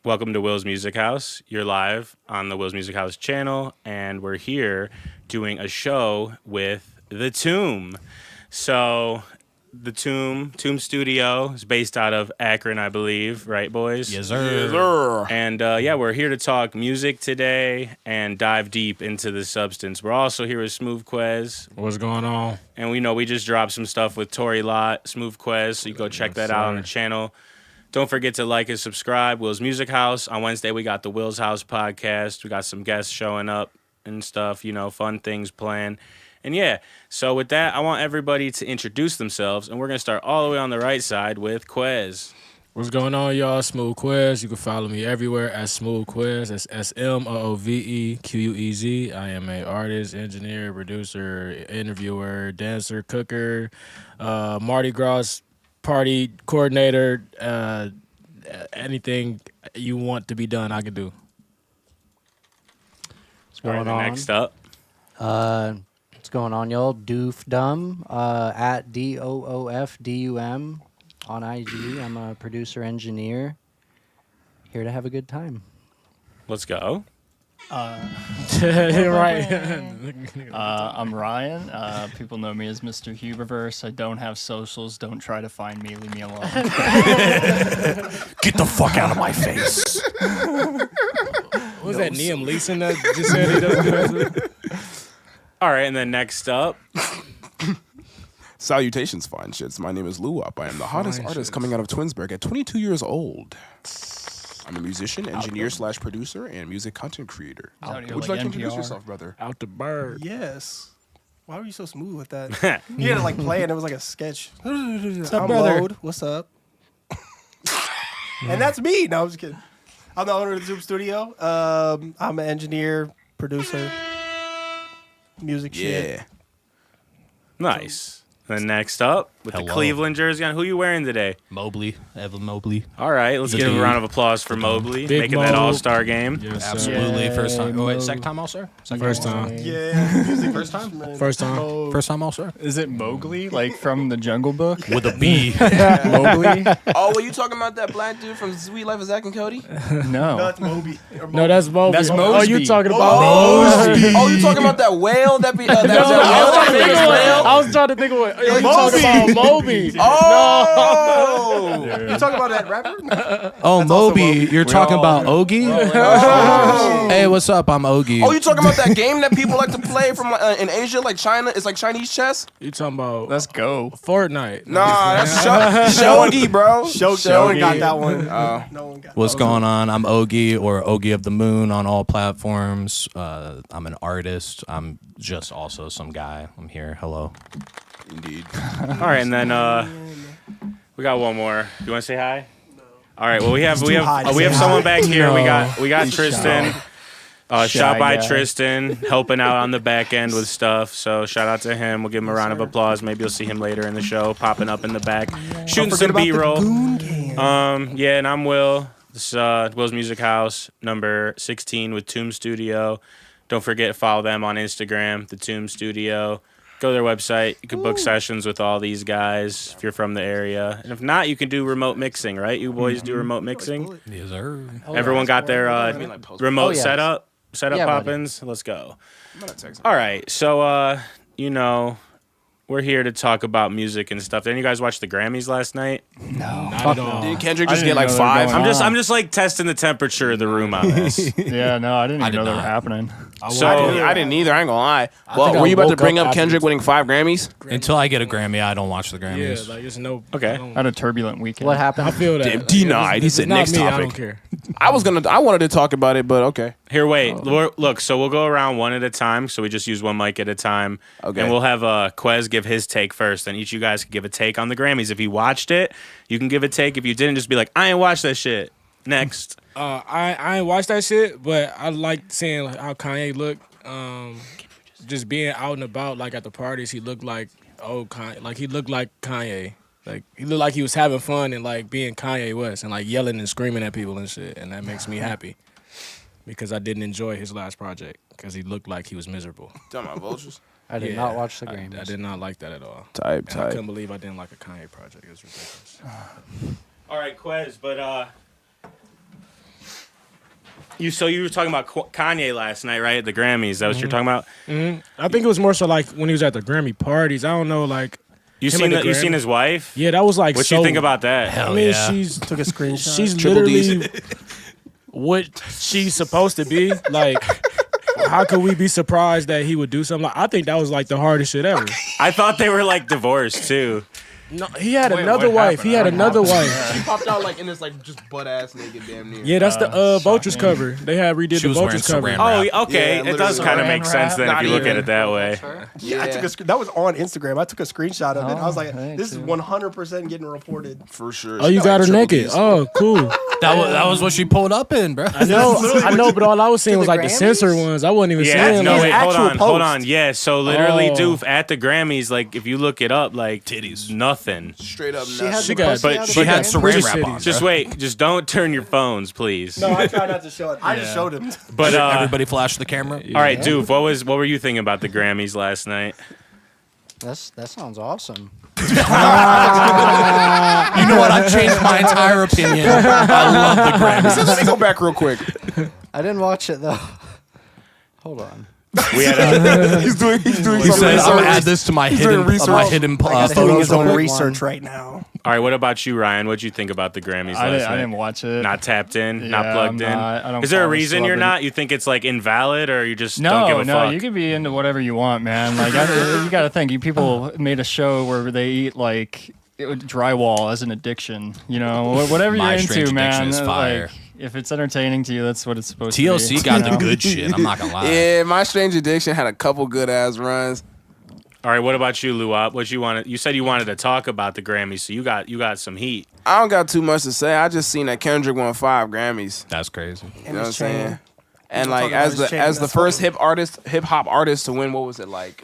Welcome to Will's Music House. You're live on the Will's Music House channel, and we're here doing a show with the Tomb. So, the Tomb Studio is based out of Akron, I believe, right, boys? Yes, sir. Yes, sir. And yeah, we're here to talk music today and dive deep into the substance. We're also here with smoovequez. What's going on? And we just dropped some stuff with Tori Lott, smoovequez, so you go check that out on the channel. Don't forget to like and subscribe. Will's Music House. On Wednesday, we got the Will's House podcast. We got some guests showing up and stuff, fun things planned. And yeah, so with that, I want everybody to introduce themselves, and we're going to start all the way on the right side with Quez. What's going on, y'all? smoovequez. You can follow me everywhere at smoovequez. That's SMOOVEQUEZ. I am an artist, engineer, producer, interviewer, dancer, cooker, Mardi Gras party coordinator. Anything you want to be done, I can do. What's going on? Next up. What's going on, y'all? DOOFDUM, at DOOFDUM on IG. I'm a producer engineer. Here to have a good time. Let's go. Right. I'm Ryan. People know me as Mr. Huberverse. I don't have socials. Don't try to find me. Leave me alone. Get the fuck out of my face. What was that, Liam Leeson that just said he doesn't do that? All right, and then next up. Salutations, fine shits. My name is luwop. I am the hottest artist coming out of Twinsburg at 22 years old. I'm a musician, engineer / producer, and music content creator. Would you like to introduce yourself, brother? Out the bird. Yes. Why were you so smooth with that? You had to play and it was like a sketch. What's up, I'm brother? Load. What's up? And that's me. No, I'm just kidding. I'm the owner of the Zoom Studio. I'm an engineer, producer, music shit. Yeah. Nice. Then next up, with the Hello. Cleveland jersey on. Who you wearing today? Mobley. Evan Mobley. All right, let's give a round of applause for Mobley, Big making that Mo. all-star game. Yes, sir. Absolutely. First time. Oh, wait, second time all star? First time. Yeah. Music First time? instrument. First time. First time all star. Is it Mowgli, like from the Jungle Book? With a B. Mowgli? Oh, were you talking about that black dude from Sweet Life of Zack and Cody? No, No. it's Moby. Or No, that's Mobley. That's Oh, you Mosby. talking about Oh, you talking about that whale that be that I was trying to think of what. You talking about Moby. Oh! You talking about that rapper? Oh, Moby, you're talking about Ogie? Hey, what's up? I'm Ogie. Oh, you talking about that game that people like to play from in Asia, like China? It's like Chinese chess? You talking about Let's go. Fortnite? Nah, that's shogi, bro. No one got that one. Oh. No one got What's going on? I'm Ogie, or Ogie of the Moon on all platforms. I'm an artist. I'm just also some guy. I'm here. Hello. Indeed. All right, and then we got one more. You want to say hi? No. All right. Well, we have someone back here. No. We got Triston. Shot Shy by guy. Triston, helping out on the back end with stuff. So shout out to him. We'll give him a round of applause. Maybe you'll see him later in the show, popping up in the back, shooting some B-roll. Yeah, and I'm Will. This is Will's Music House, number 16 with Tomb Studio. Don't forget to follow them on Instagram, the Tomb Studio. Go to their website. You can book sessions with all these guys if you're from the area. And if not, you can do remote mixing, right? You boys do remote mixing? Yes, sir. Everyone got their remote Oh, yeah. setup Yeah, buddy. poppins? Let's go. All right. So, we're here to talk about music and stuff. Didn't you guys watch the Grammys last night? Not at all. Didn't Kendrick I just didn't get like know they were 5? going on. I'm just like testing the temperature of the room on this. Yeah, no, I didn't even did know they were not. happening. So I didn't either. I ain't gonna lie. think Well, I were you about to woke bring up up Kendrick after- winning 5 Grammys? Until I get a Grammy, I don't watch the Yeah, Grammys. like it's no. Okay. I don't- I had a turbulent weekend. What happened? I feel that. Damn, denied. He It's said not next me, I topic. don't care. I wanted to talk about it, but okay. here, wait. Look, so we'll go around one at a time. So we just use one mic at a time. Okay. And we'll have Quez give his take first. And each of you guys can give a take on the Grammys. If you watched it, you can give a take. If you didn't, just be like, I ain't watched that shit. Next. I ain't watched that shit, but I like seeing how Kanye looked. Just being out and about, like at the parties, he looked like Kanye. Like he looked like Kanye. Like he looked like he was having fun and like being Kanye West and like yelling and screaming at people and shit. And that makes me happy because I didn't enjoy his last project because he looked like he was miserable. Talking about vultures. I did Yeah, not watch the Grammys. I did not like that at all. Type, And I couldn't believe I didn't like a Kanye project. It was ridiculous. All right, Quez, but You were talking about Kanye last night, right? At the Grammys. Is that what you're talking about? I think it was more so like when he was at the Grammy parties. I don't know, like You him at the seen Grammy. his wife? Yeah, that was like. What so, you think about that? I mean, she's Took a screenshot. she's Triple literally what she's supposed to be. Like, how could we be surprised that he would do something? Like, I think that was like the hardest shit ever. I thought they were like divorced too. No, he had another what wife. happened? He had another wife. She popped out like in this like just butt ass naked damn near. Yeah, that's the Vultures cover. They had redid She the was wearing Vultures cover. saran wrap. Oh, okay. Yeah, It does literally. kind of make Saran sense wrap. then if Not you look at even. it that way. Yeah, I took that was on Instagram. I took a screenshot of it. I was like, this is 100% getting reported. For sure. Oh, you got her naked. Oh, cool. That was what she pulled up in, bro. I know, but all I was seeing was like the Grammys? censored ones. I wasn't even Yeah, seeing. no, like, wait, hold actual on, hold post. on. Yeah, so literally, Oh. Doof, at the Grammys, like, if you look it up, like, Titties. nothing. Straight up. She had She the got- pussy but out of she the had Grammys? saran Pretty wrap shitty. on. Just wait, just don't turn your phones, please. No, I try not to show it. I just showed him. But, Everybody flashed the camera. all right, Doof, what were you thinking about the Grammys last night? That sounds awesome. You know what? I've changed my entire opinion. I love the Grammys. Let me go back real quick. I didn't watch it though. Hold on. We had He's doing He some says, "I'm research. gonna add this to my doing hidden research. hidden Doing photos his own folder." research right now. all right, what about you, Ryan? What'd you think about the Grammys I last night? didn't watch it. Not tapped in, not Yeah, plugged I'm in. not. I don't Is there a follow reason you're celebrity- not? You think it's like invalid, or you just don't give No, a no, fuck? you can be into whatever you want, man. Like, you got to think. You people made a show where they eat like drywall as an addiction. You know, whatever My you're Strange into, man. Addiction is fire. Like, if it's entertaining to you, that's what it's supposed to be. TLC got you the know? good shit. I'm not gonna lie. Yeah, My Strange Addiction had a couple good ass runs. All right, what about you, Luwop? What you wanted? You said you wanted to talk about the Grammys, so you got some heat. I don't got too much to say. I just seen that Kendrick won 5 Grammys. That's crazy. You know what I'm his chain. saying? And We're like talking about as his the chain, as the that's first funny. hip hop artist to win, what was it like,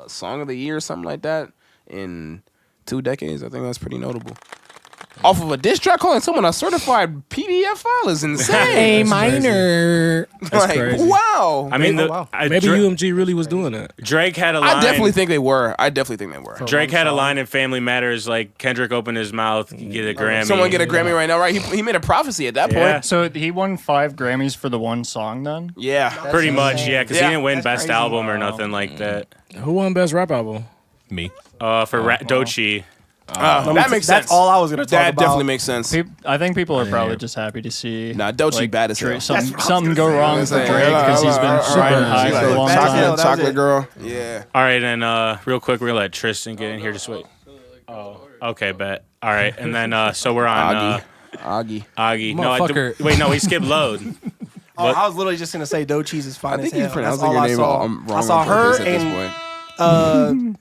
Song of the Year or something like that in 2 decades? I think that's pretty notable. Off of a diss track calling someone a certified PDF file is insane. minor. Like, crazy. wow. I mean, wow. Maybe UMG really was doing that. Drake had a line. I definitely think they were. Drake had a line in Family Matters like Kendrick opened his mouth, get a Grammy. Someone get a Grammy right now, right? He made a prophecy at that Yeah. point. So he won 5 Grammys for the one song, then. Yeah. Pretty much, yeah, because Yeah. he didn't win That's Best crazy. Album or nothing like that. Who won Best Rap Album? Me. For Doechii. That makes sense. That's all I was going to talk That about. definitely makes sense. I think people are probably just happy to see. Nah, Doechii bad as hell. Something go wrong with That's Drake because he's been riding high She for a like long Back time. hill, that was chocolate it. girl. Yeah. All right, and real quick, we're gonna let Tristan get in here. Just wait. Oh, okay, bet. All right, and then so we're on Augie. Augie. Motherfucker. Wait, no, we skipped load. Oh, I was literally just going to say Doe Cheese is fine I think as you're hell. pronouncing That's all your I name saw. wrong I saw on her purpose at this and point.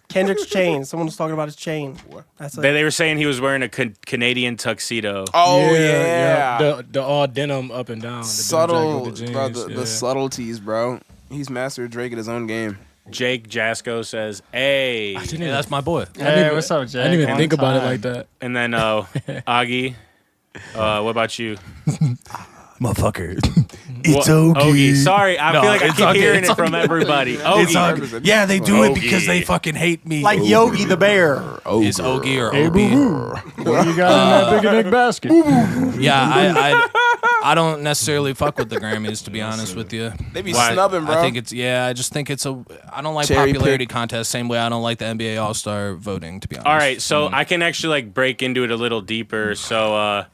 Kendrick's chain. Someone was talking about his chain. That's They were saying he was wearing a Canadian tuxedo. Oh yeah. The all denim up and down. The Subtle, denim jacket with the bro. jeans, The yeah. subtleties, bro. He's mastered Drake at his own game. Jake Jasko says, "Hey," I didn't Yeah, even- that's my boy. Hey, what's up, Jay? I didn't even Long think about it time. like that. and then Augie. What about you? Motherfucker. It's Ogie. Sorry, I No, feel like I it's keep okay, hearing it's it from everybody. It's Ogie. Ogie. Yeah, they do it Ogie. because they fucking hate me. like Yogi the Bear. Is Ogie or Obi? What you got in that big and egg basket? Yeah, I don't necessarily fuck with the Grammys, to be honest with you. They be Why? snubbing, bro. I think I just think it's I don't like Cherry popularity pick. contests, same way I don't like the NBA All-Star voting, to be honest. All right, so I can actually like break into it a little deeper. So,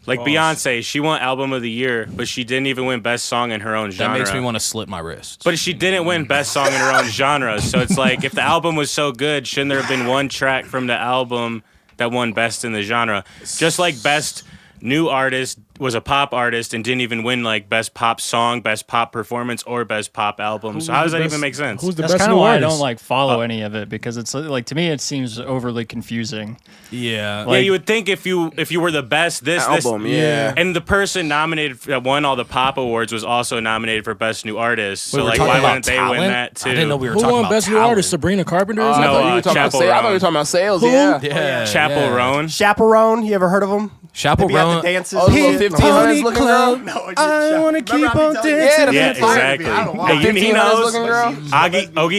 like Beyonce, she won Album of the Year, but she didn't even win Best Song in her own That genre. makes me want to slit my wrist. But she didn't win Best Song in her own genre. So it's like, if the album was so good, shouldn't there have been one track from the album that won Best in the genre? Just like Best New Artist was a pop artist and didn't even win like Best Pop Song, Best Pop Performance, or Best Pop Album. So how does that even make sense? Who's the That's best kind new of why I artist? don't like follow any of it because it's like to me it seems overly confusing. yeah. Yeah, you would think if you were the best, this album, yeah. and the person nominated that won all the pop awards was also nominated for Best New Artist. So Wait, we're like, talking why about wouldn't they win talent? that too? I didn't know we were Who talking won about Best New talent. Artist? Sabrina Carpenter? Is I that no, thought you were talking about Chappell sales. I thought you Roan. were talking about sales. Who? Yeah. Yeah, Chapel yeah. Roan. Chaperone. You ever heard of him? Chapel They be at the Roan. dances. Oh, and the little shit. 1500s looking girl. No, I wanna keep on dancing. Yeah, the Yeah, 1500s. exactly. I don't know why. Hey, he 1500s knows. looking girl.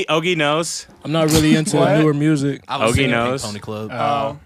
Ogie knows. I'm not really into newer music. I was Ogie singing knows. Pink Pony Club.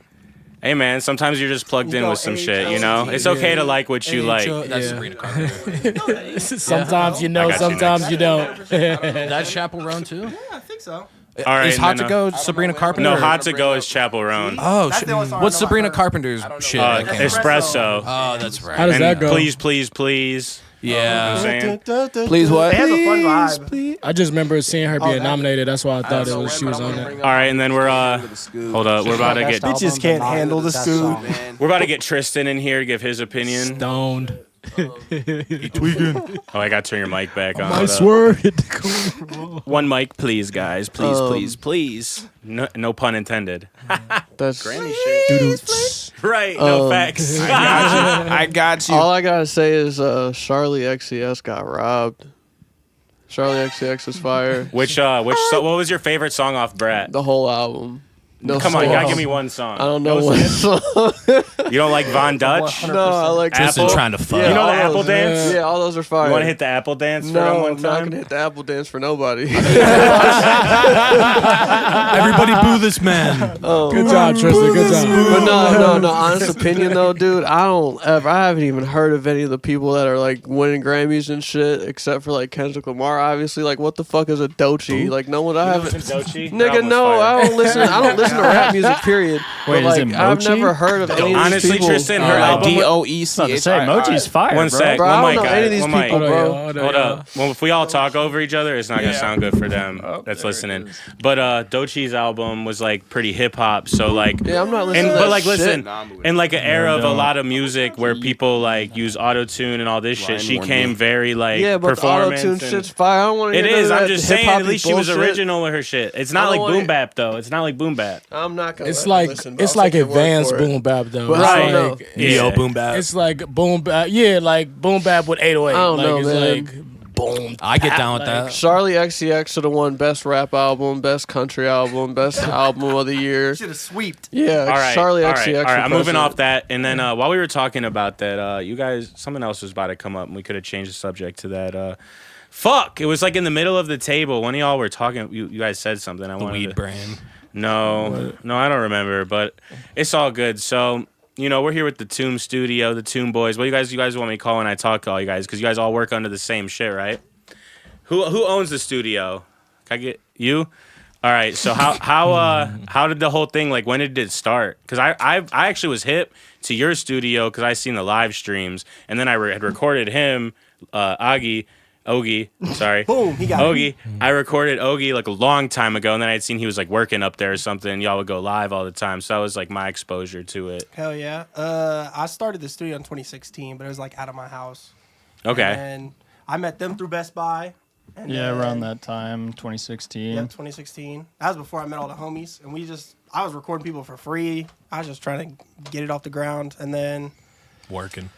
Hey man, sometimes you're just plugged in with some shit, you know? It's okay to like what you like. That's Yeah. Sabrina Carpenter. Sometimes you know, I got you sometimes you don't. That's Chapel Roan too. Yeah, I think so. All right, Is Hot and to then, Go Sabrina Carpenter? No, or- Hot to Go is Chapel Roan. Oh, That's the only song I what's know by Sabrina her. Carpenter's shit? that came out? Espresso. Oh, that's right. How does And that go? please, please, please. Yeah. You know what I'm saying? Please what? It has a fun vibe. I just remember seeing her being that- nominated. That's why I thought it was she was on there. All right, and then we're hold up. We're about to get Bitches can't handle the scoop. we're about to get Tristan in here to give his opinion. Stoned. Oh, I got to turn your mic back on. I Hold up. swear. One mic, please, guys. Please, please, please. No pun intended. That's Right. No facts. I got you. all I gotta say is Charlie XCX got robbed. Charlie XCX is fire. What was your favorite song off Brat? The whole album. No Come on, you songs. gotta give me one song. I don't know what song. You don't like Von Dutch? No, I like Tristan Apple? trying to fuck. Yeah, You know all the Apple those. dance? Yeah, all those are fire. You want to hit the Apple dance for them No, one I'm not time? gonna hit the Apple dance for nobody. Everybody boo this man. Good job, Tristan. Good job. But no. Honest opinion though, dude, I haven't even heard of any of the people that are like winning Grammys and shit, except for like Kendrick Lamar. Obviously, like what the fuck is a Doechii? Like no one. I haven't. Doechii? That Nigga, was no, fire. I don't listen. I don't listen to rap music. Period. Wait, but is like, it I've Mochi? never heard of any of these Honestly, people. Tristan, her Like album. About to say, Mochi's fire, One bro. sec. Bro, I One don't mic, know any of guys. these One mic. people, bro. Hold up. Well, if we all talk over each other, it's not gonna sound good for them that's listening. But Doechii's album was like pretty hip hop, so like, Yeah, I'm not listening to but that like, shit. listen, in like an era of a don't. lot of music where people like use auto tune and all this shit, she warned came me. very like Yeah, but the auto performance. tune and- shit's fire. I don't want to It hear is. none of I'm that just saying. At hip-hop-y least she was bullshit. original with her shit. It's I not don't like wanna- boom bap though. It's not like boom bap. I'm not gonna. It's like listen, but it's I'll like take your word advanced for it. boom bap though. But It's I don't know. like- Neo boom bap. It's like boom bap. Yeah, like boom bap with 808. I don't like, know, it's man. like boom. I get bap, down with like- that. Charlie XCX should have won best rap album, best country album, best album of the year. Should have sweeped. Yeah, All right, Charlie all XCX. right, all right. I'm for moving off president. that, and then while we were talking about that, you guys, something else was about to come up, and we could have changed the subject to that. Fuck! It was like in the middle of the table. One of y'all were talking. You guys said something. I The wanted weed to, brand. No, I don't remember, but it's all good. So, you know, we're here with the Tomb Studio, the Tomb Boys. What you guys want me to call when I talk to all you guys? Because you guys all work under the same shit, right? Who owns the studio? Can I get you? All right. So how did the whole thing, like, when did it start? Because I actually was hip to your studio because I seen the live streams, and then I had recorded him, Ogie, sorry. Boom, he got it. Ogie. I recorded Ogie like a long time ago, and then I had seen he was like working up there or something. Y'all would go live all the time, so that was like my exposure to it. Hell yeah. I started the studio in 2016, but it was like out of my house. Okay. And I met them through Best Buy. And Yeah, then- around that time, 2016. Yep, 2016. That was before I met all the homies, and I was recording people for free. I was just trying to get it off the ground, and then Working.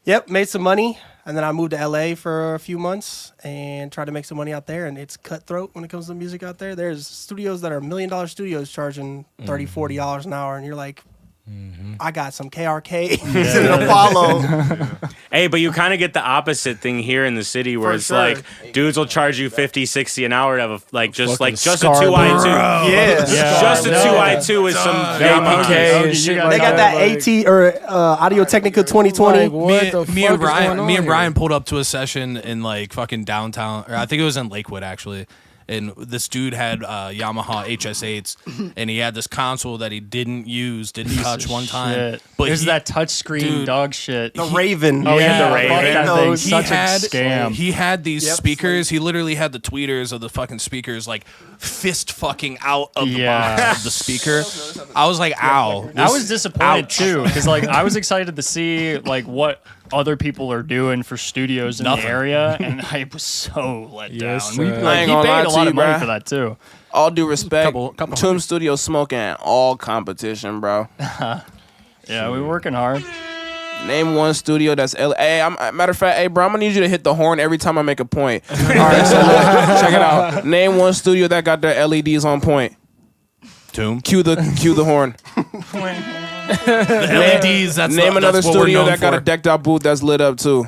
yep, made some money, and then I moved to LA for a few months and tried to make some money out there, and it's cutthroat when it comes to music out there. There's studios that are $1 million studios charging $30, $40 an hour, and you're like, I got some KRK and an Apollo. Hey, but you kind of get the opposite thing here in the city where For it's sure. like dudes will charge you 50, 60 an hour to have a just Fucking a 2i2. Yeah. Just a 2i2 with some Yamaha. Okay, you shit got They got that AT or Audio Technica 2020. Like, what the me fuck and is Brian, going on me and here? Brian pulled up to a session in like fucking downtown, or I think it was in Lakewood actually. And this dude had Yamaha HS8s, and he had this console that he didn't touch one time. Shit. But There's he- that touchscreen dude, dog shit. The Raven. Oh, yeah, the fuck Raven. that thing. Those. Such a had scam. He had these Yep. speakers. He literally had the tweeters of the fucking speakers like fist fucking out of the Yeah. box of the speaker. I was like, ow. I was disappointed Ouch. too because like I was excited to see like what other people are doing for studios in Nothing. the area, and I was so let Yes, down. We, sir. like, I ain't he gonna lie paid a to lot you, of money bruh. for that too. All due respect, Couple Tomb Studio smoking all competition, bro. Yeah, we were working hard. Name one studio that's LA. Hey, matter of fact, hey, bro, I'm gonna need you to hit the horn every time I make a point. All right, so look, check it out. Name one studio that got their LEDs on point. Tomb. Cue the horn. The LEDs. That's Name another that's what we're studio known that got for. a decked out booth that's lit up too.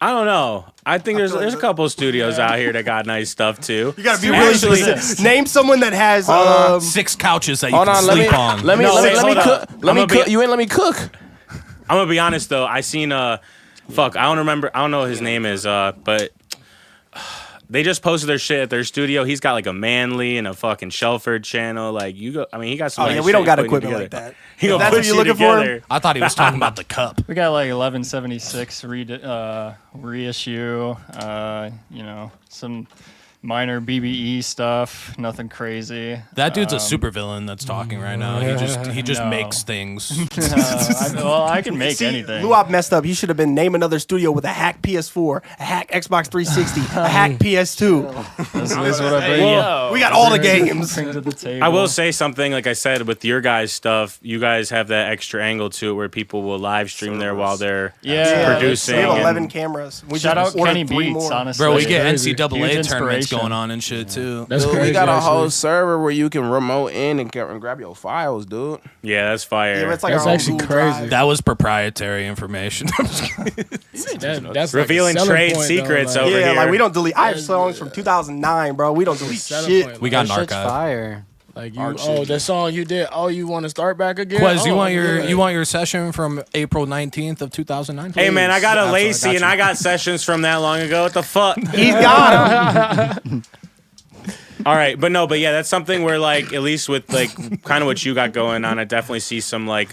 I don't know. I think there's a couple studios out here that got nice stuff too. You gotta be really specific. Name someone that has 6 couches that you Hold can on, sleep on. Let me cook. Let me I'ma cook. be- You ain't let me cook. I'm gonna be honest though. I seen fuck. I don't know what his name is. But they just posted their shit at their studio. He's got like a Manly and a fucking Shelford channel. Like you go. I mean, he got some. Oh nice yeah, we don't shit got putting equipment together. like that. He If gonna that's put what you're you looking for. together. I thought he was talking about the cup. We got like 1176 reissue. You know, some minor BBE stuff. Nothing crazy. That dude's a supervillain that's talking right now. He just No. makes things. I can make See, anything. Luwop messed up. He should have been name another studio with a hack PS4, a hack Xbox 360, a hack PS2. This is what I bring. Well, We got all the games. Bring to the table. I will say something. Like I said, with your guys' stuff, you guys have that extra angle to it where people will live stream there while they're producing. We have and- 11 cameras. We Shout just out ordered Kenny 3 Beats, more. honestly. Bro, we get crazy. NCAA Huge tournaments inspiration. going on and shit too. That's Dude, crazy. we got a whole actually. server where you can remote in and grab your files, dude. Yeah, that's fire. Yeah, it's like That's our own actually Google crazy. Drive. That was proprietary information. That's Revealing like a selling trade point, secrets though, over Yeah, here. like we don't delete. I have songs from 2009, bro. We don't delete selling shit. point, We got an That shit's archive. fire. like you. Oh, the song you did. Oh, you want to start back again? Quez, you Oh, want yeah. your session from April 19th of 2009? Hey man, I got a That's what Lacey and I got sessions from that long ago. What the fuck? He's got him. All right, but yeah, that's something where like at least with like kind of what you got going on, I definitely see some like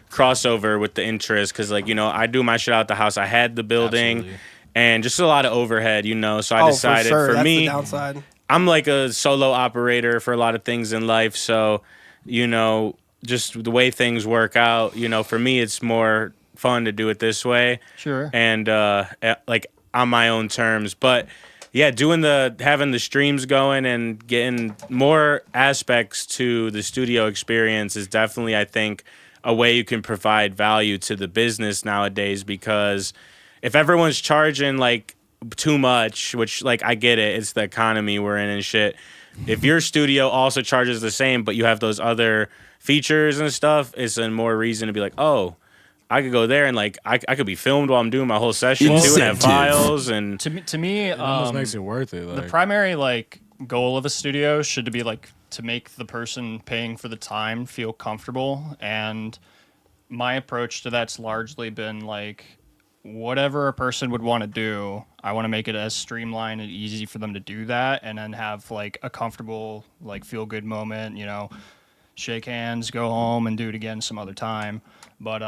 crossover with the interest because like I do my shit out the house. I had the building Absolutely. and just a lot of overhead, So I decided for That's me, the downside. I'm like a solo operator for a lot of things in life, so just the way things work out, for me it's more fun to do it this way. Sure. And like on my own terms, but yeah, having the streams going and getting more aspects to the studio experience is definitely, I think, a way you can provide value to the business nowadays, because if everyone's charging like too much, which like I get it, it's the economy we're in and shit. If your studio also charges the same, but you have those other features and stuff, it's a more reason to be like, oh, I could go there and like I could be filmed while I'm doing my whole session too and have Incentive. files and To me, It almost makes it worth it. the Like, primary like goal of a studio should be like to make the person paying for the time feel comfortable, and my approach to that's largely been like whatever a person would want to do, I want to make it as streamlined and easy for them to do that, and then have like a comfortable like feel good moment, shake hands, go home and do it again some other time. But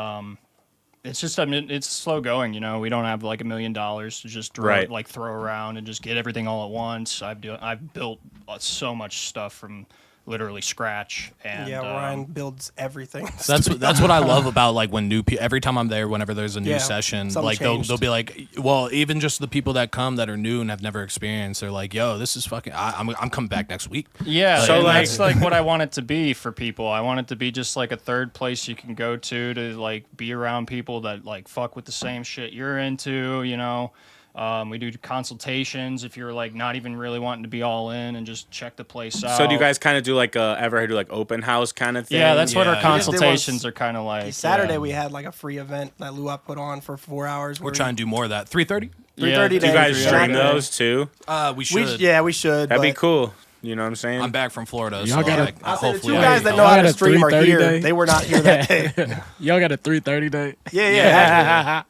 it's just, it's slow going, We don't have like $1 million to just throw around and just get everything all at once. I've built so much stuff from literally scratch. And Yeah, Ryan builds everything. That's what I love about like when every time I'm there, whenever there's a new Yeah, session, something like they'll changed. be like, well, even just the people that come that are new and have never experienced, they're like, yo, this is fucking. I'm coming back next week. Yeah, So, and like- that's like what I want it to be for people. I want it to be just like a third place you can go to like be around people that like fuck with the same shit you're into, We do consultations if you're like not even really wanting to be all in and just check the place out. so do you guys kind of do like ever do like open house kind of thing? Yeah, that's what our Yeah. consultations are kind of like. Saturday yeah. we had like a free event that Luwop put on for 4 hours. We're trying to do more of that. 3:30. 3:30 Do you guys days. stream Yeah. those too? We should. We should. That'd be but cool. You know what I'm saying? I'm back from Florida, Y'all so gotta- like, I said the hopefully two I guys can that go. know how Y'all to got a stream are 3:30 here. day? They were not here that day. y'all got a 3:30 day. Yeah.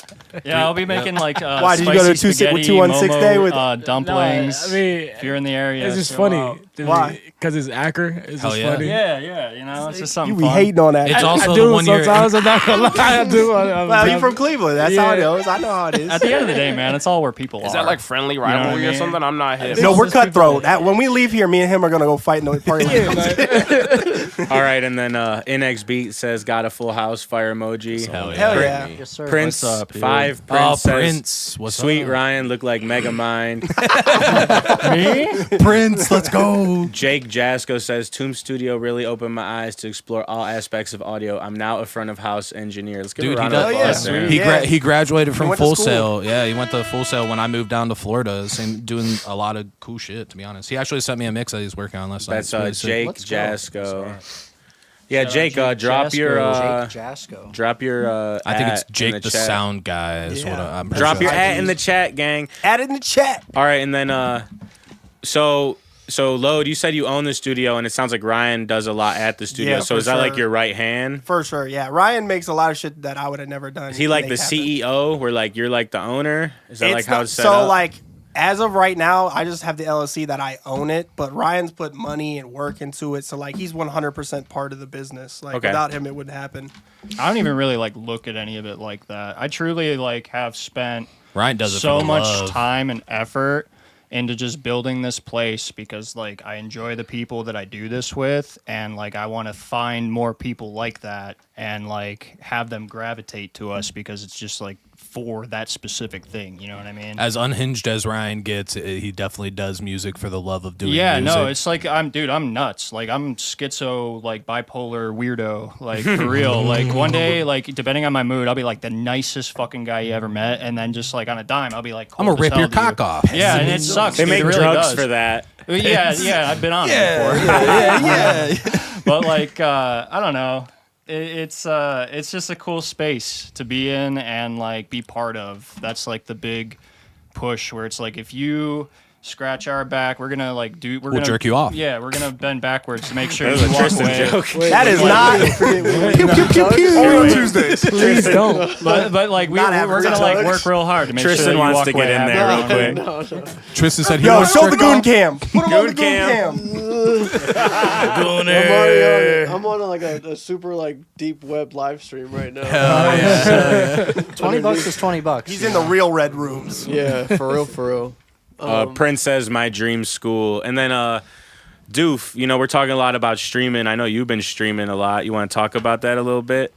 Yeah, I'll be making like Why, did you go to spicy 216 spaghetti, day momo, with- dumplings. No, I mean, if you're in the area, it's just chill funny. out. Why? Because it's accurate. It's Hell just yeah. funny. Yeah, it's just You something be fun. hating on that. It's I also do the one year. sometimes. I'm not gonna lie. I do. Well, you from Cleveland. That's how it is. I know how it is. At the end of the day, man, it's all where people are. Is that like friendly know what I rivalry or mean? something? I'm not hip. No, we're It's just cutthroat. When we leave here, me and him are gonna go fight in the parking lot. All right, and then NX Beat says got a full house fire emoji. Hell yeah. Hell yeah. Yes, sir. Prince What's up, dude? 5 Oh, Prince says Prince. What's Sweet up? Ryan looked like Megamind. me? Prince, let's go. Jake Jasko says Tomb Studio really opened my eyes to explore all aspects of audio. I'm now a front of house engineer. Let's give Dude, a he round of does. applause. yeah. there. He Yeah. he graduated from went to Full school. Sail. Yeah, he went to Full Sail when I moved down to Florida. Same, doing a lot of cool shit. To be honest, he actually sent me a mix that he's working on last night. That's It's really sick. Jake Let's go. Jasko. Yeah, Jake, drop your Jake Jasko. drop your. I think it's at in Jake the chat. sound guy. Is what I'm pretty Drop sure. your at in the chat, gang. Add it in the chat. All right, and then so Load, you said you own the studio, and it sounds like Ryan does a lot at the studio. Yeah, so for is that like sure. your right hand? For sure, yeah. Ryan makes a lot of shit that I would have never done. Is he like the make happen. CEO, where like you're like the owner? Is that like how it's set so up? like as of right now, I just have the LLC that I own it, but Ryan's put money and work into it, so like he's 100% part of the business. Like Okay. without him, it wouldn't happen. I don't even really like look at any of it like that. I truly like have spent Ryan does it so for the much love. time and effort into just building this place because like I enjoy the people that I do this with, and like I want to find more people like that and like have them gravitate to us because it's just like for that specific thing, you know what I mean? As unhinged as Ryan gets, he definitely does music for the love of doing Yeah, music. no, it's like I'm nuts. Like I'm schizo, like bipolar weirdo, like for real. Like one day, like depending on my mood, I'll be like the nicest fucking guy you ever met, and then just like on a dime, I'll be like, I'm gonna cold as rip your hell to you. cock off. Yeah, and it sucks. They dude, make it really drugs does. for that. Yeah, I've been on it before. yeah. But like, I don't know. It's just a cool space to be in and like be part of. That's like the big push where it's like if you scratch our back, we're gonna like we're We'll gonna jerk you off. Yeah, we're gonna bend backwards to make sure That was you a walk Tristan away. joke. That is not. Only on Tuesdays. Please don't. But like we're gonna like work real hard to make sure Tristan you wants walk to away get in happy. there real quick. Tristan said he Yo, wants show the jerk goon off. cam. Put him on the Goon goon cam. cam. I'm on like a super like deep web live stream right now. Hell yeah. $20 is $20. He's in the real red rooms. Yeah, for real, for real. Prince says my dream school, and then Doof. You know, we're talking a lot about streaming. I know you've been streaming a lot. You want to talk about that a little bit?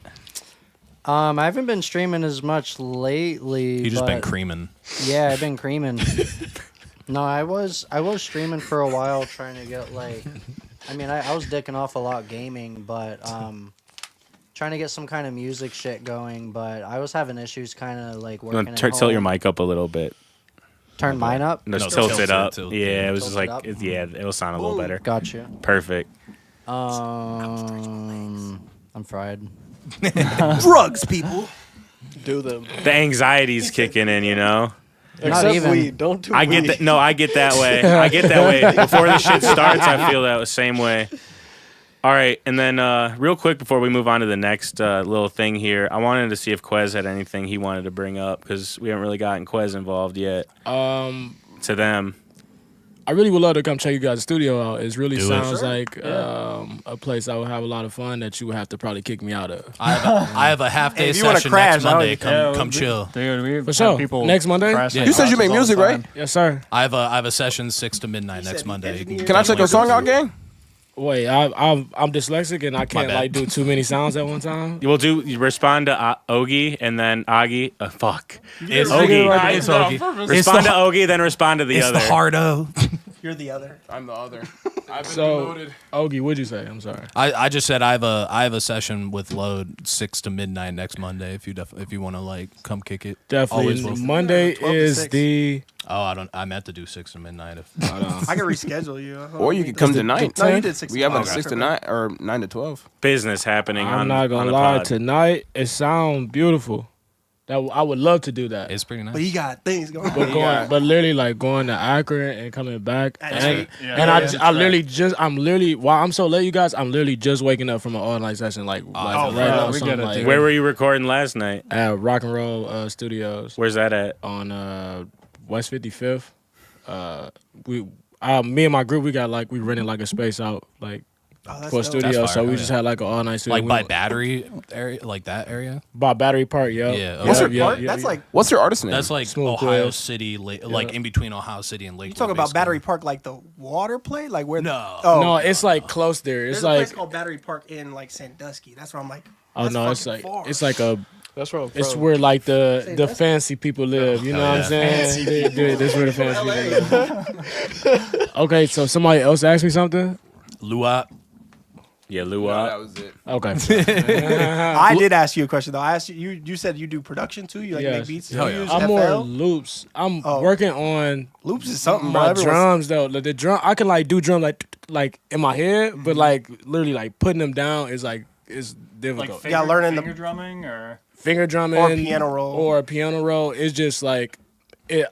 I haven't been streaming as much lately. He just been but- creaming. Yeah, I've been creaming. No, I was streaming for a while trying to get like, I mean, I was dicking off a lot gaming, but trying to get some kind of music shit going. But I was having issues kind of like You working. want to tilt your mic up a little bit? Turn mine up. No, No, tilt tilt it it, up. tilt Yeah, it. it was just Tilt like, it up. yeah, it'll sound a little better. Gotcha. Perfect. I'm fried. Drugs, people. Do them. The anxiety's kicking in, you know? Except even. weed. Don't do I weed. get that. No, I get that way. I get that way. Before the shit starts, I feel that same way. All right, and then real quick before we move on to the next little thing here, I wanted to see if Quez had anything he wanted to bring up because we haven't really gotten Quez involved yet. To them. I really would love to come check you guys' studio out. It really Do it. sounds like a place I would have a lot of fun that you would have to probably kick me out of. I have a half day Hey, if you wanna session crash, next Monday. I'll- Come chill. Dude, we've For had sure. people Next Monday? crash Yeah. my You said you classes make all the music, right? time. Yes, sir. I have a session 6 to midnight next said Monday. engineer. Can I check your song out, gang? Wait, I'm dyslexic and I can't bad. like do too many sounds at one time. You will do. You respond to Ogie and then Agi. Fuck. It's Ogie. It's Ogie. Respond to Ogie, then respond to the It's other. the hard O. You're the other. I'm the other. I've been So, promoted. Ogie, what'd you say? I'm sorry. I just said I have a session with Load 6 to midnight next Monday. If you want to like come kick it. Definitely. Always will. Monday 12 to is 6. the. I meant to do 6 to midnight. I can reschedule you. Or you could come tonight. No, you did 6. We have like 6 to 9 or 9 to 12. Business happening. I'm on, not on gonna the lie. pod. Tonight it sounds beautiful. That I would love to do that. It's pretty nice. But he got things going But on. going, but literally like going to Akron and coming back, At and, night. and I literally I'm literally while I'm so late, you guys, I'm literally just waking up from an all night session, like right now, we something get it, like dude. Where were you recording last night? at Rock and Roll Studios Where's that at? on West 55th. Me and my group, we rented like a space out like Oh, that's for a dope. studio, That's fire. so we Oh, just yeah. had like an all night studio. Like We by went- Battery area, like that area. by Battery Park, yeah. Yeah, What's okay. your part? That's like What's your artist name? That's like Smoovequez. Ohio City, like in between Ohio City and Lakewood. you talking about basically. Battery Park, like the water play, like where? No. Oh No, it's like close there. there's It's a place like called Battery Park in like Sandusky. That's where I'm like. oh that's no, it's fucking like far. it's like a. That's where I'm from. It's where like the Sandusky? fancy people live. You know what I'm saying? Dude, this is where the fancy people live. Okay, so somebody else asked me something. Luwop. Yeah, that Luwop. was it. Okay. I did ask you a question though. I asked you. You said you do production too. You like Yes. make beats. Hell You yeah. use I'm FL? more loops. I'm Oh. working on Loops is something. bro. my Everyone's- drums though. Like the drum, I can like do drum like like in my head, but like literally like putting them down is like is difficult. Like Yeah, learning the- finger drumming or Finger drumming Or piano roll. or piano roll is just like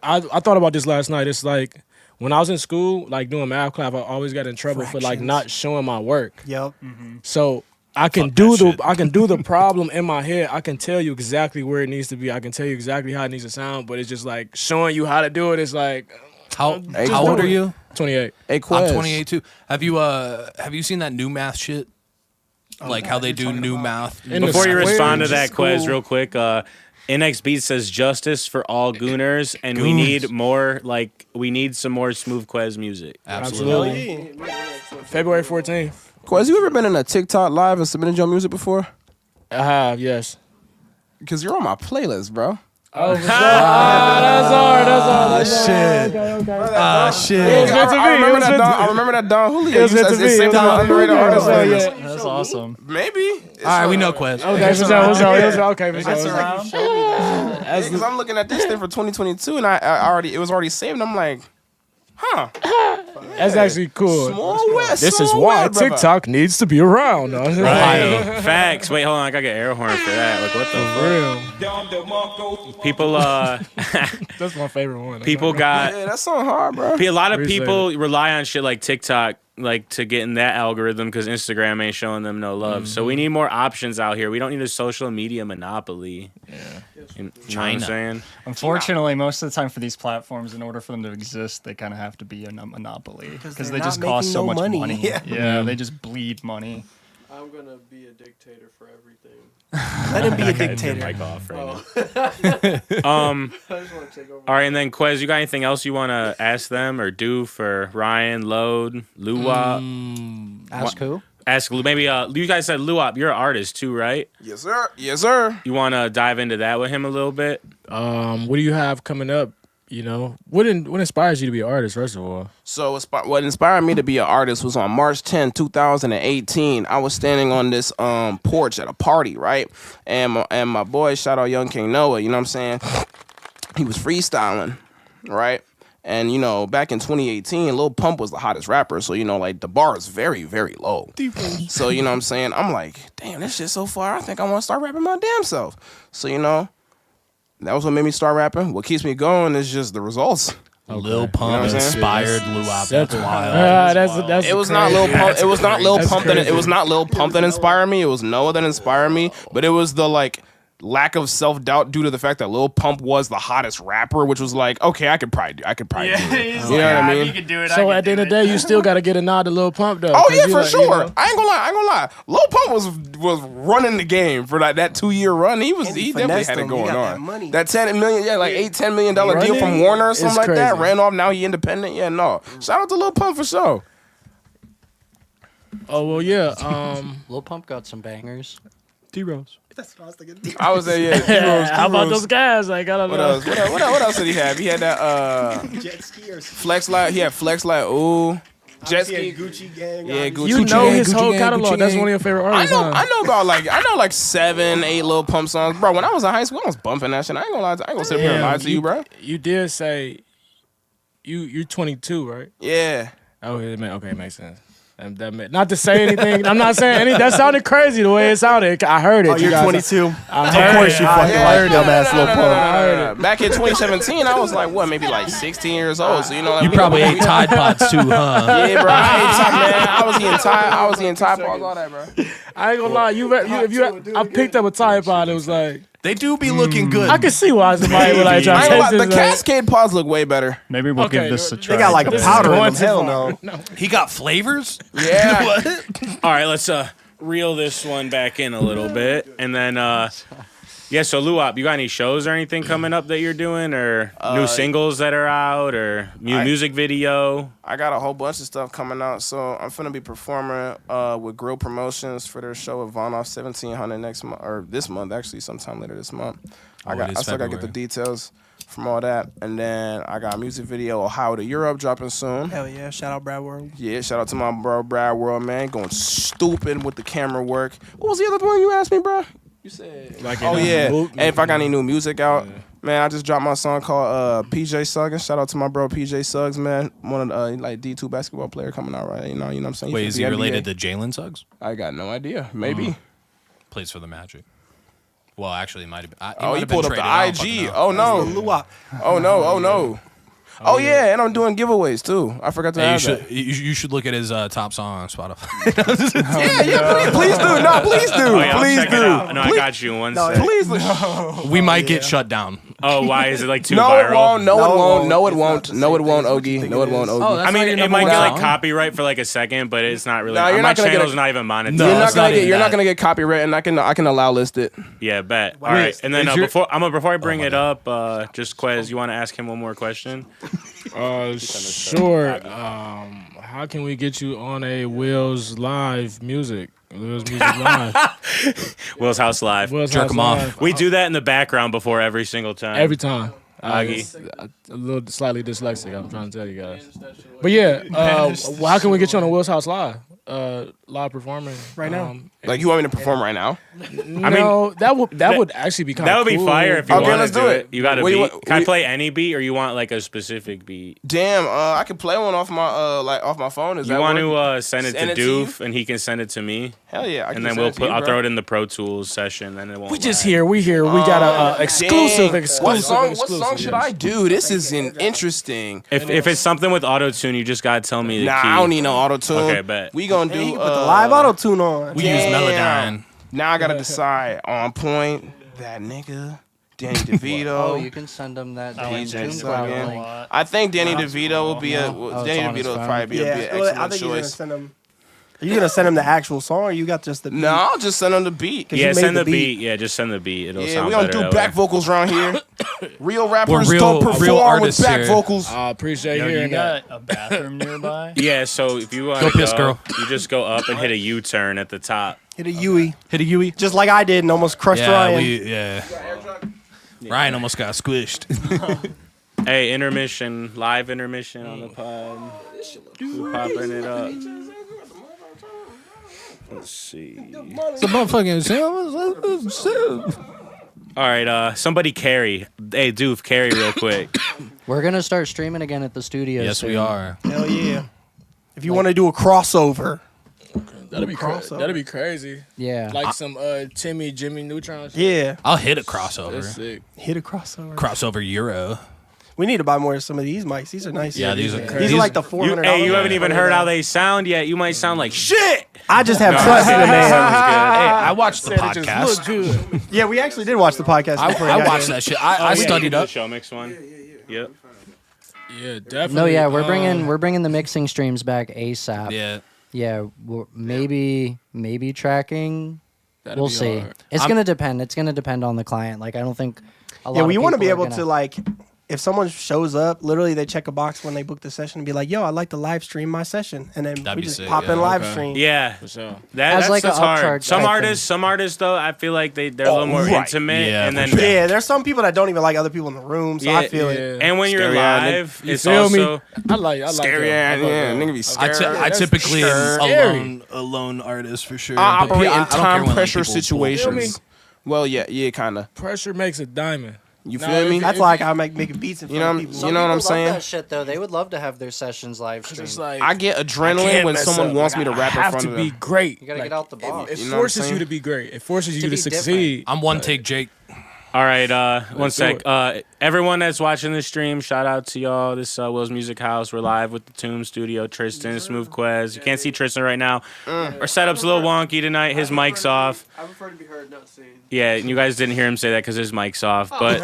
I thought about this last night. It's like when I was in school, like doing math class, I always got in trouble for like Fractions. not showing my work. Yep. So I can do the problem in my head. I can tell you exactly where it needs to be. I can tell you exactly how it needs to sound, but it's just like showing you how to do it. It's like How Hey, how old Quez. are you? 28. Hey, Quez. I'm 28 too. Have you seen that new math shit? Like how they do new math. In the Before you square respond to that, school- Quez, real quick, NX Beat says justice for all gooners, and we need more, like, we need some more smoovequez music. Absolutely. February 14th. Quez, you ever been in a TikTok live and submitted your music before? I have, yes. Because you're on my playlist, bro. Oh, that's hard. Shit. Shit. I remember that Don Julio. It was meant to be. It's saved on my underrated artist playlist. that's awesome. Maybe. All right, we know Quez. Okay, for sure. Okay, for That's sure. around. Because I'm looking at this thing for 2022, and it was already saved. And I'm like, huh? That's actually cool. Small West. This is Small why West, brother. TikTok needs to be around. Right. Facts. Wait, hold on. I gotta get air horn for that. Like, what the Real. fuck? People, That's my favorite one. people got, Yeah, that's so hard, bro. a lot of Appreciate people rely on shit like TikTok, like, to get in that algorithm because Instagram ain't showing them no love. So we need more options out here. We don't need a social media monopoly. Yeah. You know what I'm saying? Unfortunately, most of the time for these platforms, in order for them to exist, they kind of have to be a monopoly because they're they not just cost making so no much money. money. Yeah. They just bleed money. I'm gonna be a dictator for everything. Let him be a Your dictator. mic off right now. I just want to take over. All right, and then Quez, you got anything else you want to ask them or do for Ryan, Load, Luwop? Ask who? Ask maybe you guys said Luwop, you're an artist too, right? Yes, sir. Yes, sir. You want to dive into that with him a little bit? What do you have coming up? You know, what inspires you to be an artist? First of all, So what inspired me to be an artist was on March 10, 2018. I was standing on this porch at a party, right? And my boy, shout out Young King Noah, you know what I'm saying? He was freestyling, right? And, you know, back in 2018, Lil Pump was the hottest rapper. So, you know, like, the bar is very, very low. So, you know what I'm saying? I'm like, damn, this shit's so far. I think I want to start rapping my damn self. So, you know, that was what made me start rapping. What keeps me going is just the results. Lil Pump You know what I'm saying? inspired Luwop. That's wild. that's It was not Lil crazy. Pump. It was not Lil That's Pump that. It crazy. was not Lil Pump that inspired me. It was Noah that inspired me. But it was the like lack of self-doubt due to the fact that Lil Pump was the hottest rapper, which was like, okay, I could probably do it. You know what I mean? can do it. So at the end of the day, you still got to get a nod to Lil Pump though. Oh 'cause yeah, you for like, sure. you know, I ain't gonna lie. Lil Pump was running the game for that 2-year run. He And he definitely finessed had it him. He going got on. that money. That 10 million, yeah, like $8-10 million deal from Running Warner or is something like that. crazy. Ran off. Now he independent. Yeah, no. Shout out to Lil Pump for sure. Oh well, yeah. Lil Pump got some bangers. T-Rose. That's what I was thinking. I was there. Yeah. Yeah, how about those guys? Like I don't What know. else? What else did he have? He had that Jet ski or Flex Light. He had Flex Light. Ooh. Jet Obviously, ski. Gucci gang. Yeah, Gucci. You Gucci know gang, his Gucci whole gang, catalog. Gucci That's gang. one of your favorite I artists. know. huh? I know like 7-8 Lil Pump songs, bro. When I was in high school, I was bumping that shit. I ain't gonna lie. I ain't gonna sit up here and lie to you, bro. You did say you're 22, right? Yeah. Oh, okay, makes sense. Not to say anything. I'm not saying anything. That sounded crazy the way it sounded. I heard it. Oh, you're guys- 22. I Of heard course it. you I fucking heard like it. dumbass Lil Pump. Back in 2017, I was like, what, maybe like 16 years old. So you know, like, You probably ate Tide Pods too, huh? Yeah, bro. I ate Tide, man. I was eating Tide Pods, all that, bro. I ain't gonna lie. I picked up a Tide Pod. It was like They do be looking good. I can see why somebody would like try I to ain't gonna lie, taste the this. Like, Cascade Pods look way better. Maybe we'll Okay, give this a they try. They got like a This is powder in going them. too Hell far. no. He got flavors? Yeah. All right, let's reel this one back in a little bit, and then yeah. So Luwop, you got any shows or anything coming up that you're doing, or new singles that are out, or music video? I got a whole bunch of stuff coming out, so I'm finna be performing with Grill Promotions for their show at Von Off 1700 next month, or this month actually, sometime later this month. I it is still gotta get the February. details from all that, and then I got a music video Ohio to Europe dropping soon. Hell yeah. Shout out Brad World. Yeah, shout out to my bro Brad World, man, going stupid with the camera work. What was the other one you asked me, bro? You said Like oh in, yeah, boot- and if I got any new music out, Man, I just dropped my song called PJ Suggs. Shout out to my bro PJ Suggs, man. One of the like D2 basketball player coming out right. You know what I'm saying? Wait, is he related to Jalen Suggs? I got no idea. Maybe. Plays for the Magic. Well, actually, he might have been. Oh, you pulled up the IG. Oh no, luwop. Oh no. Oh yeah, and I'm doing giveaways too. I forgot to add that. You should look at his top song on Spotify. Please do. No, please do. Oh, yeah, Please check do. it out. No, I got you in one sec. Please. We might get shut down. Oh, why is it like too No, viral? it won't. No, it won't. No, it won't. No, it won't, Ogie. No, it won't, Ogie. I mean, it might get like copyright for like a second, but it's not really. No, you're my not gonna get channel's a- not even monetized. You're not gonna get copyright, and I can allow list it. Yeah, bet. All right, and then before I bring it up, just Quez, you want to ask him one more question? Sure. How can we get you on a Will's Live music? Will's Music Live. Will's House Live. Will's Jerk House 'em off. Live. We do that in the background before every single time. Every time. Augie. A little slightly dyslexic, I'm trying to tell you guys. But yeah, how can we get you on a Will's House Live? Live performing Right now. Like you want me to perform right now? No, that would actually be kind of That would be cool. fire if you Okay, want let's to do do it. it. You got a What do beat. you want- Can I play any beat, or you want like a specific beat? Damn, I can play one off my off my phone. Is You that want work? to send it Send to it to you? Doof, and he can send it to me, Hell yeah! I can and then send we'll it to you, I'll bro. throw it in the Pro Tools session, and it won't. We just lag. here. We here. We got a exclusive. Dang. What song Exclusive, should yes. I do? This is interesting. If it's something with auto tune, you just gotta tell me the Nah, key. I don't need no auto tune. Okay, bet. We gonna do Hey, you can put the live auto tune on. We use Damn. Melodyne. Now I gotta decide on point. That nigga, Danny Oh, DeVito. you can send them that DJ tune Suggs. link. I think Danny DeVito will be a it's Danny on his DeVito will phone. probably be Yeah, an I excellent think you're gonna choice. send him. Are you gonna send him the actual song, or you got just the? No, I'll just send him the beat. you Yeah, made send the the beat. beat. Yeah, just send the beat. It'll Yeah, sound we don't better do that back way. vocals around here. Real rappers real- don't real perform with artists back here. vocals. I appreciate Yo, you hearing that. got a bathroom nearby? Yeah, so if you want Go to piss, girl. you just go up and hit a U-turn at the top. Hit a Yui, Hit a Yui. just like I did, and almost crushed Ryan. Ryan almost got squished. Hey, intermission, live intermission on the pod. We're popping it up. Let's see. It's a motherfucking. All right, somebody carry. Hey, Doof, carry real quick. We're gonna start streaming again at the studio. Yes, we soon. are. Hell yeah! If you want to do a crossover, That'd be crazy. Crossover. That'd be crazy. Yeah. Like some Jimmy Neutron shit. yeah, I'll hit a That's crossover. sick. hit a crossover. Crossover Euro. We need to buy more of some of these mics. These are nice. Yeah, these are. These are like the $400. Hey, you haven't even heard how they sound yet. You might sound like shit. I just have No, trust in the man. Hey, I watched the podcast. Yeah, we actually did watch the podcast. before I you got watched here. that shit. I studied The up. show mix one. Yep. Yeah, definitely. No, yeah, we're bringing the mixing streams back ASAP. Yeah. Yeah, maybe tracking. That'd We'll be see. hard. It's gonna depend. It's gonna depend on the client. Like I don't think. A lot Yeah, of we want to be people are able gonna- to like, if someone shows up, literally they check a box when they book the session and be like, "Yo, I'd like to live stream my session," and then That'd we be just sick, pop yeah. in live Okay. stream. Yeah. For sure. As That's like a hard. upcharge Some type thing. some artists though, I feel like they're a little more right. intimate, Yeah, and for then sure. Yeah, there's some people that don't even like other people in the room, so I feel it. And when you're Scary, live, You it's feel me? also I like Scary that. ass, yeah, nigga be scared. I typically am scary. a lone artist for sure. I But operate I in don't care time when, like, pressure people pull. situations. Well, yeah, kind of. Pressure makes a diamond. You Nah, feel me? That's like I make making beats in You front know, of people. you know what I'm People love saying? that shit though. They would love to have their sessions live streamed. It's like I get I adrenaline can't when mess someone up. wants Like, me to I rap in have front to of be them. great. You gotta get out the box. It You know what I'm forces you saying? to be great. It forces you To to be different. succeed. I'm one take Jake. All right, one Let's do sec. Everyone that's watching the stream, shout out to y'all. This Will's Music House. We're live with the Tomb Studio. Triston, smoovequez. You can't see Triston right now. Our setup's a little wonky tonight. His mic's off. I prefer to be heard, not seen. Yeah, and you guys didn't hear him say that because his mic's off. But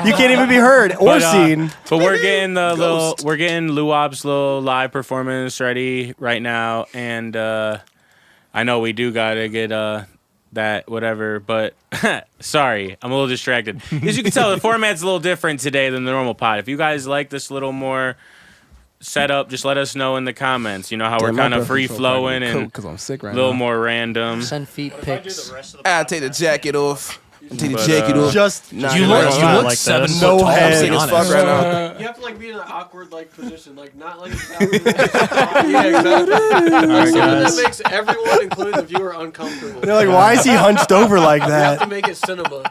You can't even be heard or seen. but we're getting we're getting luwop's little live performance ready right now, and I know we do gotta get that whatever, but sorry, I'm a little distracted. As you can tell, the format's a little different today than the normal pod. If you guys like this little more setup, just let us know in the comments. You know how we're kind of free flowing and because I'm sick a right little now. more random. Send feet pics. I'll take the jacket off. Take the But, jacket off. Just Nah, You you're look, right. you not look like 7 this. foot No tall. head. to be Sick as honest. fuck right now. You have to like be in an awkward like position, like not like exactly. Yeah, exactly. Alright, Something guys. that makes everyone, including the viewer, uncomfortable. they're like, why is he hunched over like You have to that? make it cinema.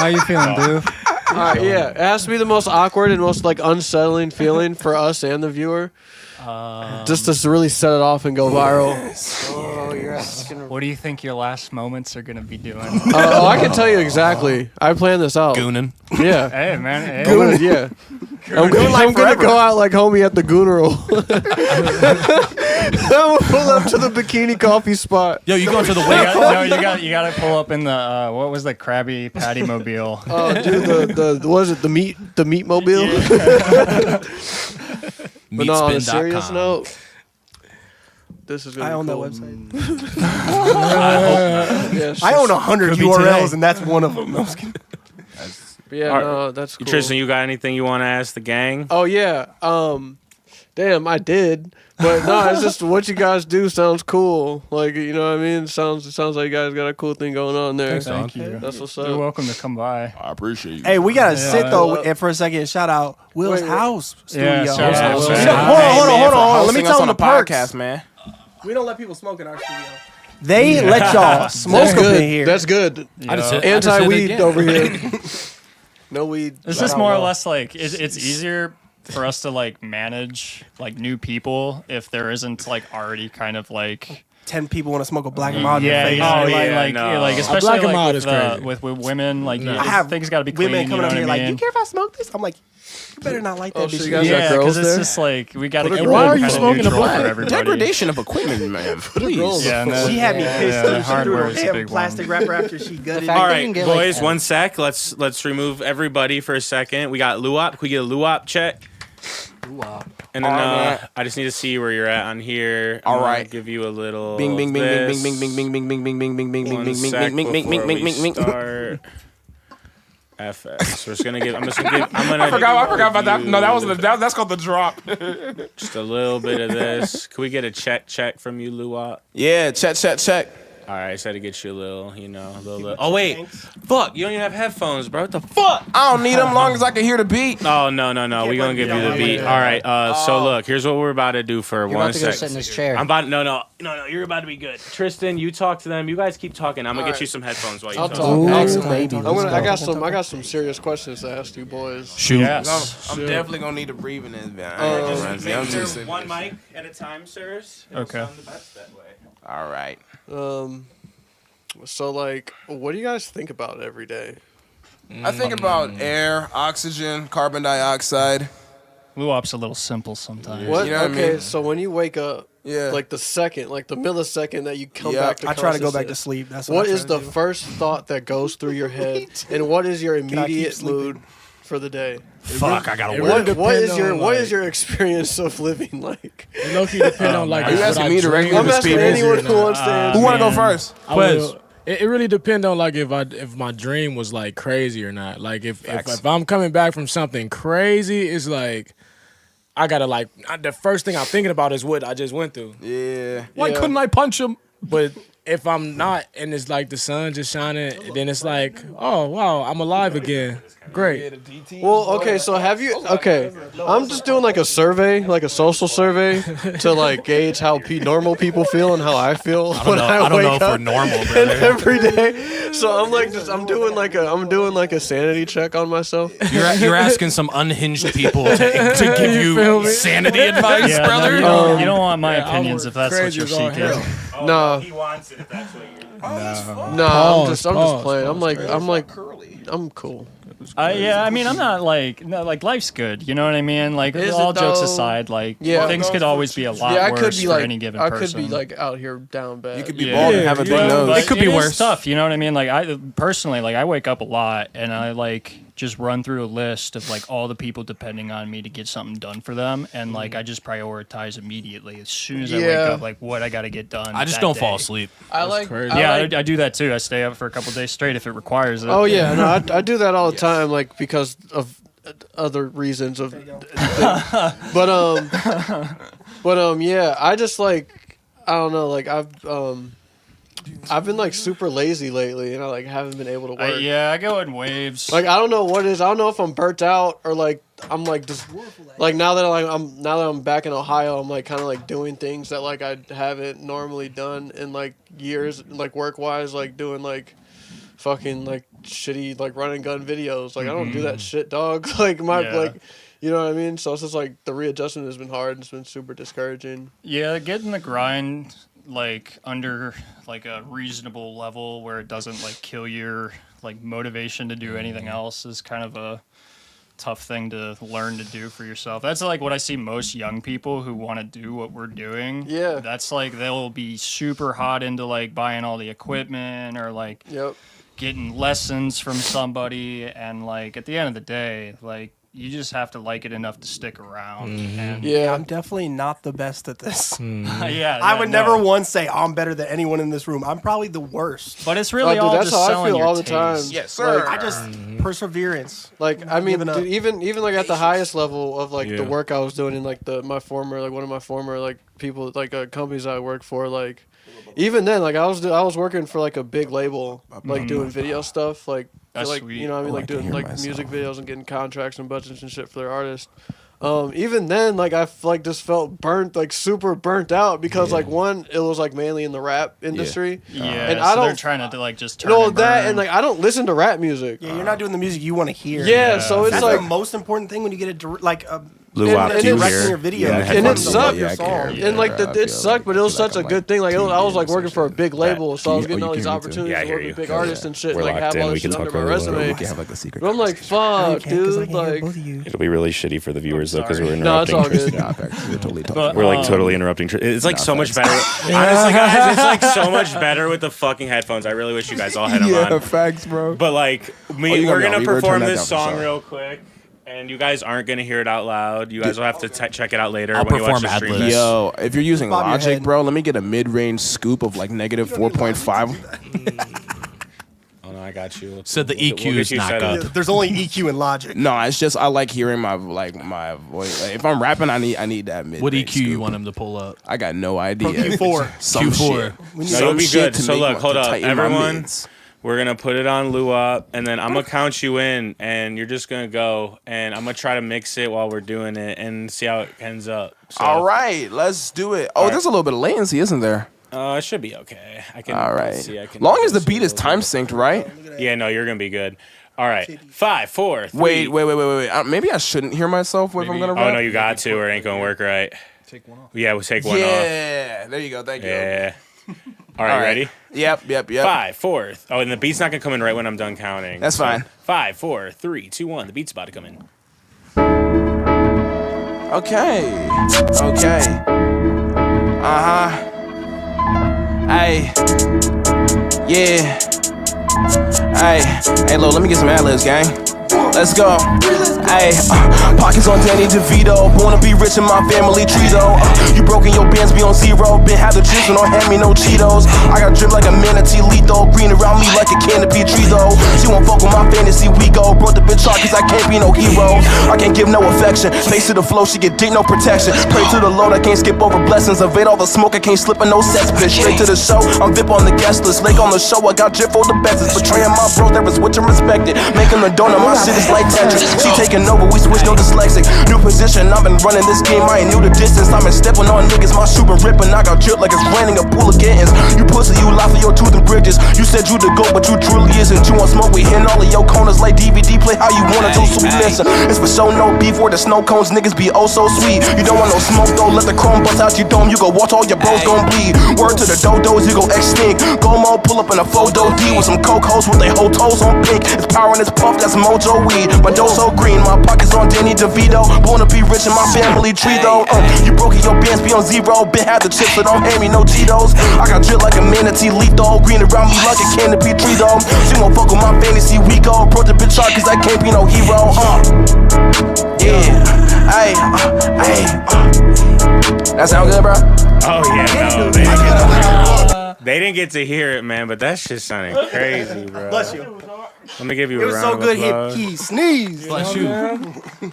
How you feeling, dude? Yeah, it has to be the most awkward and most like unsettling feeling for us and the viewer. Just to really set it off and go viral. Oh, you're asking. What do you think your last moments are gonna be doing? I can tell you exactly. I planned this out. Gooning. Yeah. Hey man, hey. Yeah. I'm gonna go out like homie at the Goonerl. I'm gonna pull up to the bikini coffee spot. Yo, you going to the You wake? got, you gotta pull up in the what was the Krabby Patty mobile? Oh, dude, the what is it? The meat mobile. But no, on a serious note, this is gonna I be own that cool. website. Yes. I own 100 Could be URLs, today. and that's one of them. No, I'm just kidding. But yeah, Alright. no, that's cool. Tristan, you got anything you want to ask the gang? Oh yeah. Damn, I did. But no, it's just what you guys do sounds cool. Like, you know what I mean? It sounds like you guys got a cool thing going on there. Thank you. That's what's You're up. welcome to come by. I appreciate you. Hey, we gotta sit though well- and for a second. Shout out Will's Wait. House studio. Yeah, shout out Will's Will's House. You know, House. hold on. Let me Hosting tell us them on the the perks. podcast, man. We don't let people smoke in our studio. They let y'all smoke That's up good. in here. That's good. I just hit- Anti-weed again. over here. No weed. It's just more or less like it's easier for us to like manage like new people if there isn't like already kind of like 10 people want to smoke a black and mild in yeah, your face. you know, Oh, like, yeah, like, no. yeah, like A especially black and like mild with, is crazy. with women like I have things got to be clean. women coming you know up what here I like, mean? you care if I smoke this? I'm like, you better not like that Oh, bitch. so you guys got Yeah, girls because it's there? just like we got to keep why it are you kinda smoking a neutral black? for everybody. Degradation of equipment, man. Please. Yeah, and She had me yeah, pissed yeah, too. the She threw hardware a is a damn big plastic one. wrapper after she gutted fact All that right, you can get, boys, like, one sec. Let's remove everybody for a second. We got luwop. Can we get a luwop check? And then Alright. I just need to see where you're at on here. I'm All gonna right. give you a little. Bing, bing, bing, bing, this. bing, bing, bing, bing, bing, bing, bing, bing, bing, bing, One bing, bing, sec bing, bing, before bing, bing, we bing, bing. start. FX. We're just gonna give. I'm just gonna give. I'm gonna. I forgot about that. No, that was that's called the drop. Just a little bit of this. Can we get a check from you, Luwop? Yeah, check. All right, I just had to get you a little, a little. Oh wait, fuck! You don't even have headphones, bro. What the fuck? I don't need them long as I can hear the beat. Oh no. We gonna give you the beat. All right. So look, here's what we're about to do for You're one about to go sec. sit in this chair. I'm about. No. You're about to be good. Tristan, you talk to them. You guys keep talking. I'm gonna get you some headphones while you I'll talk. talk. Ooh, Excellent. baby. I got some serious questions to ask you boys. Shoot. Yes. I'm definitely gonna need to breathe in this, man. Just make sure one mic at a time, sirs. It'll Okay. sound the best that way. All right. So like, what do you guys think about every day? I think about air, oxygen, carbon dioxide. Luwop's a little simple sometimes. What? You know what I Okay, mean? so when you wake up, Yeah. like the millisecond that you come Yeah, back to I try to go back to consciousness, sleep. That's what I try is to the do. first thought that goes through your head, and what is your I keep immediate sleeping? mood for the day? Fuck, I gotta It work. really What is depend your on, what like- is your experience of living like? It low-key depend on like. Are you what asking I me dream directly I'm to asking speak? anyone or who not. wants to answer. Who want to go Man. first? I will- It really depends on like if my dream was like crazy or not. Like if I'm coming back from something crazy, it's like I gotta like the first thing I'm thinking about is what I just went through. Yeah. Why couldn't I punch him? But if I'm not and it's like the sun just shining, then it's like, oh wow, I'm alive again. Great. Well, okay, so have you? Okay, I'm just doing like a survey, like a social survey, to like gauge how normal people feel and how I feel when I I don't know wake if we're up normal, and brother. every day. So I'm like, I'm doing like a sanity check on myself. You're asking some unhinged people to give You feel you me? sanity advice, Yeah, brother. no, you don't want my Yeah, opinions I'm if that's what crazy you're as all seeking. hell. Nah, He wants it if that's what you're. nah, I'm just Pause, playing. pause, I'm like, I'm cool. Yeah, I mean, I'm not like life's good. You know what I mean? Like Is all it jokes though? aside, like Yeah. things could always be a lot Yeah, I worse could be for like, any given I person. could be like out here down bad. You could be Yeah. bald and have a big Yeah, nose. But It could be is worse. Tough, you know what I mean? Like I personally, like I wake up a lot and I like just run through a list of like all the people depending on me to get something done for them, and like I just prioritize immediately as soon as I wake Yeah. up, like what I got to get done. I just that don't day. fall asleep. I like. crazy. Yeah, I like, I do that too. I stay up for a couple days straight if it requires it. oh yeah, no, I do that all the time, like because of other reasons of. But yeah, I just like I don't know, like I've been like super lazy lately, and I like haven't been able to work. Yeah, I go in waves. Like I don't know what it is. I don't know if I'm burnt out or like I'm like just like now that I'm back in Ohio, I'm like kind of like doing things that like I haven't normally done in like years, like work wise, like doing like fucking like shitty like run and gun videos. Like I don't do that shit, dog. Like like, you know what I mean? So it's just like the readjustment has been hard. It's been super discouraging. Yeah, getting the grind like under like a reasonable level where it doesn't like kill your like motivation to do anything else is kind of a tough thing to learn to do for yourself. That's like what I see most young people who want to do what we're doing. Yeah. That's like they'll be super hot into like buying all the equipment or like getting lessons from somebody, and like at the end of the day, like you just have to like it enough to stick around. And I'm definitely not the best at this. I would never once say I'm better than anyone in this room. I'm probably the worst. But it's really dude, all that's just how I selling feel your all the taste. time. Yes, sir. I just perseverance. Like I mean, Giving up. dude, even like at the highest level of like the work I was doing in like one of my former like people like companies I worked for, like even then like I was working for like a big label, like doing video stuff, like That's like sweet. you know what I mean, Oh, like I can doing hear like myself. music videos and getting contracts and budgets and shit for their artists. Even then, like I like just felt burnt, like super burnt out because like one, it was like mainly in the rap industry. Yeah, and so I they're don't trying to like just turn know and that, burn. and like I don't listen to rap music. Yeah, you're not doing the music you want to hear. Yeah, so it's That's like the most important thing when you get a like a Luwop, and do you it's- directing hear? your video. Yeah, And and it headphones. sucked. Yeah, I care. And like I it feel sucked, but it was feel such a I'm, good thing. Like I was like or working for a big label, so I was getting all these you can hear me too? opportunities Yeah, I to hear work you. with big Yeah, artists and shit. We're Like locked have in. all We this can shit under talk my over the resume. We can have like a secret. But I'm like, fuck, dude. Like, It'll be really shitty for the viewers though, because we're no, it's interrupting all Tristan. good. Nah, facts. We're totally talking. But, We're like totally interrupting. It's like Nah, so much facts. better. Honestly, guys, it's like so much better with the fucking headphones. I really wish you guys all had them on. facts, bro. But like, you got we're me on gonna reverb, turn perform that this down for song sure. real quick, and you guys aren't gonna hear it out loud. You guys will have to check it out later I'll when you watch perform the stream. ad-libs. Yo, if you're using Bob your Logic, head. bro, let me get a mid-range scoop of like negative 4.5. Oh no, I got you. Said the We'll EQ get is you not set good. up. There's only EQ and Logic. No, it's just I like hearing my voice. Like, if I'm rapping, I need that mid. What EQ you want him to pull up? I got no idea. Q4. Some Q4. shit. No, Some you'll be shit good. to So make look, my- hold to up, tighten my everyone. mids. We're gonna put it on Luwop, and then I'm gonna count you in, and you're just gonna go, and I'm gonna try to mix it while we're doing it, and see how it ends up. So, All right, let's do it. Oh, All right. there's a little bit of latency, isn't there? it should be okay. I can. All let's right. see, I can Long as the adjust it beat a is little time bit. synced, right? Yeah, no, you're gonna be good. All right, 5, 4, 3. Wait. Maybe I shouldn't hear myself if I'm gonna rap. Oh no, you got to, or it ain't gonna work right. Take one off. Yeah, we'll take one off. Yeah, there you go. Thank you. Yeah. All right, ready? Yep. 5, 4. Oh, and the beat's not gonna come in right when I'm done counting. That's fine. 5, 4, 3, 2, 1. The beat's about to come in. Okay. Hey. Yeah. Hey, Lo, let me get some ad-libs, gang. Let's go. Hey, pockets on Danny DeVito. Wanna be rich in my family tree though. You broken your bands, be on zero. Been have the chips, don't hand me no Cheetos. I got drip like a manatee lethal. Green around me like a canopy tree though. She won't fuck with my fantasy, we go. Brought the bitch out cause I can't be no hero. I can't give no affection. Face to the flow, she get dick, no protection. Pray to the Lord, I can't skip over blessings. Evade all the smoke, I can't slip in no sets. Bitch, straight to the show, I'm VIP on the guest list. Lake on the show, I got drip for the best. Betraying my bros, that was which I'm respected. Making the donut, my shit is like Tetris. She taking over, we switch, no dyslexic. New position, I've been running this game, I ain't new to distance. I've been stepping on niggas, my shoe been ripping. I got drip like it's raining a pool of kittens. You pussy, you lie for your tooth and bridges. You said you the GOAT, but you truly isn't. You want smoke, we hitting all of your corners like DVD. Play how you want it, so sweet, listen. It's for show, no beef, or the snow cones. Niggas be oh so sweet. You don't want no smoke, though, let the chrome bust out your dome. You go watch all your bros gon' bleed. Word to the dodos, you go extinct. Go mo, pull up in a photo D with some coke hoes with they whole toes on pink. It's power in this puff, that's mojo weed. My dough so green, my pockets on Danny DeVito. Born to be rich in my family tree though. You broke it, your bands be on zero. Been had the chips, so don't hand me no Cheetos. I got drip like a manatee lethal. Green around me like a canopy tree though. She won't fuck with my fantasy, we go. Brought the bitch out cause I can't be no hero. Yeah, that sound good, bro? Oh yeah, no, they didn't get to hear it, man. But that shit sounded crazy, bro. Bless you. Let me give you It a was round so of good, applause. he sneezed. Bless you.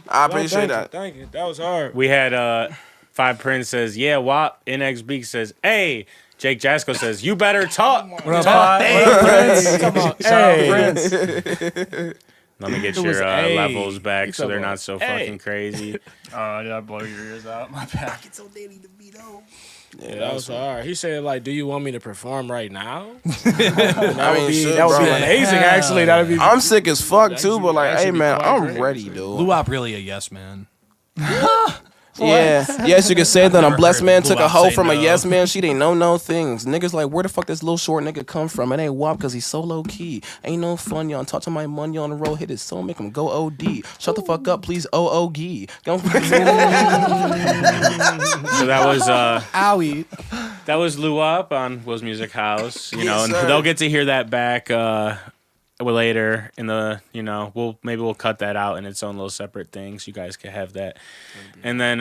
I appreciate that. Thank you. That was hard. We had 5 Prince says, yeah, WAP. NX Beak says, hey. Jake Jasko says, you better talk. What up, Prince? Come on, hey. Let me get It was your A. levels back It's so they're a- not so fucking crazy. Oh, did I blow your ears out? My bad. It's so Danny DeVito. Yeah, that was hard. He said, like, do you want me to perform right now? That would be amazing, actually. That would be. I'm sick as fuck That'd too, be- but like, that'd hey be man, quite I'm great, ready, actually. dude. Luwop really a yes man. Yeah, yes, you can say that. A blessed man took a Luwop hoe say from a no. yes man. She didn't know no things. Niggas like, where the fuck this little short nigga come from? It ain't WAP because he's so low key. Ain't no fun, y'all. Talk to my money on the road, hit his soul, make him go OD. Shut the fuck up, please. OOG. So that was Owie. that was Luwop on Will's Music House. You know, Yes, and sir. they'll get to hear that back later in the. You know, we'll cut that out in its own little separate thing, so you guys can have that. And then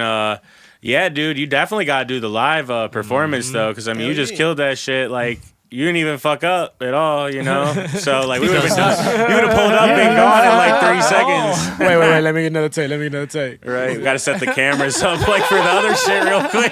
yeah, dude, you definitely gotta do the live performance though, because I mean, you just killed that shit. Like, you didn't even fuck up at all, you know. So like, we would have done. You would have pulled up and gone in like 3 seconds. Wait. Let me get another take. Right, we gotta set the cameras up like for the other shit real quick.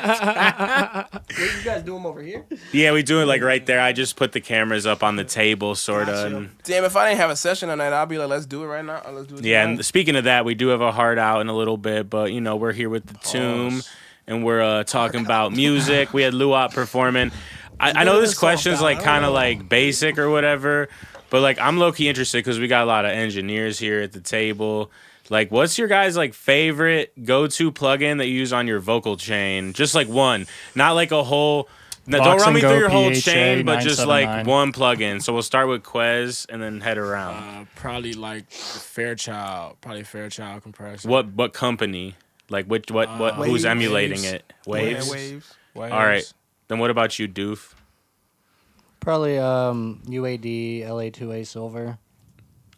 You guys do them over here? Yeah, we do it like right there. I just put the cameras up on the table, sort of. Gotcha. Damn, if I didn't have a session on that, I'd be like, let's do it right now. Let's do it. Yeah, tonight. and speaking of that, we do have a heart out in a little bit, but you know, we're here with the Tomb, and we're talking about music. We had Luwop performing. I know this question's like kind of like basic or whatever, but like I'm low key interested because we got a lot of engineers here at the table. Like, what's your guys' like favorite go-to plugin that you use on your vocal chain? Just like one, not like a whole. No, don't run me through your whole chain, but just like one plugin. So we'll start with Quez and then head around. Probably like Fairchild. Probably Fairchild compressor. What company? Like what who's Waves. emulating it? Waves. Yeah, waves. Waves. All right. Then what about you, Doof? Probably UAD LA2A Silver.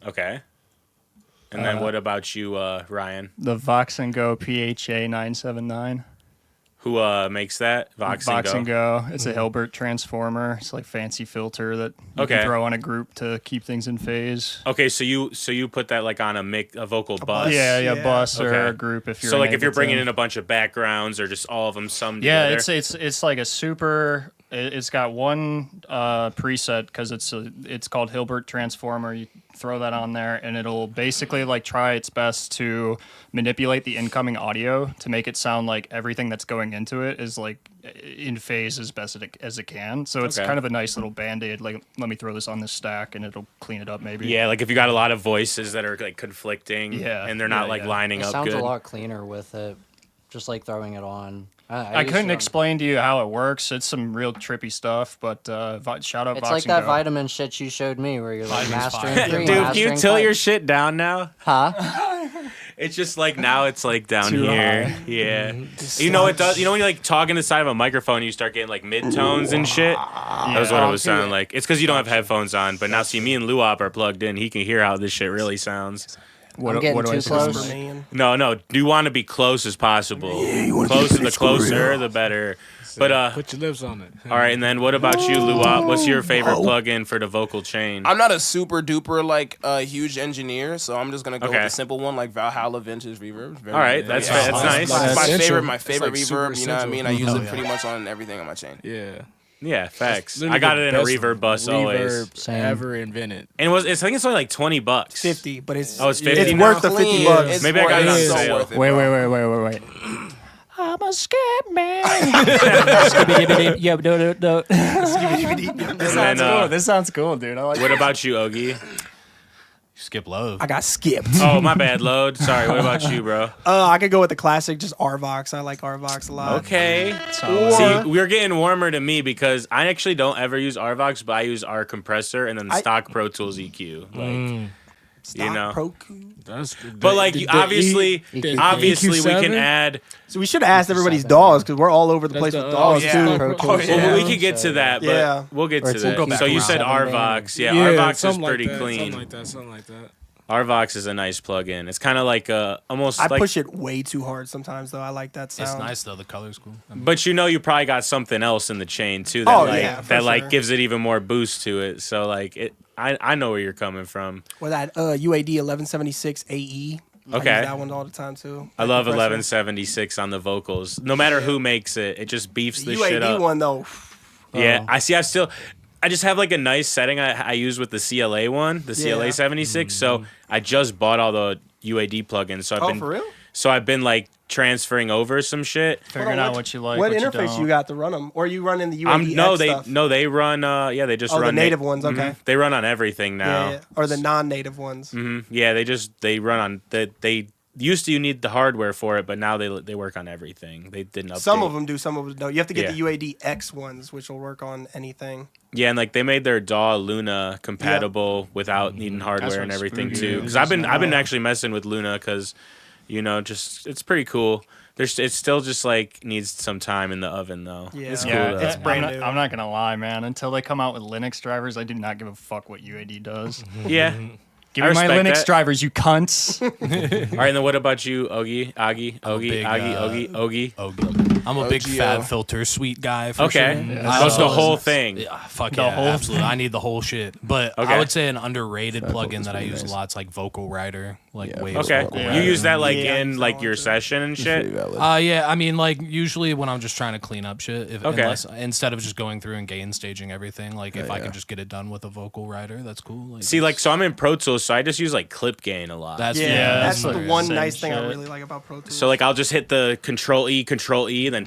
Okay. And then what about you, Ryan? The Vox and Go PHA 979. Who makes that? Vox and Go. It's a Hilbert transformer. It's like fancy filter that you Okay. can throw on a group to keep things in phase. Okay, so you put that like on a vocal bus. Yeah, Yeah. bus or Okay. a group if you're. So like in if you're bringing Ableton. in a bunch of backgrounds or just all of them summed Yeah, together. it's like a super. It's got one preset because it's called Hilbert Transformer. You throw that on there, and it'll basically like try its best to manipulate the incoming audio to make it sound like everything that's going into it is like in phase as best as it can. So it's Okay. kind of a nice little band-aid. Like, let me throw this on this stack, and it'll clean it up maybe. Yeah, like if you got a lot of voices that are like conflicting, Yeah, and they're not yeah, like yeah. lining It up sounds good. a lot cleaner with it, just like throwing it on. I used couldn't to- explain to you how it works. It's some real trippy stuff, but shout out It's Vox like and that Go. vitamin shit you showed me, where you're like Vitamin's mastering fire. 3, Dude, can you mastering tilt 5. your shit down now? Huh? It's just like now it's like down Too here. high. Yeah. You know it does. You know when you like talk in the side of a microphone, you start getting like mid-tones and shit. That was what it was sounding like. It's because you don't have headphones on. But now, see, me and Luwop are plugged in. He can hear how this shit really sounds. I'm getting do I too say? close. Superman. No. Do you want to be close as possible? The closer, the better. But Put your lips on it. all right. And then what about you, Luwop? What's your favorite plugin for the vocal chain? I'm not a super duper like huge engineer, so I'm just gonna go Okay. with the simple one like Valhalla Vintage Reverb. Very All right, good. that's Yeah. that's nice. My Essential. favorite, my It's favorite like super reverb. You know what I mean? I essential. use it pretty much on everything on my chain. Yeah. Yeah, facts. Literally I got the it in a best reverb bus always. reverb Same. ever invented. And I think it's only like $20. 50, but it's Oh, it's 50 it's now? worth the 50 Clean. bucks. It's Maybe I got it on so sale. worth it, Wait. bro. I'm a scared man. Yeah, no. This sounds cool. This sounds cool, dude. I like What about you, Ogie? Skip low. I got skipped. Oh, my bad, Load. Sorry. What about you, bro? I could go with the classic, just RVox. I like RVox a lot. Okay. Solid. See, we're getting warmer to me because I actually don't ever use RVox, but I use our compressor and then the stock Pro Tools EQ. Like, Stock you know. Pro Cool. That's good. But like, obviously we EQ7? can add. So we should have asked everybody's DAWs because we're all over the place That's with the- DAWs yeah. too. Pro Oh, Tools. yeah. Well, we could get to that, but Yeah. we'll get Or to it's that. like So you said 7 RVox. Yeah, Yeah, RVox is something like pretty that, clean. Something like that. RVox is a nice plugin. It's kind of like almost I like. push it way too hard sometimes though. I like that sound. It's nice though. The color's cool. But you know, you probably got something else in the chain too that Oh, like yeah, for that like sure. gives it even more boost to it. So like it, I know where you're coming from. Or that UAD 1176 AE. I Okay. use that one all the time too. I love Compressor. 1176 on the vocals. No matter who makes it, it just beefs The the shit UAD up. one though. Yeah, I just have like a nice setting I use with the CLA one, the CLA Yeah. 76. So I just bought all the UAD plugins. So I've been For real? So I've been like transferring over some shit. Figuring out what you like. What what interface don't. you got to run them? Or you run in the UAD stuff? They run. They just Oh, run the native ones. Okay. Mhm. They run on everything now. Yeah. Or the non-native ones. Yeah, they run on they used to you need the hardware for it, but now they work on everything. They didn't update. Some of them do, some of them don't. You have to get Yeah. the UAD X ones, which will work on anything. Yeah, and like they made their DAW Luna compatible without needing hardware and what's everything spooky too. is Because I've been now. actually messing with Luna because, just it's pretty cool. It still just like needs some time in the oven though. Yeah. It's cool. Yeah, though. it's brand new. I'm not gonna lie, man. Until they come out with Linux drivers, I do not give a fuck what UAD does. Yeah. Give I me my respect Linux that. drivers, you cunts. All right, and then what about you, Ogie? Ogie? I'm a big OGO. fat filter suite guy. For Okay. sure. That's the whole thing. Yeah, fuck The yeah, whole absolutely. I need the whole shit. But Okay. I would say an underrated plugin filter's that I pretty use nice. a lot is like Vocal Writer, like Yeah, Waves. Okay. Vocal Yeah. You Writer. use that like Yeah, I in use like that your one, too. session and Pretty shit? valid. Yeah, I mean, like usually when I'm just trying to clean up shit, Okay. instead of just going through and gain staging everything, like if I yeah. can just get it done with a Vocal Writer, that's cool. Like, See, like, so I'm in Pro Tools, so I just use like clip gain a lot. that's Yeah, That's that's the like one same nice thing I shit. really like about Pro Tools. So like I'll just hit the Control E, and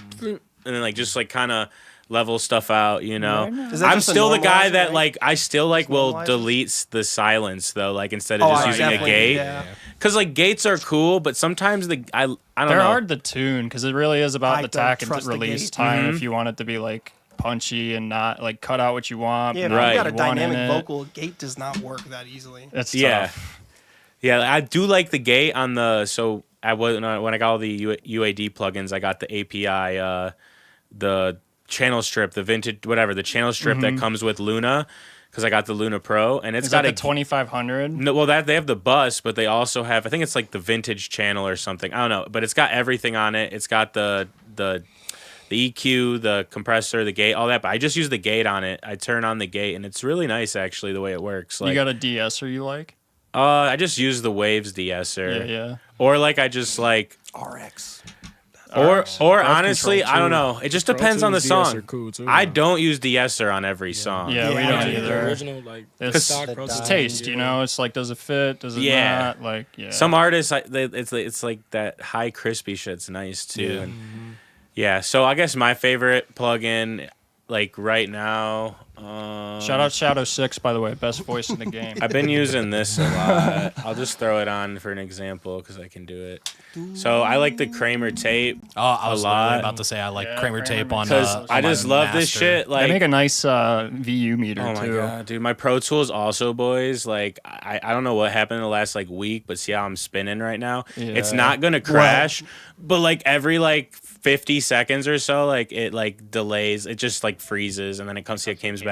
then like just like kind of level stuff out, Is that I'm just a still the guy normalizer, that right? like I still like will normalizers? delete the silence though, like instead of just I using a definitely- gate. yeah. Cause like gates are cool, but sometimes I don't They're know. hard to tune because it really is about I the don't tack and trust the release gate. time. If you want it to be like punchy and not like cut out what you want, Yeah, if not Right. you what got a you want in dynamic it. vocal, gate does not work that easily. It's Yeah. tough. Yeah, I do like the gate on the. So I was when I got all the UAD plugins, I got the API, the channel strip, the vintage whatever, the channel strip that comes with Luna, because I got the Luna Pro, and it's Is got that a the 2500? No, well, that they have the bus, but they also have, I think it's like the vintage channel or something. I don't know, but it's got everything on it. It's got the EQ, the compressor, the gate, all that. But I just use the gate on it. I turn on the gate, and it's really nice actually the way it works. Like, You got a de-esser you like? I just use the Waves de-esser, Yeah. or like I just like, RX. or Breath honestly, control, I don't too. know. It just Pro depends on the Tools DS are song. cool, too, I man. don't use de-esser on every song. Yeah, we Yeah, don't I do. The either. original, like, It's, stock the Pro it's Tools, taste, you yeah. know? It's like, does it fit? Does it Yeah. not? Like, yeah. Some artists, it's like that high crispy shit's nice too. Yeah. And yeah, so I guess my favorite plugin, like right now, Shout out Shadow 6, by the way. Best voice in the game. I've been using this a lot. I'll just throw it on for an example because I can do it. So I like the Kramer tape Oh, I was literally lot. about to say I like Yeah, Kramer Kramer tape on because on I my just love this master. shit. They make Like, a nice VU meter, oh my too. god, dude, my Pro Tools also, boys. Like, I don't know what happened in the last like week, but see how I'm spinning right now. It's Yeah. not gonna crash, but like every like 50 seconds or so, like it like delays. It just like freezes, and then it comes back.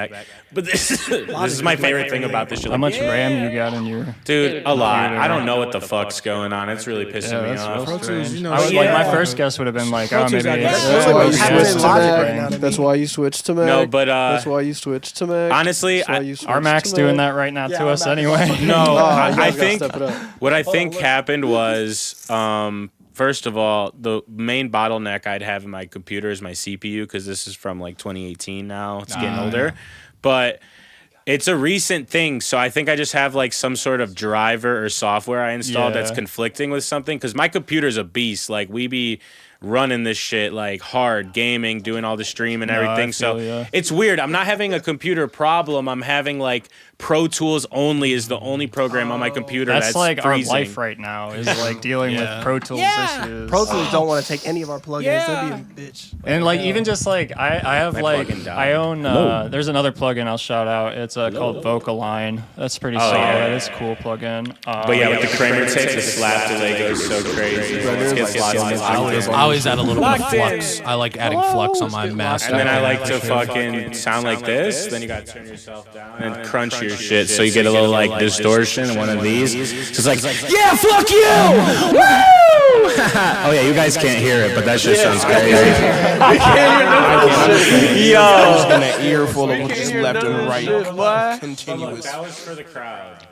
But this is my favorite thing about this shit. How Like, much RAM you got in your... dude, a lot. I don't know what the fuck's going on. It's really pissing me that's off. real Pro Tools, strange. you know, I would, yeah. like, my first guess would have been like, Pro oh, Tools, maybe... I guess. That's Yeah, why you it's switched happening to logic Mac. right now to That's me. why you switched to Mac. No, but that's why you switched to Mac. honestly, That's why I- you switched Our Mac's to doing Mac. that right now Yeah, to our us Mac- anyway. no, Oh, you I guys gotta think step it up. what I think happened was, first of all, the main bottleneck I'd have in my computer is my CPU because this is from like 2018 now. It's getting older, but it's a recent thing. So I think I just have like some sort of driver or software I installed that's Yeah. conflicting with something because my computer's a beast. Like we be running this shit like hard, gaming, doing all the stream and No, I everything. So feel ya. it's weird. I'm not having a computer problem. I'm having like Pro Tools only is the only program on my computer That's that's like freezing. our life right now is like dealing Yeah. with Pro Tools issues. Pro Tools don't want to take any of our plugins. That'd be a bitch. And like even just like I have My like plugin died. I own there's another plugin I'll shout out. It's called Vocaline. That's pretty solid. yeah. It's a cool plugin. But yeah, with the Kramer tape, the slap delay goes so crazy. It gets lots I always add a little bit of flux. I like adding flux on my master. And then I like to fucking sound like this. Then you gotta turn yourself down and crunch your shit so you get a little like distortion. One of these. Just like, yeah, fuck you! Woo! Oh yeah, you guys can't hear it, but that shit sounds crazy. Just in an ear full of just left and right. Continuous. That was for the crowd.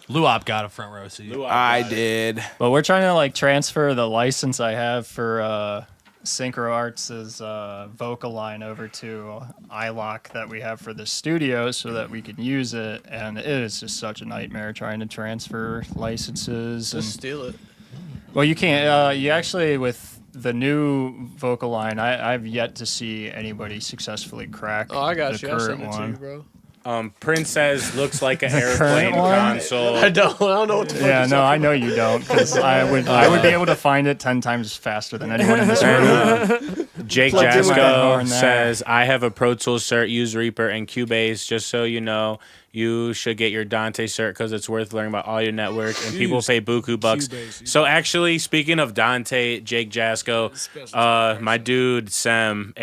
Luwop got a front row seat. I did. But we're trying to like transfer the license I have for Synchro Arts' Vocaline over to iLock that we have for the studio so that we can use it. And it is just such a nightmare trying to transfer licenses. Just steal it. Well, you can't. You actually with the new vocal line, I've yet to see anybody successfully crack. Oh, I got the you. I'll current send it to one. you, bro. Prince says looks like an airplane one? console. I don't know what the fuck Yeah, you're no, I talking know you don't, because I would be able to find it 10 times faster than anyone in this room. Jake Plugged in with that Jasko horn there. says, I have a Pro Tools cert, use Reaper and Cubase. Just so you know, you should get your Dante cert because it's worth learning about audio network and people pay buku bucks. Cubase. So actually, speaking of Dante, Jake Jasko, my dude Sem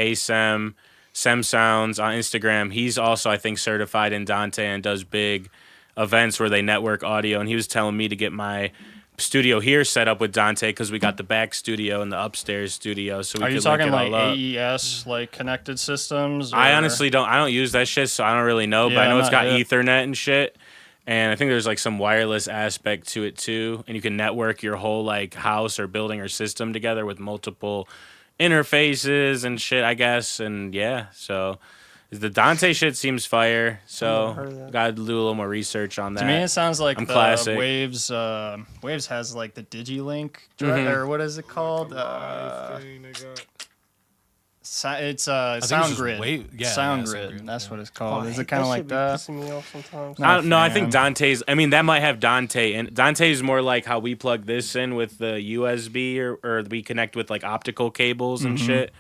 Sounds on Instagram, he's also, I think, certified in Dante and does big events where they network audio. And he was telling me to get my studio here set up with Dante because we got the back studio and the upstairs studio. So we Are you could link talking it like all up. AES, like connected systems? I or- honestly don't. I don't use that shit, so I don't really know. But Yeah, I know I'm it's got not- yeah. Ethernet and shit. And I think there's like some wireless aspect to it too. And you can network your whole like house or building or system together with multiple interfaces and shit, I guess. And yeah, so the Dante shit seems fire. heard of So that. gotta do a little more research on that. To me, it sounds like I'm the classic. Waves. Waves has like the DigiLink, Mhm. or what is it called? It's it's just SoundGrid. Wave- yeah, SoundGrid. SoundGrid, That's yeah. what it's called. Is it kind of shit like be that? pissing me off sometimes. I don't know. I fan. think Dante's. I mean, that might have Dante, and Dante's more like how we plug this in with the USB, or we connect with like optical cables and shit.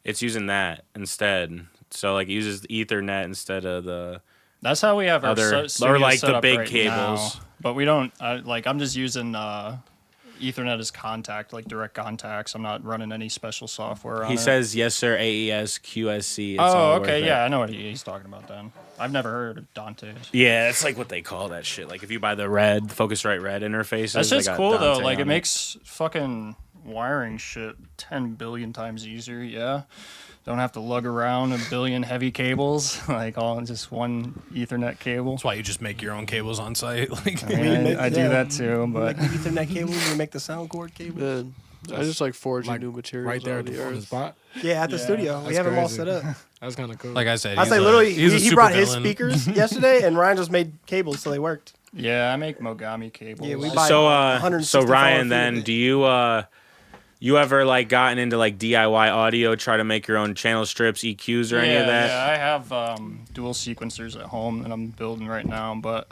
It's using that instead. So like it uses Ethernet instead of the. That's how we have our Other- studio or like set the up big right cables. now. But we don't. I'm just using Ethernet as contact, like direct contacts. I'm not running any special software on He it. says yes, sir. AES QSC. It's Oh, all worth okay, it. yeah, I know what he's talking about then. I've never heard of Dante's. Yeah, it's like what they call that shit. Like if you buy the Focusrite Red interfaces. That's they just got cool though. Dante Like on it makes fucking wiring shit 10 billion times easier. Yeah, don't have to lug around a billion heavy cables, like all in just one Ethernet cable. That's why you just make your own cables on site. Like, I mean, make- I do yeah, that too, We but make the Ethernet cables. We make the sound cord cables. Man, I just like forging Like, new materials right there out at of the on the earth. spot. Yeah, at the studio. We That's have them all crazy. set up. That's kind of cool. like I said, I he's say a- literally, he's a he brought his supervillain. speakers yesterday, and Ryan just made cables so they worked. yeah, I make Mogami cables. Yeah, we buy So, 160 Ryan, feet then, of it. do you ever like gotten into like DIY audio, try to make your own channel strips, EQs, or any of that? Yeah, I have dual sequencers at home that I'm building right now, but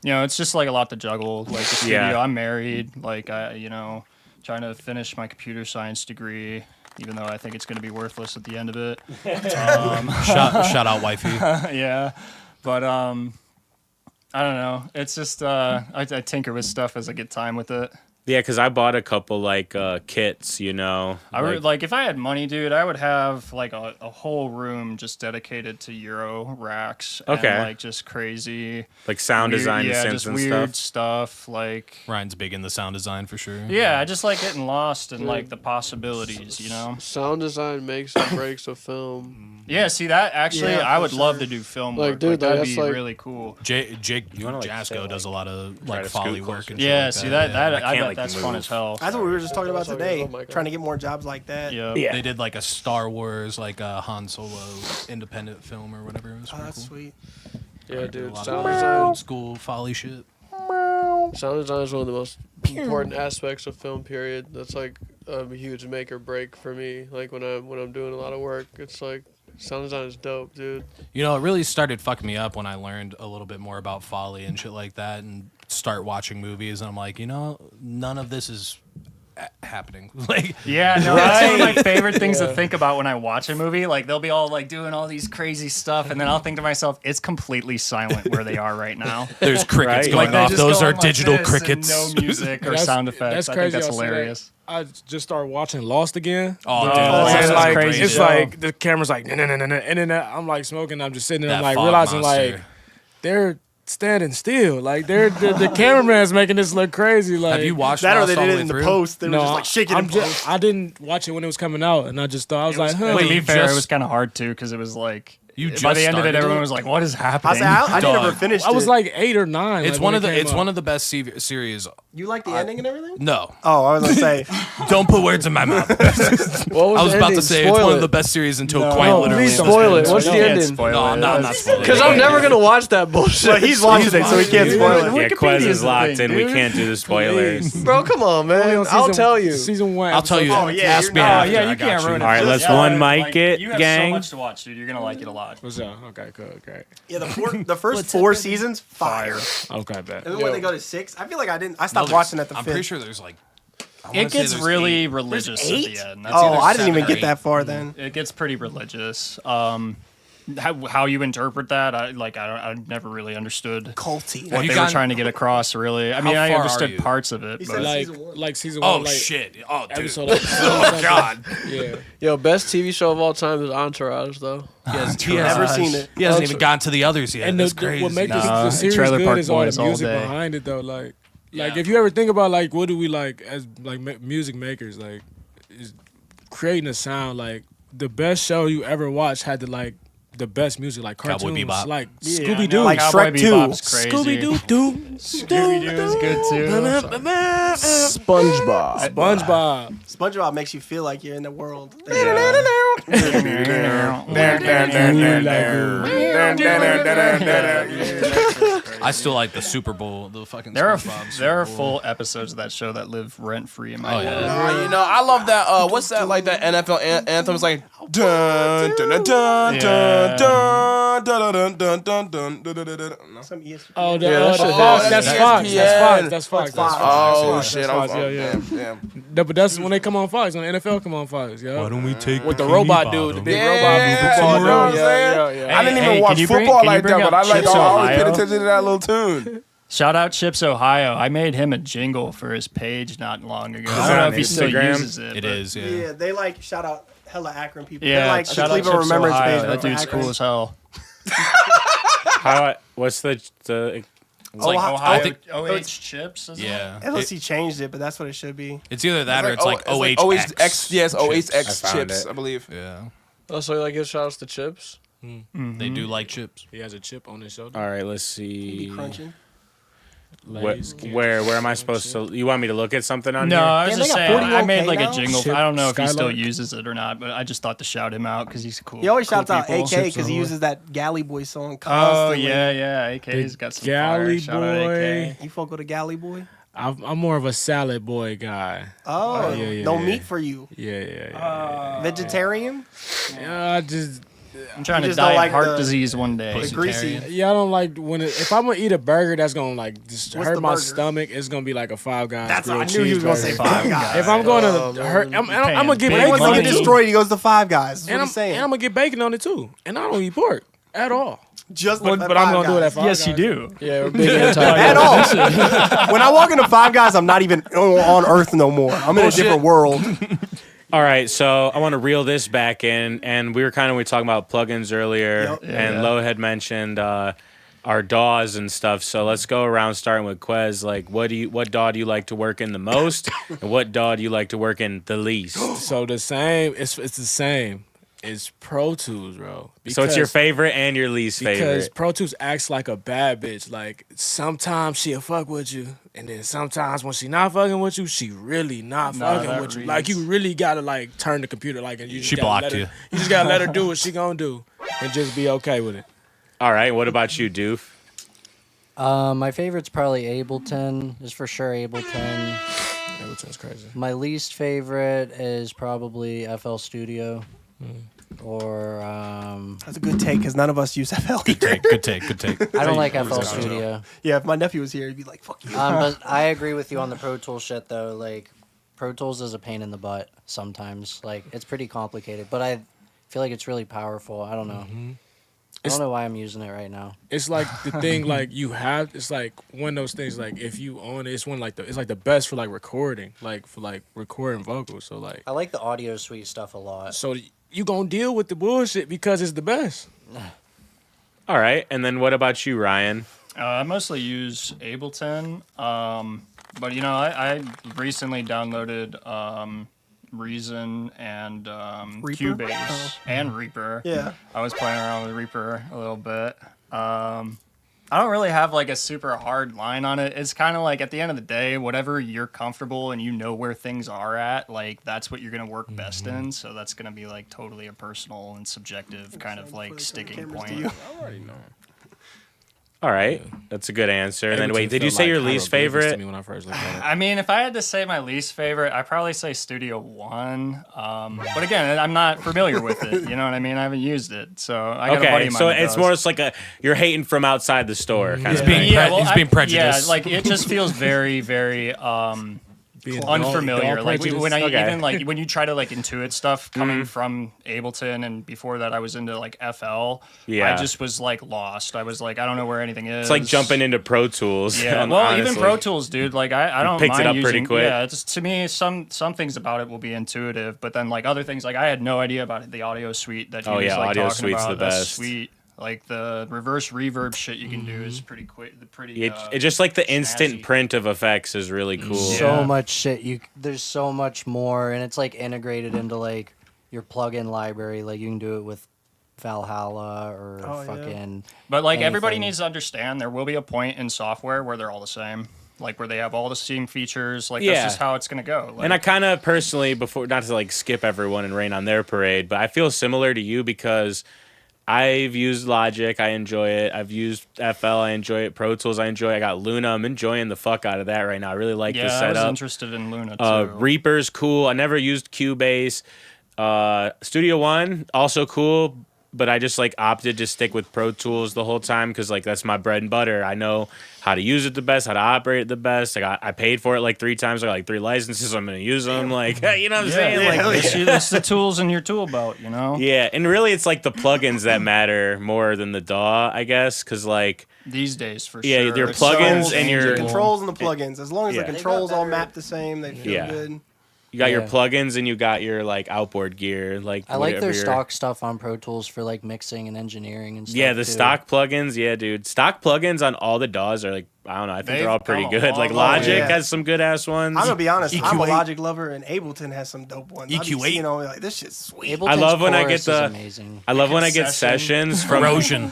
you know, it's just like a lot to juggle. Like the studio, Yeah. I'm married. Like trying to finish my computer science degree, even though I think it's going to be worthless at the end of it. Shout out wifey. Yeah, but I don't know. It's just I tinker with stuff as I get time with it. Yeah, because I bought a couple like kits, you know. I would like if I had money, dude. I would have like a whole room just dedicated to Euro racks. Okay. And, like just crazy like sound weird- design, yeah, synths just and weird stuff. stuff. Like Ryan's big in the sound design for sure. yeah, I just like getting lost in like the possibilities. You know. Sound design makes or breaks a film. Yeah. See that actually, Yeah, I for would love sure. to do film Like, work. dude, Like, that'd that's be like- really cool. Jake wanna, like, Jasko say, does a lot of try like to folly scoot work closer. and shit Yeah. like See that. that I I can't, bet like, that's fun move. as hell. That's what we were just talking about That's all today. good. Oh my God. Trying to get more jobs like that. Yeah. Yeah. They did like a Star Wars like a Han Solo independent film or whatever. It was Oh, pretty that's cool. sweet. Yeah, A dude. lot Sound of design. old school folly shit. Sound design is one of the most important aspects of film. Period. That's like a huge make or break for me. Like when I'm doing a lot of work, it's like sound design is dope, dude. You know, it really started fucking me up when I learned a little bit more about folly and shit like that, and start watching movies. And I'm like, you know, none of this is happening. Like, Yeah, no, that's one of my favorite things to think about when I watch a movie. Like, they'll be all like doing all these crazy stuff, and then I'll think to myself, it's completely silent where they are right now. there's crickets Right. going They're off. just Those are going like digital this crickets. and no music or That's- sound effects. That's I crazy. think that's y'all say that. hilarious. I just started watching Lost again. Oh, dude, that's and such a like crazy it's show. like the camera's like no, and then I'm like smoking. I'm just sitting there. I'm That like fog realizing monster. like they're standing still. Like the cameraman's making this look crazy. Like Have you watched That or Lost they all did the it way in the through? post. They were just like shaking I'm in post. I didn't watch it when it was coming out, and I just thought I was like, huh. to Wait, be you fair, it just- was kind of hard too because it was like By the end of it, started everyone was like, "What is I happening?" said, I Dog. never finished I was it. like 8 or 9. It's like, one when of the it came it's out. one of the best series. You like the ending and everything? No, Oh, I was gonna say. don't put words in my mouth. What was I was the about ending? to say Spoil it's one it. of the best series until No. quite No, literally. Please the spoil it. end. What's the You can't ending? spoil No, it. I'm not spoiling. Because I'm never gonna watch that bullshit. But he's watching it, so he can't spoil it. Yeah, Quez is Wikipedia's the locked thing, in. We dude. can't do the spoilers. Bro, come on, Only man. on I'll season- tell you. Season 1. I'll tell you. Oh, yeah, Ask you're me not- after. yeah, I you got can't ruin it. All right, let's Just, one like, mic it, You have gang. so much to watch, dude. You're gonna like it a lot. What's up? Okay, cool, great. Yeah, the first 4 seasons, fire. Okay, bet. And then when they go to 6, I feel like I stopped watching at the 5th. I'm pretty sure there's like. I wanna It say gets there's really 8. religious at 8? the end. That's Oh, either I didn't 7 even or get 8. that far then. It gets pretty religious. How you interpret that, I never really understood Culty. what you they got- were trying to get across. Really, I mean, How I far are understood you? parts of it, He but said Like, season 1. like season Oh 1, like shit! Oh dude! episode. Like, Oh god! Yeah. Yo, best TV show of all time is Entourage, though. He Never seen it. He hasn't even gotten to the others yet. And That's the, crazy. what makes Nah, the series Trailer good Park is all Boys the all music day. behind it, though. Like Yeah. if you ever think about like what do we like as like music makers, like is creating a sound. Like the best show you ever watched had the like the best music, like Cowboy cartoons, Bebop. like Yeah, Scooby I Doo, know. Like Cowboy Shrek 2. Bebop's crazy. Scooby Doo, Scooby Doo is good too. SpongeBob. SpongeBob. SpongeBob makes you feel like you're in the world. I still like the Super Bowl. The fucking There are SpongeBob Super there are Bowl. full episodes of that show that live rent free in my Oh, head. yeah. You know, I love that. What's that? Like that NFL anthem is like dun dun dun dun Yeah. dun dun dun dun dun dun dun dun dun. Some ESPN. Oh, the, Yeah, that shit Fox. hits. That's That's Fox. That's ESPN. Fox. That's Fox. That's Fox. Oh That's shit! Fox. I'm, Yeah. damn. No, but that's when they come on Fox. When the NFL come on Fox, yeah. Why don't we take With the bikini robot dude, the bottom? big Yeah, robot football you know what I'm dude. saying? Yeah. I didn't Hey, even watch can you bring- football can you like bring that, up but I Chips always paid Ohio? attention to that little tune. Shout out Chips Ohio. I made him a jingle for his page not long ago. I it don't know on if he still Instagram? uses it. It but- is, yeah. Yeah, they like shout out hella Akron people. Yeah, They're like the shout out Cleveland Chips Remembrance Ohio. page. That but for dude's Akron. cool as hell. What's the It's like Ohio- I think, OH Chips, isn't it? yeah. Unless he changed it, but that's what it should be. It's either that or it's like OHX. OHX. Yes, OHX I found chips, it. I believe. Yeah, Also, like, give shout outs to Chips. they do like chips. He has a chip on his shoulder. All right, let's He see. crunching. Lay's, candy, Where am I supposed to? You want me to look at something on No, here? I was Damn, they just got saying. I 41K made like now? a jingle. Chip I don't know if he still Skylark. uses it or not, but I just thought to shout him out because he's cool. He always cool shouts out people. AK because he uses that Galley Boy song Oh constantly. yeah. AK's got some Galley fire. Shout out Boy. AK. You fuck with a Galley Boy? I'm more of a salad boy guy. Oh, yeah, no yeah. meat for you. Yeah. Vegetarian? Yeah, I just I'm trying to just don't die of like heart the- disease one day. The greasy. yeah, I don't like when if I'm gonna eat a burger that's gonna like just What's hurt the my burger? stomach, it's gonna be like a Five Guys. That's grilled I knew he was gonna say cheeseburger. Five Guys. If I'm going to hurt, I'm gonna get big When he wants to money. get destroyed, he goes to Five Guys. That's what and I'm he's saying. gonna get bacon on it too. And I don't eat pork at all. Just But, at but I'm Five gonna do it at Guys. Five Yes, you Guys. do. Yeah, we're big anti. At all. When I walk into Five Guys, I'm not even on Earth no more. I'm in a different world. All right, so I want to reel this back in, and we were talking about plugins earlier, Yep. and Lo had mentioned our DAWs and stuff. So let's go around starting with Quez. Like, what DAW do you like to work in the most, and what DAW do you like to work in the least? So the same. It's the same. It's Pro Tools, bro. So it's your Because- favorite and your least Because favorite. Pro Tools acts like a bad bitch. Like sometimes she'll fuck with you, and then sometimes when she not fucking with you, she really not Nah, fucking that with you. reads. Like you really gotta like turn the computer like, and you just She gotta blocked let her- you. You just gotta let her do what she gonna do, and just be okay with it. All right, what about you, Doof? My favorite's probably Ableton. Is for sure Ableton. Ableton's crazy. My least favorite is probably FL Studio. Or That's a good take because none of us use FL. Good take. Good take. Good take. I don't like FL Studio. Yeah, if my nephew was here, he'd be like, "Fuck you." But I agree with you on the Pro Tools shit though. Like Pro Tools is a pain in the butt sometimes. Like it's pretty complicated, but I feel like it's really powerful. I don't know. I don't know why I'm using it right now. It's like the thing like you have. It's like one of those things like if you own it, it's one like it's like the best for like recording, like for like recording vocals. So like I like the audio suite stuff a lot. so you gonna deal with the bullshit because it's the best. All right, and then what about you, Ryan? I mostly use Ableton, but you know, I recently downloaded Reason and Reaper? Cubase Oh. and Reaper. Yeah. I was playing around with Reaper a little bit. I don't really have like a super hard line on it. It's kind of like at the end of the day, whatever you're comfortable and you know where things are at, like that's what you're gonna work best in. So that's gonna be like totally a personal and subjective kind of like sticking point. I already know. All right, that's a good answer. And then wait, did you say your least favorite? When I first looked at it. I mean, if I had to say my least favorite, I'd probably say Studio One. But again, I'm not familiar with it. You know what I mean? I haven't used it, so I got a buddy Okay, of mine so that it's does. more just like you're hating from outside the store. Kind He's of being thing. he's being prejudiced. Yeah, like it just feels very, very unfamiliar. Like when I Okay. even like when you try to like intuit stuff coming from Ableton, and before that I was into like FL. Yeah. I just was like lost. I was like, I don't know where anything is. It's like jumping into Pro Tools. Yeah, well, even honestly. Pro Tools, dude. Like I don't picked it mind up using. pretty quick. Yeah, it's to me some things about it will be intuitive, but then like other things, like I had no idea about the audio suite that you Oh, was yeah, like audio talking suite's about. the That's best. sweet. Like the reverse reverb shit you can do is pretty quick. Pretty. It just like the instant snazzy. print of effects is really cool. So much shit. There's so much more, and it's like integrated into like your plugin library. Like you can do it with Valhalla or Oh, yeah. fucking. But like everybody anything. needs to understand, there will be a point in software where they're all the same. Like where they have all the same features. Like Yeah. that's just how it's gonna go. Like, And I kind of personally, before not to like skip everyone and rain on their parade, but I feel similar to you because I've used Logic, I enjoy it. I've used FL, I enjoy it. Pro Tools, I enjoy it. I got Luna, I'm enjoying the fuck out of that right now. I really like the yeah, I was setup. interested in Luna too. Reaper's cool. I never used Cubase. Studio One also cool, but I just like opted to stick with Pro Tools the whole time because like that's my bread and butter. I know how to use it the best, how to operate it the best. I paid for it like 3 times. I got like 3 licenses. So I'm gonna use them. Like you know what I'm saying? Like It's the tools in your tool belt, you know. yeah, and really it's like the plugins that matter more than the DAW, I guess, because like These days, for Yeah, sure. your It's plugins so and your- The changeable. controls and the plugins. As long as Yeah. the They got controls all better. map the same, they feel Yeah. good. you got your Yeah. plugins and you got your like outboard gear. Like I like whatever their your- stock stuff on Pro Tools for like mixing and engineering and stuff. Yeah, the too. stock plugins, yeah, dude. Stock plugins on all the DAWs are like I don't know. I think They've they're all pretty come a good. long Like way. Logic Yeah. has some good ass ones. I'm gonna be honest. I'm a EQ8. Logic lover, and Ableton has some dope ones. I be EQ8. seeing all like this shit's sweet. Ableton's love when I chorus get the- is amazing. I love when I get Concession. sessions from Erosion.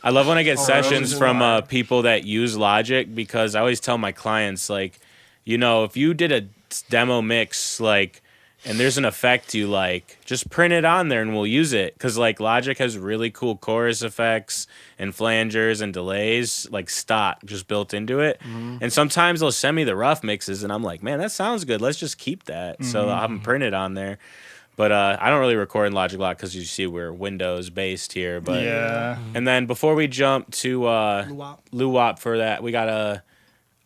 I love when I get sessions Erosion from wire. people that use Logic because I always tell my clients like, you know, if you did a demo mix like and there's an effect you like, just print it on there and we'll use it. Cause like Logic has really cool chorus effects and flangers and delays, like stock just built into it. And sometimes they'll send me the rough mixes and I'm like, man, that sounds good. Let's just keep that. So I'll have them printed on there. But I don't really record in Logic a lot because you see we're Windows based here. But Yeah. and then before we jump to Luwop. Luwop for that, we got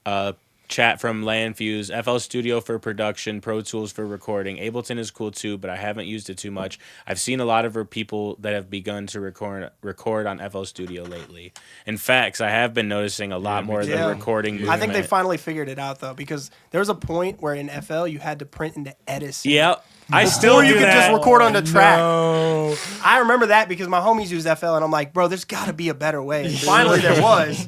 a chat from Landfuse, FL Studio for production, Pro Tools for recording. Ableton is cool too, but I haven't used it too much. I've seen a lot of people that have begun to record on FL Studio lately. In fact, I have been noticing a lot more of the Yeah. recording movement. I think they finally figured it out though, because there was a point where in FL you had to print into Edison. Yep. I still Or do you could that. just record on the track. I remember that because my homies use FL, and I'm like, bro, there's got to be a better way. And finally, there was.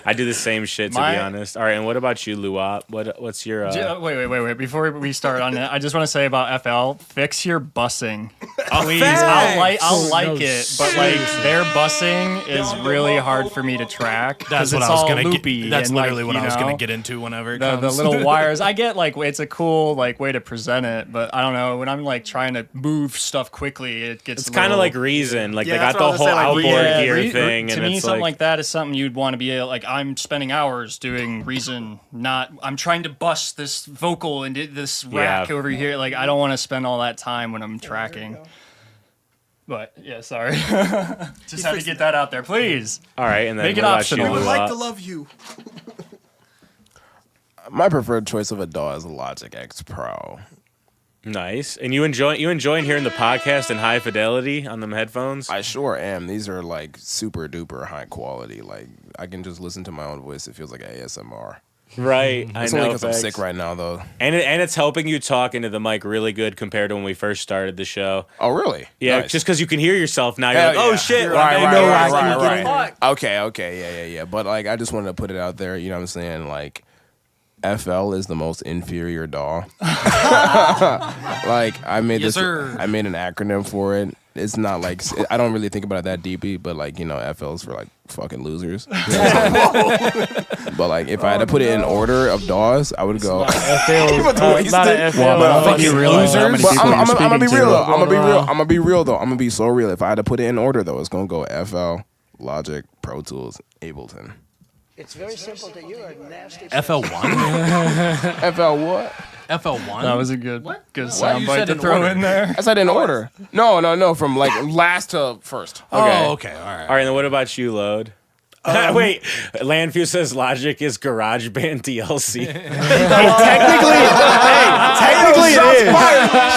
I do the same shit, to be honest. All right, and what about you, Luwop? What's your... Wait. Before we start on it, I just want to say about FL, fix your bussing. Please. I'll like it, but like their bussing is really hard for me to track. That's 'cause what it's I was all gonna loopy get. That's and, like, literally what you I was gonna know, get into whenever it the comes. little wires. I get like it's a cool like way to present it, but I don't know when I'm like trying to move stuff quickly, it gets. It's kind of like Reason. Like Yeah, they got that's what I the was whole saying, like, outboard yeah, gear thing, to and me it's something like like that is something you'd want to be like. I'm spending hours doing Reason, not I'm trying to bust this vocal into this rack over here. Like I don't want to spend all that time when I'm tracking. But yeah, sorry. Just had to get that out there, please. all right, and then Make it what about optional. you, I would like to Luwop? love you. My preferred choice of a DAW is a Logic X Pro. Nice. And you enjoying hearing the podcast in high fidelity on them headphones? I sure am. These are like super duper high quality. Like I can just listen to my own voice. It feels like ASMR. Right. I It's only know. because I'm facts. sick right now though. And it's helping you talk into the mic really good compared to when we first started the show. Oh really? Yeah, Nice. just because you can hear yourself now. You're Hell like, oh yeah. shit. Right, I right, know right, I can right, get right. it. Okay. Yeah. But like I just wanted to put it out there. You know what I'm saying? Like FL is the most inferior DAW. Like I made I made an acronym for it. It's not like I don't really think about it that deeply, but like FL's for like fucking losers. But like if I had to put it in order of DAWs, I would go. Losers. But I'm gonna be real though. I'm gonna be real though. I'm gonna be so real. If I had to put it in order though, it's gonna go FL, Logic, Pro Tools, Ableton. It's very simple that you are nasty. FL1? FL what? FL1? That was a good soundbite to throw in there. I said in order. No. From like last to first. Oh, okay. All right. All right, and what about you, Load? Wait, Landview says Logic is GarageBand DLC. Technically it is.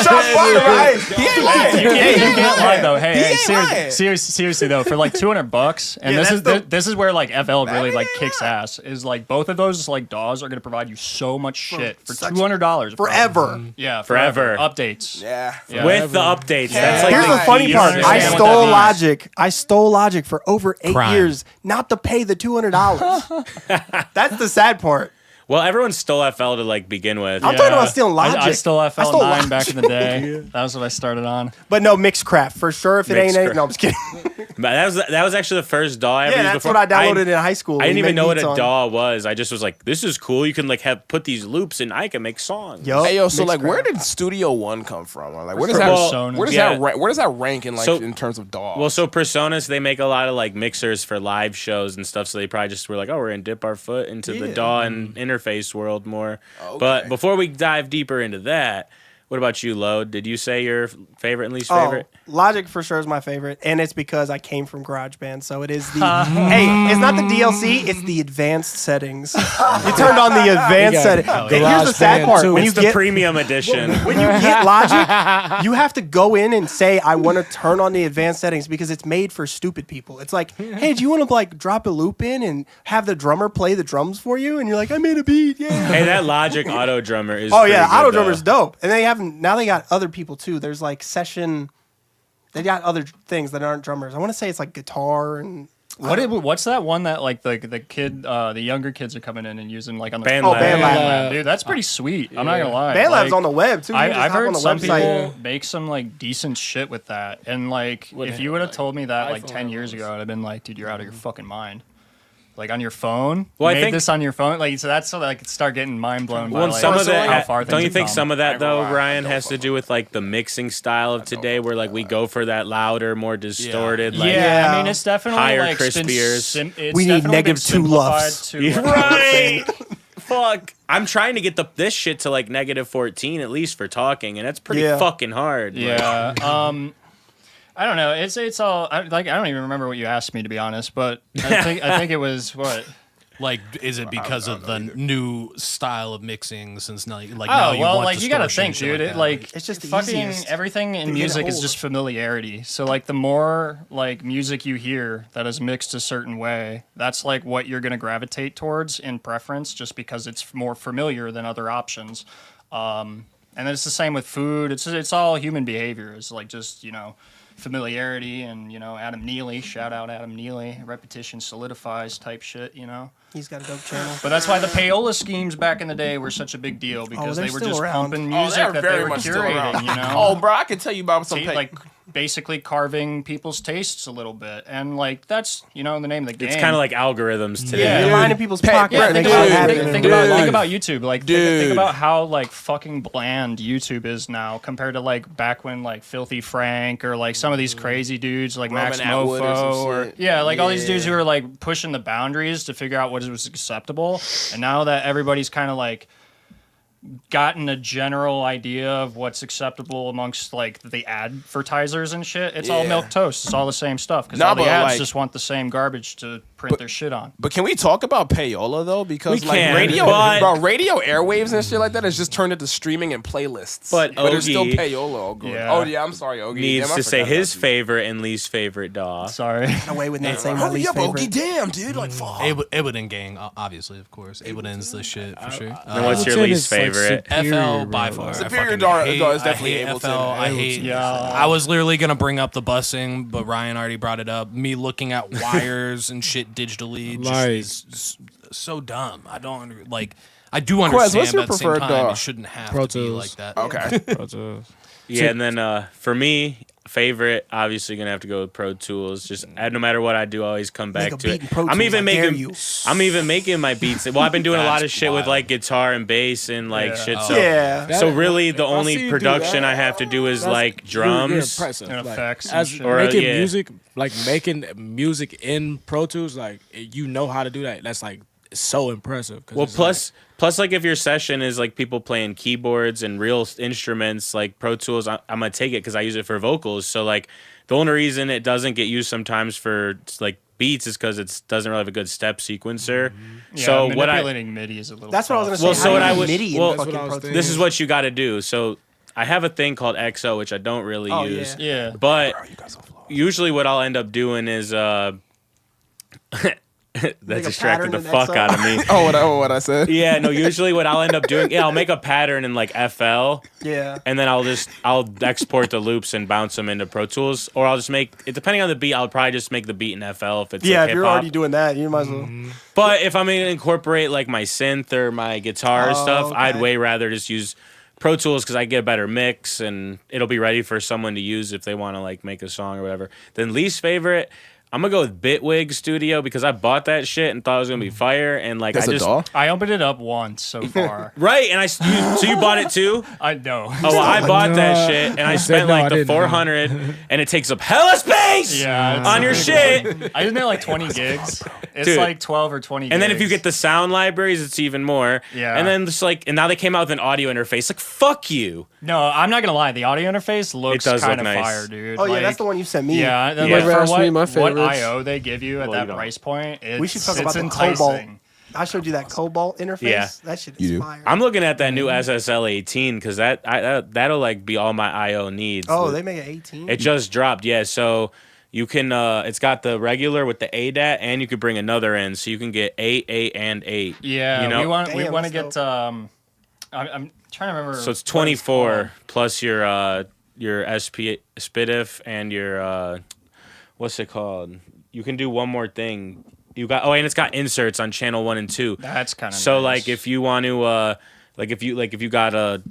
Shots fired, right? He ain't lying. You can't lie though. Hey, lying. seriously though, for like $200, and this is where like FL really like kicks ass. Is like both of those like DAWs are gonna provide you so much shit for $200 Forever. Yeah, Forever. updates. Yeah. With the updates. That's like Here's the funny you don't part. I understand what stole that means. Logic. I stole Logic for over 8 Crime. years, not to pay the $200. That's the sad part. Well, everyone stole FL to like begin with. I'm talking about stealing Logic. I stole I stole FL9 back in the Logic. day. That was what I started on. But no, Mixcraft for sure. If it ain't, Mixcraft. no, I'm just kidding. But that was actually the first DAW I ever Yeah, used that's before. what I downloaded in high school. I didn't We even made know what beats a on- DAW was. I just was like, this is cool. You can like put these loops and I can make songs. Yup, Hey yo, so like, Mixcraft. where did Studio One come from? Or, like, where does Persona. where does that rank in like So- in terms of DAWs? Well, so Personas, they make a lot of like mixers for live shows and stuff. So they probably just were like, oh, we're gonna dip our foot into the DAW and interface world more. But before we dive deeper into that, what about you, Load? Did you say your favorite and least favorite? Logic for sure is my favorite, and it's because I came from GarageBand, so it is the hey, it's not the DLC, it's the advanced settings. You turned on the advanced settings. And here's the sad GarageBand part: too. when you It's the get premium edition. when you get Logic, you have to go in and say, I want to turn on the advanced settings because it's made for stupid people. It's like, hey, do you want to like drop a loop in and have the drummer play the drums for you? And you're like, I made a beat, yeah. Hey, that Logic auto drummer is. Oh yeah, pretty auto good, though. drummer's dope, and they got other people too. There's like session. They got other things that aren't drummers. I want to say it's like guitar and. What's that one that like the younger kids are coming in and using like on the BandLab. BandLab. Dude, that's pretty sweet. I'm not gonna lie. BandLab's Like, on the web too. You can just I've hop on heard the some website. people make some like decent shit with that, and like if you would have told me that like 10 years ago, I'd have been like, dude, you're out of your fucking mind. Like on your phone, Well, I you made think- this on your phone, like so that's so that I could start getting mind blown by Well, like, some of how that, far don't things you have think come. some of that though, lie, Ryan, I has to do with like the mixing style of today, where like we go for that louder, more distorted, like Yeah, I mean it's definitely higher, like been crispier. it's We need definitely been -2 lufs. simplified to, right. Fuck. I'm trying to get this shit to like -14 at least for talking, and that's pretty Yeah. fucking hard. like. Yeah. I don't know. It's all I don't even remember what you asked me, to be honest. But I think it was what. Like, is it because of the new style of mixing since now, like Oh now you well, want like you gotta distortion and think, shit dude. like It that? like It's just the fucking easiest everything in to get music is hold just of. familiarity. So like the more like music you hear that is mixed a certain way, that's like what you're gonna gravitate towards in preference, just because it's more familiar than other options. And then it's the same with food. It's all human behavior. It's like just familiarity and Adam Neely. Shout out Adam Neely. Repetition solidifies type shit. He's got a dope channel. But that's why the payola schemes back in the day were such a big deal, because they're they were still just around. pumping Oh, music they're that they very were much still around. curating, Oh, bro, I can tell you about some like basically carving people's tastes a little bit, and like that's the name of the game. It's kind of like algorithms today. Yeah. You're lining people's Pat, pockets. yeah, and think they about- can't have think- it in think real about- life. think about YouTube. Like think Dude. about how like fucking bland YouTube is now compared to like back when like Filthy Frank or like some of these crazy dudes like Max Robin Atwood or some Mofo or shit. all these dudes who Yeah. are like pushing the boundaries to figure out what was acceptable. And now that everybody's kind of like gotten a general idea of what's acceptable amongst like the advertisers and shit, it's all Yeah. milk toast. It's all the same stuff because Nah, all the but, ads like- just want the same garbage to print their shit on. But can we talk about payola though? Because We like can, radio, but- bro, radio airwaves and shit like that has just turned into streaming and playlists. But there's still Ogie- payola. Oh, good. Yeah. Oh yeah, I'm sorry, Ogie. Needs Damn, I to say forgot his about favorite and least favorite DAW. Sorry. Away with not saying you. my Hurry least up, Ogie. favorite. Damn, dude. Like fuck. Ableton gang, obviously, of course. Ableton's the shit for sure. And what's your Ableton least is, like, favorite? FL by bro. far. I Superior fucking DAW hate- is I definitely hate Ableton. FL. I hate. Yeah. I was literally gonna bring up the busing, but Ryan already brought it up. Me looking at wires and shit digitally just Like- is so dumb. I don't like. I do Quez, understand, what's your but at the same preferred time, DAW? it shouldn't have Pro to be Tools. like that. Okay. Pro Tools. Yeah, and then for me, favorite, obviously gonna have to go with Pro Tools. Just no matter what I do, I always come back Make a to beat it. in Pro I'm Tools, even I dare making, you. I'm even making my beats. Well, I've been doing a lot of That's shit with wild. like guitar and bass and like Yeah. shit. Oh. So Yeah. so really, the If I see only you do production that, I have to do is That's- like you're drums. impressive. And Like, effects and as shit. Or, making yeah. music, like making music in Pro Tools, like you know how to do that. That's like so impressive. 'Cause Well, it's plus, like if your session is like people playing keyboards and real instruments, like Pro Tools, I'm gonna take it because I use it for vocals. So like, the only reason it doesn't get used sometimes for like beats is because it doesn't really have a good step sequencer. Yeah, So what I manipulating MIDI is a little. That's what I was gonna say. Well, so How what do you I would- MIDI in well, fucking that's what I was Pro Tools? thinking. this is what you got to do. So I have a thing called XO, which I don't really Oh, use. Yeah. But usually what I'll end up doing is that Make a distracted the pattern in fuck XO. out of me. What I said? Yeah, no, usually what I'll end up doing, I'll make a pattern in like FL Yeah. and then I'll export the loops and bounce them into Pro Tools, or I'll just make it depending on the beat. I'll probably just make the beat in FL if it's Yeah, like if you're hip-hop. already doing that, you might as well. But if I'm gonna incorporate like my synth or my guitar Oh, stuff, I'd okay. way rather just use Pro Tools because I get a better mix and it'll be ready for someone to use if they want to like make a song or whatever. Then least favorite, I'm gonna go with Bitwig Studio because I bought that shit and thought it was gonna be fire and like That's I a just DAW? I opened it up once so far. right and so you bought it too. I know. Oh, well, I bought that shit and I said spent no, I like the didn't. 400 and it takes up hella space Yeah, it's on a your big shit. I didn't know like 20 gigs. It's Dude. like 12 or 20 gigs. And then if you get the sound libraries, it's even more. Yeah. And then just like, and now they came out with an audio interface. Like, fuck you. No, I'm not gonna lie. The audio interface looks does kind look of nice. fire, dude. Oh yeah, Like, that's the one you sent me. Yeah, and then, Yeah. like, Never for asked me my what favorites. IO they give you at that price point, it's, We should talk about it's the enticing. Cobalt. I showed you that Cobalt interface. Yeah. That shit You is do? fire. I'm looking at that new SSL 18 because that'll like be all my IO needs. Oh, they make it 18. It just dropped, yeah. So you can, it's got the regular with the ADAT, and you could bring another in, so you can get 8, 8, and 8. Yeah, you know? we want Damn, to that's get. dope. I'm trying to remember. So it's what it's 24 called. plus your SP SPDIF and your what's it called? You can do one more thing. You got and it's got inserts on channel 1 and 2. That's kind of So nice. like if you want to like if you got a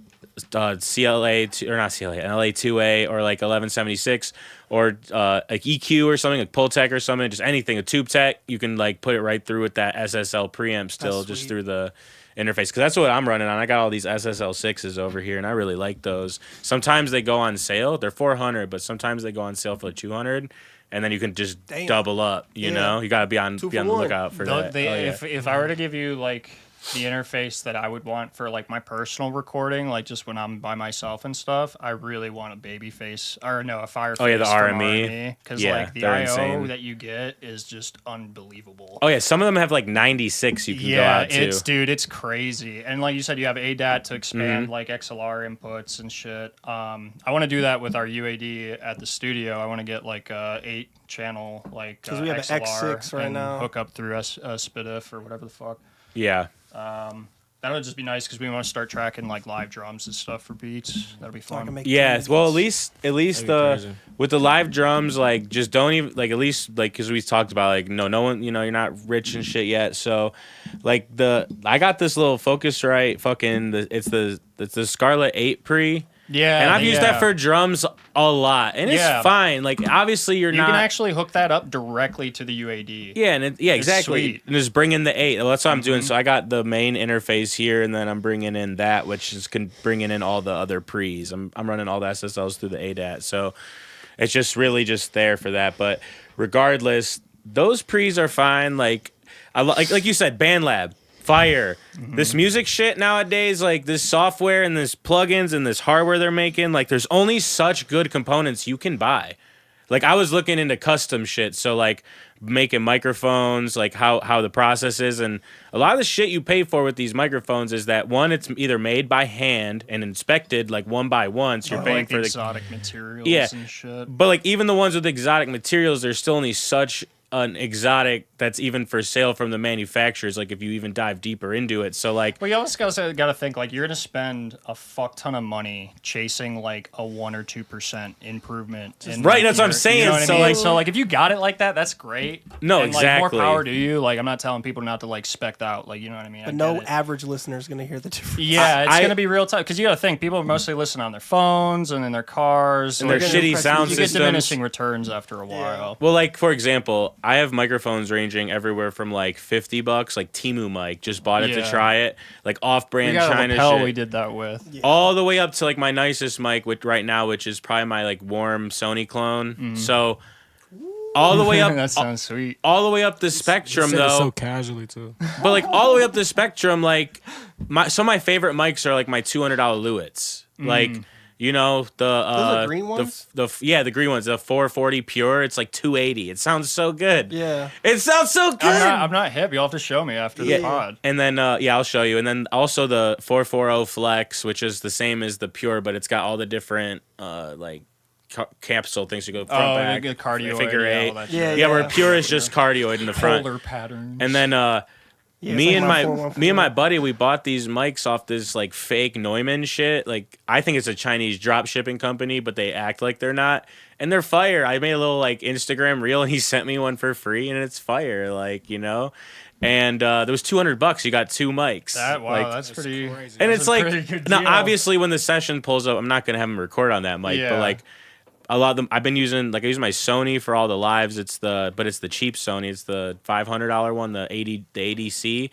CLA or not CLA, an LA2A or like 1176 or like EQ or something like Pultec or something, just anything, a tube tech, you can like put it right through with that SSL preamp still That's just sweet. through the interface because that's what I'm running on. I got all these SSL 6s over here and I really like those. Sometimes they go on sale. They're 400, but sometimes they go on sale for 200. And then you can just Damn. double up, you Yeah. know? You got to be on 2 the for 1. lookout for Though that. they, Oh, yeah. if I were to give you like the interface that I would want for like my personal recording, like just when I'm by myself and stuff, I really want a Babyface or no, a Fireface. Oh, yeah, the RME. Because Yeah, like the they're IO insane. that you get is just unbelievable. Oh yeah, some of them have like 96 you can go Yeah, out to. it's crazy. And like you said, you have ADAT to expand Mm-hmm. like XLR inputs and shit. I want to do that with our UAD at the studio. I want to get like a 8-channel like 'Cause we have an XLR X6 right and now. hook up through SPDIF or whatever the fuck. Yeah. That would just be nice because we want to start tracking like live drums and stuff for beats. That'd be So I can fun. make Yeah, tons of well, at beats. least That'd be crazy. with the live drums, like just don't even like at least like because we talked about like no one, you know, you're not rich and shit yet, so like I got this little Focusrite fucking it's the Scarlett 8 pre. Yeah, And I've used that yeah. for drums a lot, and it's Yeah. fine. Like obviously you're You not. can actually hook that up directly to the UAD. Yeah, and It's exactly. sweet. And just bring in the 8. Well, that's what I'm doing. So I got the main interface here, and then I'm bringing in that, which is bringing in all the other pre's. I'm running all the SSLs through the ADAT, so it's just really just there for that. But regardless, those pre's are fine. Like like you said, BandLab. Fire. This music shit nowadays, like this software and this plugins and this hardware they're making, like there's only such good components you can buy. Like I was looking into custom shit, so like making microphones, like how the process is, and a lot of the shit you pay for with these microphones is that one, it's either made by hand and inspected like one by one, so you're paying like for the exotic materials Yeah. and shit. but like even the ones with exotic materials, there's still only such an exotic that's even for sale from the manufacturers, like if you even dive deeper into it. So like, Well, you also gotta think like you're gonna spend a fuck ton of money chasing like a 1 or 2% improvement. In, right, like, that's what I'm your- saying. You know what So I mean? like, So like if you got it like that, that's great. No, and, like, exactly. more power to you. Like I'm not telling people not to like spec out. Like you know what I mean? But I no get it. average listener is going to hear the difference. Yeah, it's I- gonna be real tough because you gotta think people mostly listen on their phones and in their cars and their like, shitty sound you get systems. diminishing returns after a while. Well, like for example, I have microphones ranging everywhere from like $50, like Temu mic. Just bought it to Yeah. try it, like We off-brand got a China lapel shit. we did that with. All the way up to like my nicest mic, which right now, which is probably my like warm Sony clone. So all the way up, That sounds sweet. all the way up the spectrum Said it though. so casually too. But like all the way up the spectrum, like some of my favorite mics are like my $200 Luwits. Like you know the Those are green ones? the green ones, the 440 pure. It's like 280. It sounds so good. Yeah. It sounds so good. I'm not hip. You'll have to show me after the pod. And then I'll show you. And then also the 440 Flex, which is the same as the pure, but it's got all the different like capsule things to go front back, the cardio figure eight. Yeah, Where pure is just cardioid in the front. Polar patterns. And then Yeah, me it's like and my my 414. buddy, we bought these mics off this like fake Neumann shit. Like I think it's a Chinese drop shipping company, but they act like they're not. And they're fire. I made a little like Instagram reel, and he sent me one for free, and it's fire. Like you know. And there was $200. You got 2 mics. That's pretty. crazy. And That's it's a like pretty good now, deal. obviously, when the session pulls up, I'm not gonna have him record on that mic, Yeah. but like a lot of them, I've been using I use my Sony for all the lives. It's the cheap Sony. It's the $500 one, the ADC.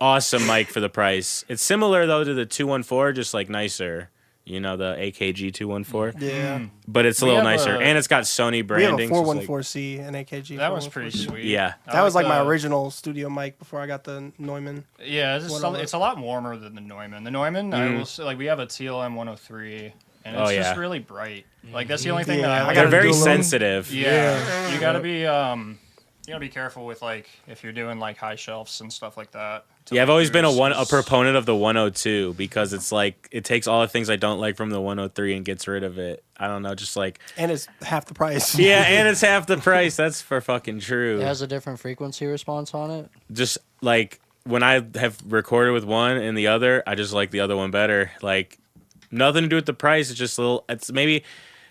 Awesome mic for the price. It's similar though to the 214, just like nicer. You know the AKG 214, Yeah. but it's a We little have nicer, a- and it's got Sony We have branding. a so it's like- 414C and AKG. That was pretty 414C. sweet. yeah. That was like my the- original studio mic before I got the Neumann. Yeah, What it's a lot warmer than the Neumann. The Neumann, I will say, like we have a TLM 103, and it's Oh, just yeah. really bright. Like that's the only thing Yeah, that I I like. They're gotta very do a little- sensitive. Yeah, you gotta be careful with like if you're doing like high shelves and stuff like that. Yeah, I've always been a proponent of the 102 because it's like it takes all the things I don't like from the 103 and gets rid of it. I don't know, just like And it's half the price. yeah, and it's half the price. That's for fucking true. It has a different frequency response on it. Just like when I have recorded with one and the other, I just like the other one better. Like nothing to do with the price. It's just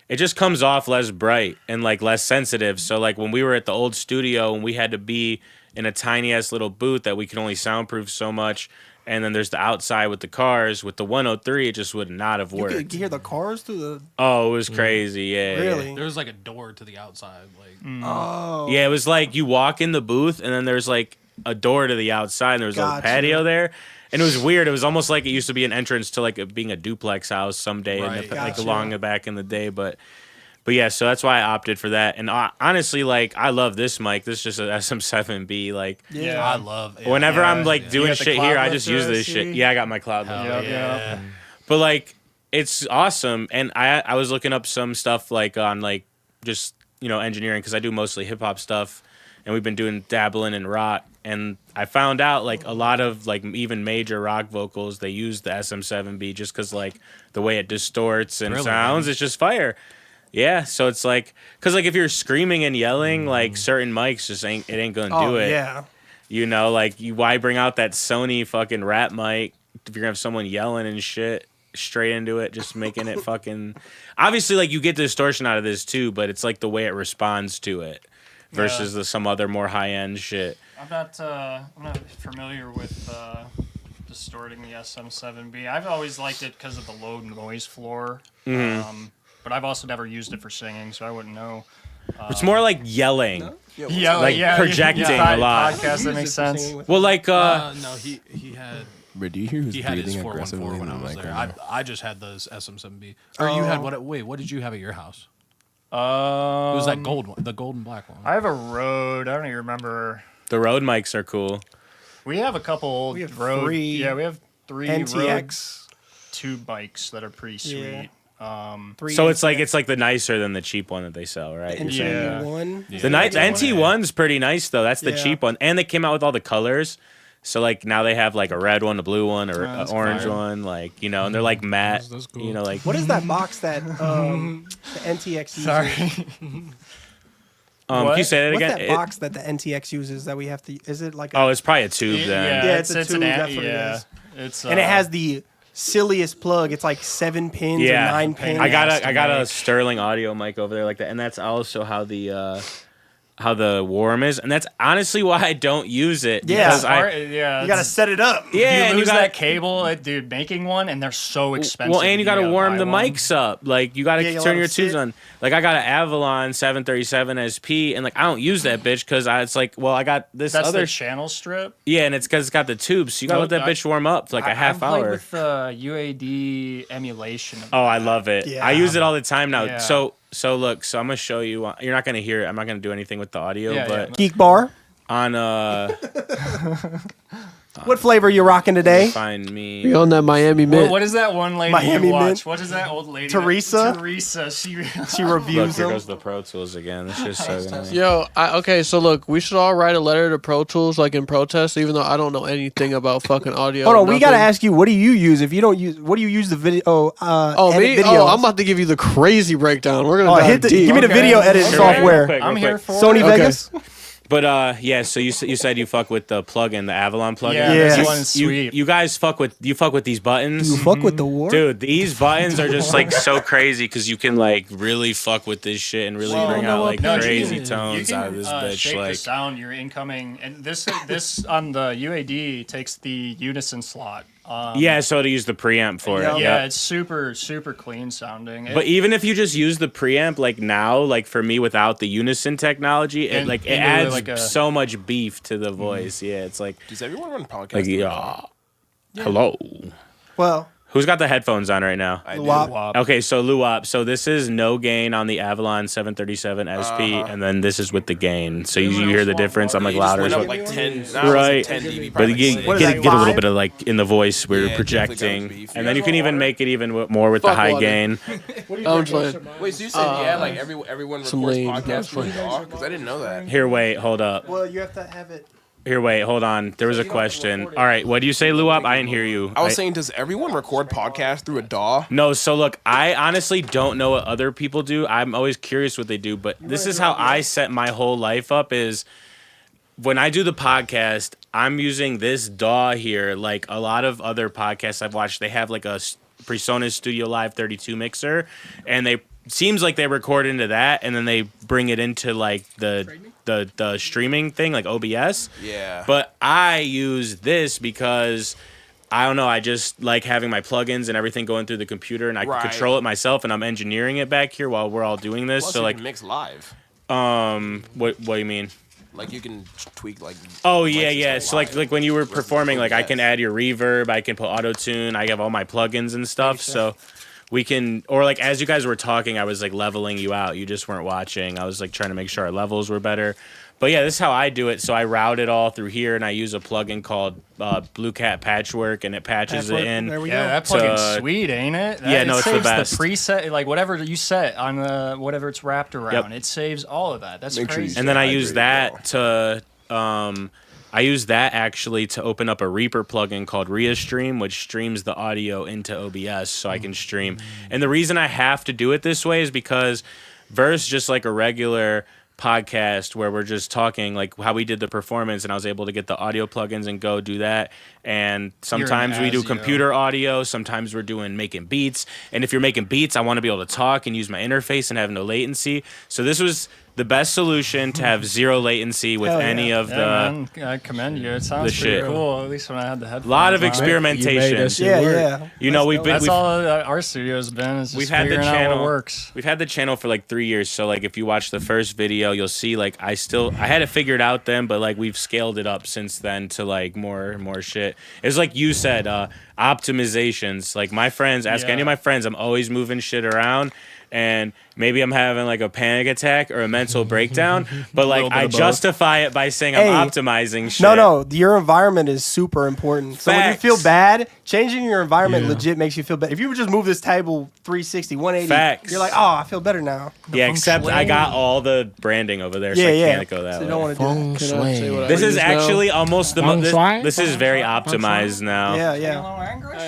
it just comes off less bright and like less sensitive. So like when we were at the old studio and we had to be in a tiny ass little booth that we could only soundproof so much, and then there's the outside with the cars. With the 103, it just would not have You worked. could hear the cars through the. Oh, it was crazy. Yeah. Really? There was like a door to the outside. Like Oh. Yeah, it was like you walk in the booth and then there's like a door to the outside and there was a little Gotcha. patio there. And it was weird. It was almost like it used to be an entrance to like being a duplex house someday Right. in the, like Gotcha. along the back in the day. But yeah, so that's why I opted for that. And honestly, like I love this mic. This is just an SM7B. Like Yeah. I love it. whenever I'm like You doing got the shit here, I cloud just lifter, use this I shit. see. Yeah, I got my cloud Hell lifter. yeah. But like it's awesome. And I was looking up some stuff like on like just engineering because I do mostly hip hop stuff. And we've been doing dabbling in rock, and I found out like a lot of like even major rock vocals they use the SM7B just because like the way it distorts and Really, sounds, man? it's just fire. Yeah, so it's like because like if you're screaming and yelling, like certain mics just ain't gonna Oh, do it. yeah. Like why bring out that Sony fucking rap mic if you're gonna have someone yelling and shit straight into it, just making it fucking. Obviously, like you get distortion out of this too, but it's like the way it responds to it. Versus some other more high end shit. I'm not familiar with distorting the SM7B. I've always liked it because of the low noise floor. But I've also never used it for singing, so I wouldn't know. It's more like yelling. Yeah, Like projecting a lot. Podcast that makes sense. Well, like no, he had Bro, do you hear who's he had his breathing 414 aggressively when in I the was mic there. right now? I just had those SM7B. Or you had what? Wait, what did you have at your house? It was that gold one, the gold and black one. I have a Rode. I don't even remember. the Rode mics are cool. We have a couple old We have Rode. three Yeah, we have 3 Rode NTX. tube bikes that are pretty sweet. Yeah. So it's like the nicer than the cheap one that they sell, right? NT1. Yeah. The NT1's pretty nice though. That's the Yeah. cheap one, and they came out with all the colors. So like now they have like a red one, a blue one, or an that's orange fire. one, like and they're like matte. That's cool. Like What is that box that the NTX uses? Sorry. Can you say that What's again? that box that the NTX uses that we have to? Is it like? Oh, it's probably a tube then. Yeah, it's a tube, that's what it is. It's and it has the silliest plug. It's like 7 pins or 9 pins. I got a Sterling audio mic over there like that, and that's also how the worm is, and that's honestly why I don't use it. Yeah, you gotta set it up. Yeah, you lose that cable, dude. Making one, and they're so expensive. Well, and you gotta warm the one. mics up. Like you gotta turn your tubes on. Like I got an Avalon 737 SP, and like I don't use that bitch because it's like, well, I got this That's other the channel strip. Yeah, and it's because it's got the tubes. So you gotta let that bitch warm up for like a half I've hour. played with UAD emulation. Oh, I love it. Yeah. I use it all the time now. Yeah. So look, so I'm gonna show you. You're not gonna hear it. I'm not gonna do anything with the audio, but Geek Bar. on What flavor you rocking today? find me. We on that Miami Mint. What is that one lady Miami you watch? Mint. What is that old lady? Teresa? Teresa. She Look, reviews here them. goes the Pro Tools again. This is so good. Yo, okay, so look, we should all write a letter to Pro Tools, like in protest, even though I don't know anything about fucking audio. Hold on, we gotta nothing. ask you. What do you use? If you don't use, what do you use the video? Oh, edit me? videos? Oh, I'm about to give you the crazy breakdown. We're gonna dive deep. give me the video edit Real software. quick, real I'm here quick. for Sony it. Vegas. But yeah, so you said you fuck with the plugin, the Avalon plugin. Yeah, Yeah. this one's sweet. You guys fuck with these buttons. You fuck with the war. Dude, these buttons are just like so crazy because you can like really fuck with this shit and really bring out like crazy tones out of this bitch. Shake the Like, sound you're incoming, and this on the UAD takes the unison slot. yeah, so to use the preamp for it. Yeah, Yep. it's super clean sounding. But even if you just use the preamp, like now, like for me without the unison technology, it And- it and adds like a- so much beef to the voice. Yeah, it's like Does everyone run podcasts? like yeah. Hello. Well, Who's got the headphones on right now? I do. Luwop. Okay, so luwop. So this is no gain on the Avalon 737 SP, and then this is with the gain. So you hear the difference. I'm like You just louder. went as up well. like 10, Right. 10 dB. But probably you six. What is get that, a little 5? bit of like in the voice we're Yeah, definitely projecting, goes beef. and then you can even make it even more with the Fuck high water. gain. I'm playing. Wait, so you said like everyone some records lame. podcasts through DAW? Because I didn't know that. Here, wait, hold up. well, you have to have it. Here, wait, hold on. There was a question. All right, what do you say, luwop? I didn't hear you. I was saying, does everyone record podcasts through a DAW? No, so look, I honestly don't know what other people do. I'm always curious what they do, but this is how I set my whole life up is when I do the podcast, I'm using this DAW here. Like a lot of other podcasts I've watched, they have like a PreSonus Studio Live 32 mixer, and they seems like they record into that, and then they bring it into like the streaming thing, like OBS. Yeah. But I use this because I don't know. I just like having my plugins and everything going through the computer, and I Right. can control it myself. And I'm engineering it back here while we're all doing this. Plus so you like, can mix live. what do you mean? Like you can tweak like. Oh mics yeah, and yeah. stuff So like live. when you were Versus performing, like I OBS. can add your reverb, I can put auto tune, I have all my plugins and stuff. So we can, or like as you guys were talking, I was like leveling you out. You just weren't watching. I was like trying to make sure our levels were better. But yeah, this is how I do it. So I route it all through here, and I use a plugin called Blue Cat Patchwork, and it patches it in. There we Yeah, go. that plugin's So, sweet, ain't it? yeah, no, it it's the saves best. The preset, like whatever you set on the whatever it's wrapped around, it saves all of that. That's Make sure you crazy. And then I Hydrated use that to I use that actually to open up a Reaper plugin called ReaStream, which streams the audio into OBS so I can stream. And the reason I have to do it this way is because versus just like a regular podcast where we're just talking like how we did the performance, and I was able to get the audio plugins and go do that. And sometimes we do ASIO. computer audio, sometimes we're doing making beats. And if you're making beats, I want to be able to talk and use my interface and have no latency. So this was the best solution to have zero latency with Hell yeah. any of Yeah, the man, I commend you. It sounds the pretty shit. cool. At least when I had the headphones. lot of on. experimentation. that shit Yeah, work. yeah. You know, we've been That's we've, all our studio's been. Is just we've had the figuring out channel what works. We've had the channel for like 3 years. So like if you watch the first video, you'll see like I had it figured out then, but like we've scaled it up since then to like more shit. It's like you said, optimizations. Like my friends, ask any of my friends, I'm always moving shit around. And maybe I'm having like a panic attack or a mental breakdown, but like I justify it by saying Hey, I'm optimizing shit. No, your environment is super important. So when you Facts. feel bad, changing your environment legit makes you feel better. If you would just move this table 360, 180, Facts. you're like, oh, I feel better now. Yeah, except I got all the branding over there, so Yeah, I yeah. can't go that So you way. don't want to do that. Can I say what I This is use now? actually almost the Feng most. shui? This is very optimized now. Yeah, yeah.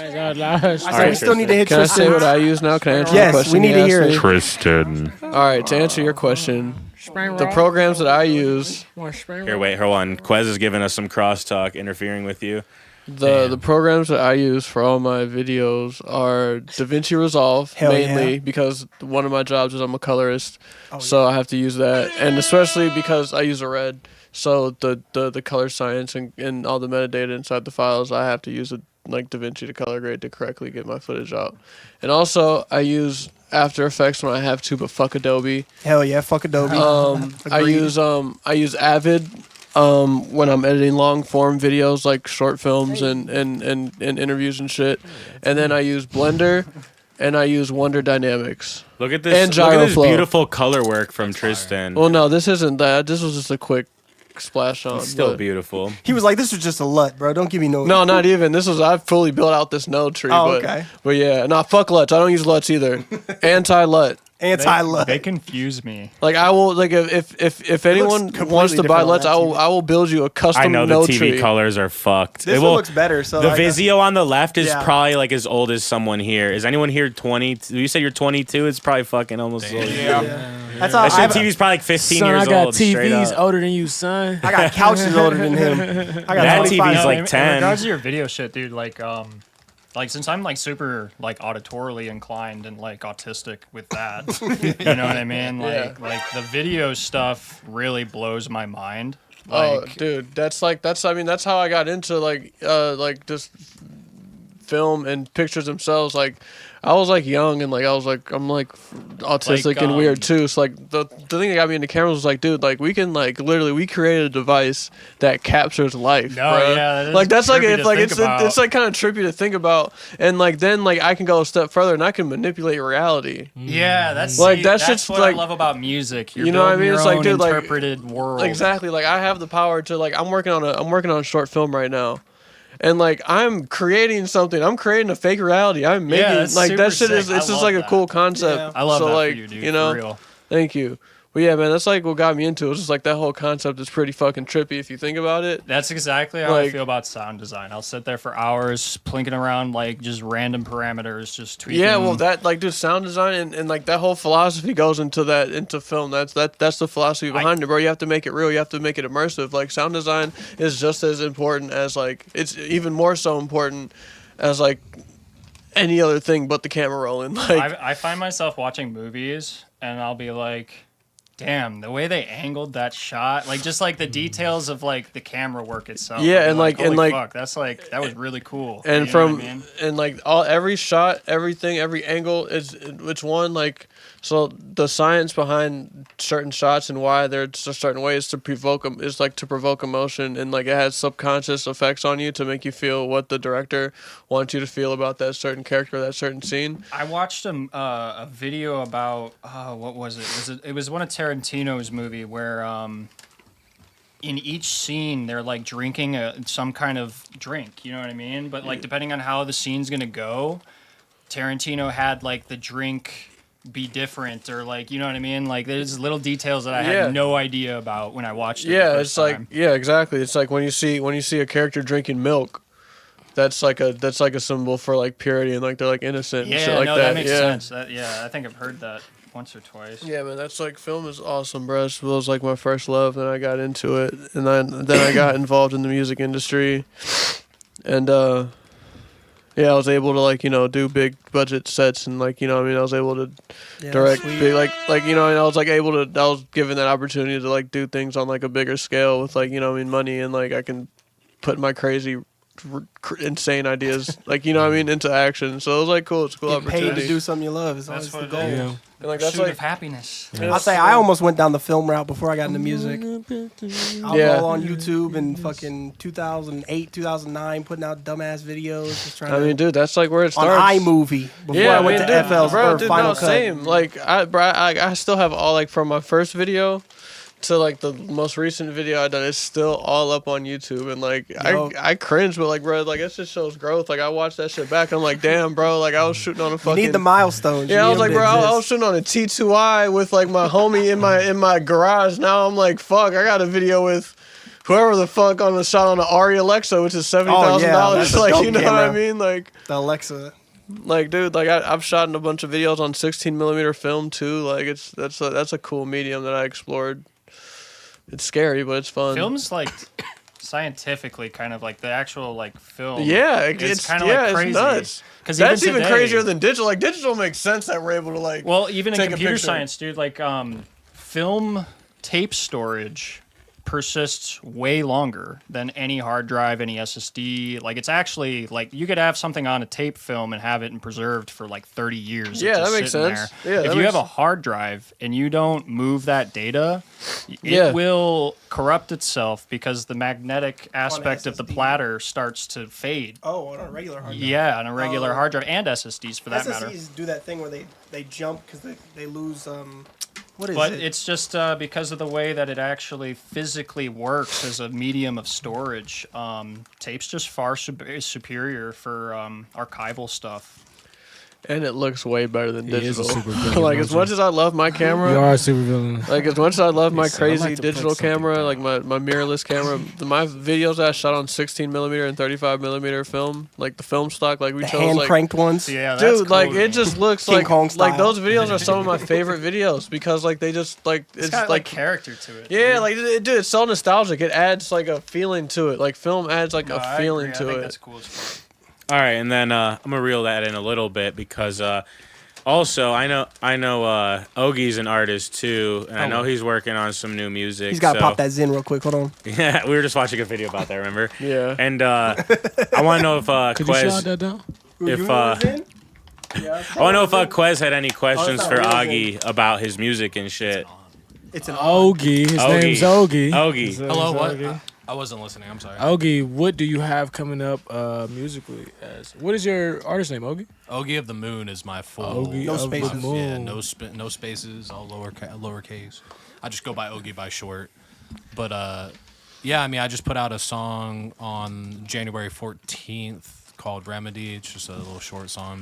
Is I said we still need to hit Can I say Tristan. what I use now? Can I answer the Yes, question? we need you to asked hear me? it. Tristan. All right, to answer your question, the programs that I use, Here, wait, hold on. Quez is giving us some crosstalk, interfering with you. the programs that I use for all my videos are DaVinci Resolve, Hell mainly yeah. because one of my jobs is I'm a colorist, so I have to use that, and especially because I use a red, so the color science and all the metadata inside the files, I have to use like DaVinci to color grade to correctly get my footage out, and also I use After Effects when I have to, but fuck Adobe. Hell yeah, fuck Adobe. I use Avid when I'm editing long form videos like short films and interviews and shit. And then I use Blender and I use Wonder Dynamics. Look at this. And Look at this Gyroflow. beautiful color work from Tristan. Well, no, this isn't that. This was just a quick splash on. It's still but- beautiful. He was like, "This was just a LUT, bro. Don't give me no." No, not even. This was I fully built out this node tree. Oh, but, okay. But yeah, nah, fuck LUTs. I don't use LUTs either. Anti-LUT. Anti-LUT. They confuse me. Like I will like if anyone completely wants to buy different on LUTs, that TV. I will build you a custom I know the node TV tree. colors are fucked. This It one will- looks better. So The like, Vizio on the left is Yeah. probably like as old as someone here. Is anyone here 20? You said you're 22. It's probably fucking almost as old. that's how That I shit TV's probably like 15 Son, years I got old. straight TVs up. older than you, son. I got couches older than him. I got That 25. TV's like in 10. regards to your video shit, dude, like since I'm like super like auditorily inclined and like autistic with that, you know what I mean? Like the video stuff really blows my mind. Oh, Like, dude, that's how I got into like just film and pictures themselves. Like, I was like young and like I'm like autistic Like, and weird too. So like the thing that got me into cameras was like, dude, like we can like literally we created a device that captures life. No, bruh. yeah, that is like that's like trippy it's to like think about. it's like kind of trippy to think about. And like then like I can go a step further and I can manipulate reality. yeah, that's Like, see, that that's shit's what like- I love about music. You're you know what I building mean? your It's like, own dude, like- interpreted world. Exactly. Like I have the power to like I'm working on a short film right now. And like I'm creating something. I'm creating a fake reality. I'm making that's like that super shit is sick. I it's just love like a that. cool concept. Yeah. I love so that like, for you, dude. you know, For real. thank you. But yeah, man, that's like what got me into it. It's just like that whole concept is pretty fucking trippy if you think about it. That's exactly how I Like- feel about sound design. I'll sit there for hours plinking around like just random parameters, just tweaking. Yeah, well that like dude sound design and like that whole philosophy goes into film. That's the philosophy behind it, bro. You have to make it real, you have to make it immersive. Like sound design is just as important as like it's even more so important as like any other thing but the camera rolling. Like I find myself watching movies and I'll be like, damn, the way they angled that shot, like just like the details of like the camera work itself. Yeah, I'm and, like- holy and, like- fuck, that's like that was really cool. and You know from what I mean? and like every shot, everything, every angle it's one like so the science behind certain shots and why they're just a certain way is to provoke emotion and like it has subconscious effects on you to make you feel what the director wants you to feel about that certain character, that certain scene. I watched a video about what was it? It was one of Tarantino's movie where in each scene they're like drinking some kind of drink, you know what I mean? But like depending on how the scene's gonna go, Tarantino had like the drink be different or like you know what I mean? Like there's little details that I Yeah. had no idea about when I watched it. Yeah, the it's first like time. yeah, exactly. It's like when you see a character drinking milk. That's like a symbol for like purity and like they're like innocent and yeah, shit like no, that. that makes yeah. sense. I think I've heard that once or twice. Yeah, man, that's like film is awesome, bro. It was like my first love, and I got into it, and then I got involved in the music industry, and yeah, I was able to like do big budget sets and like what I mean I was able to direct big like and I was like able to I was given that opportunity to like do things on like a bigger scale with like what I mean money and like I can put my crazy insane ideas like what I mean into action. So it was like cool. It's a cool Get opportunity. paid to do something you love. It's That's always what the it goal. is. And like that's Pursuit like of happiness. I'll say I almost went down the film route before I got into music. I'll Yeah. roll on YouTube and fucking 2008, 2009, putting out dumbass videos. Just trying I mean, dude, that's like where it on starts. iMovie before Yeah, I went dude, to FL's bro, or dude, Final no, Cut. same. Like I still have all like from my first video to like the most recent video I done. It's still all up on YouTube, and like Yo. I cringe, but like bro, like it just shows growth. Like I watched that shit back, I'm like, damn, bro, like I was shooting on a You fucking. need the milestones. Yeah, I You was need like, them bro, to I was exist. shooting on a T2i with like my homie in my garage. Now I'm like, fuck, I got a video with whoever the fuck on the shot on the Ari Alexa, which is $70,000. that's a Like, dope you know what I camera. mean? Like, The Alexa. like, dude, like I've shot in a bunch of videos on 16mm film too. Like, that's a cool medium that I explored. It's scary, but it's fun. Film's like scientifically kind of like the actual like film. Yeah, it's kind of yeah, like crazy. it's nuts. 'Cause That's even today- crazier than digital. Like digital makes sense that we're able to like. Well, even in take a computer picture. science, dude, like film tape storage persists way longer than any hard drive, any SSD. Like it's actually like you could have something on a tape film and have it and preserved for like 30 years. Yeah, just that makes sitting sense. there. Yeah, if that you makes- have a hard drive and you don't move that data, it Yeah. will corrupt itself because the magnetic aspect of the SSD. platter starts to fade. Oh, on a regular hard drive. Yeah, on a regular Oh. hard drive and SSDs for that matter. SSDs do that thing where they jump because they lose what is But it? it's just because of the way that it actually physically works as a medium of storage. Tape's just far superior for archival stuff. And it looks way better than He is a digital. super villain, Like as don't much as I love my You camera, are a super villain. like as much as I love my Listen, I like crazy to put digital something camera, down. like my mirrorless camera, my videos that I shot on 16mm and 35mm film, like the film stock, like we the chose, hand like cranked ones. Yeah, that's dude, cool like to it me. just looks King like Kong like style. those videos are some of my favorite videos because like they just like It's it's got like character to it. yeah, dude. like dude, it's so nostalgic. It adds like a feeling to it. Like film adds like No, a I feeling agree. I to think it. that's cool as fuck. All right, and then I'm gonna reel that in a little bit because also I know Ogie's an artist too, and I know he's working on some new music. He's got to so- pop that Zen real quick. Hold on. Yeah, we were just watching a video about that. Remember? Yeah. And I want to know if Could you shout Quez, that down? if You know Zen? I want to know if Quez had any questions not for real Augie about his music and shit. It's an Ogie. His name's Ogie. Ogie. His name's Hello, what? Ogie. I wasn't listening. I'm sorry. Ogie, what do you have coming up musically? What is your artist name, Ogie? Ogie of the Moon is my full. Ogie No of spaces. the Yeah, Moon. no spaces, all lowercase. I just go by Ogie by short. But yeah, I mean, I just put out a song on January 14th called Remedy. It's just a little short song.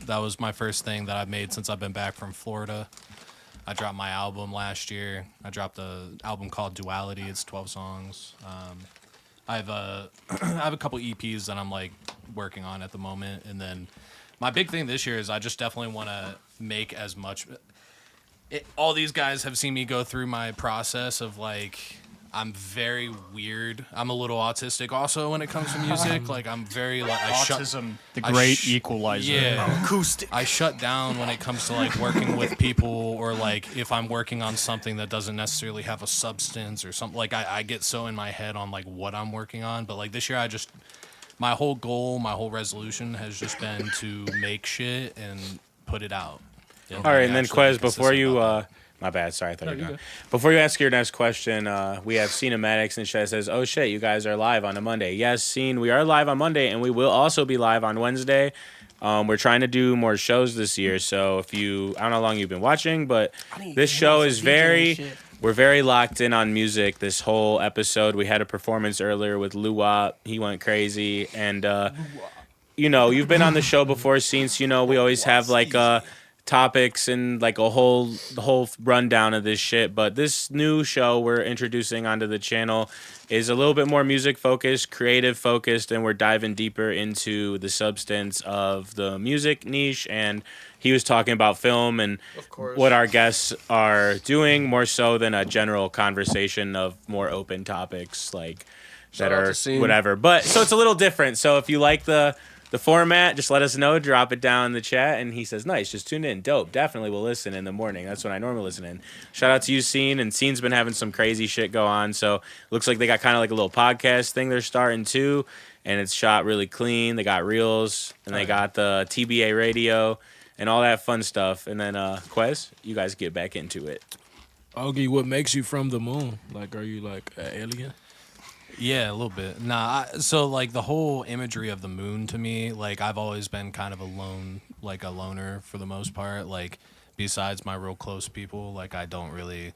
That was my first thing that I've made since I've been back from Florida. I dropped my album last year. I dropped an album called Duality. It's 12 songs. I have a couple EPs that I'm like working on at the moment, and then my big thing this year is I just definitely want to make as much. All these guys have seen me go through my process of like I'm very weird. I'm a little autistic also when it comes to music. Like I'm very like Autism, the I great sh- equalizer. Yeah, acoustic. I shut down when it comes to like working with people or like if I'm working on something that doesn't necessarily have a substance or something. Like I get so in my head on like what I'm working on. But like this year, my whole goal, my whole resolution has just been to make shit and put it out. All right, and then Quez, before you, my bad, sorry, I thought you were done. Before you ask your next question, we have Cinematics and chat says, "Oh shit, you guys are live on a Monday." Yes, Scene, we are live on Monday, and we will also be live on Wednesday. We're trying to do more shows this year, so if you, I don't know how long you've been watching, but this show is we're very locked in on music this whole episode. We had a performance earlier with luwop. He went crazy, and you know, you've been on the show before, Scenes. You know, we always have like topics and like the whole rundown of this shit, but this new show we're introducing onto the channel is a little bit more music focused, creative focused, and we're diving deeper into the substance of the music niche. And he was talking about film and what our guests are doing more so than a general conversation of more open topics like Shout that out are to Scene. whatever, but so it's a little different. So if you like the format, just let us know, drop it down in the chat. And he says, nice, just tune in. Dope. Definitely will listen in the morning. That's when I normally listen in. Shout out to you, Scene. And Scene's been having some crazy shit go on. So looks like they got kind of like a little podcast thing they're starting too. And it's shot really clean. They got reels and they got the TBA radio and all that fun stuff. And then Quez, you guys get back into it. Ogie, what makes you from the moon? Like, are you like an alien? Yeah, a little bit. Nah, so like the whole imagery of the moon to me, like I've always been kind of a loner for the most part. Like besides my real close people, like I don't really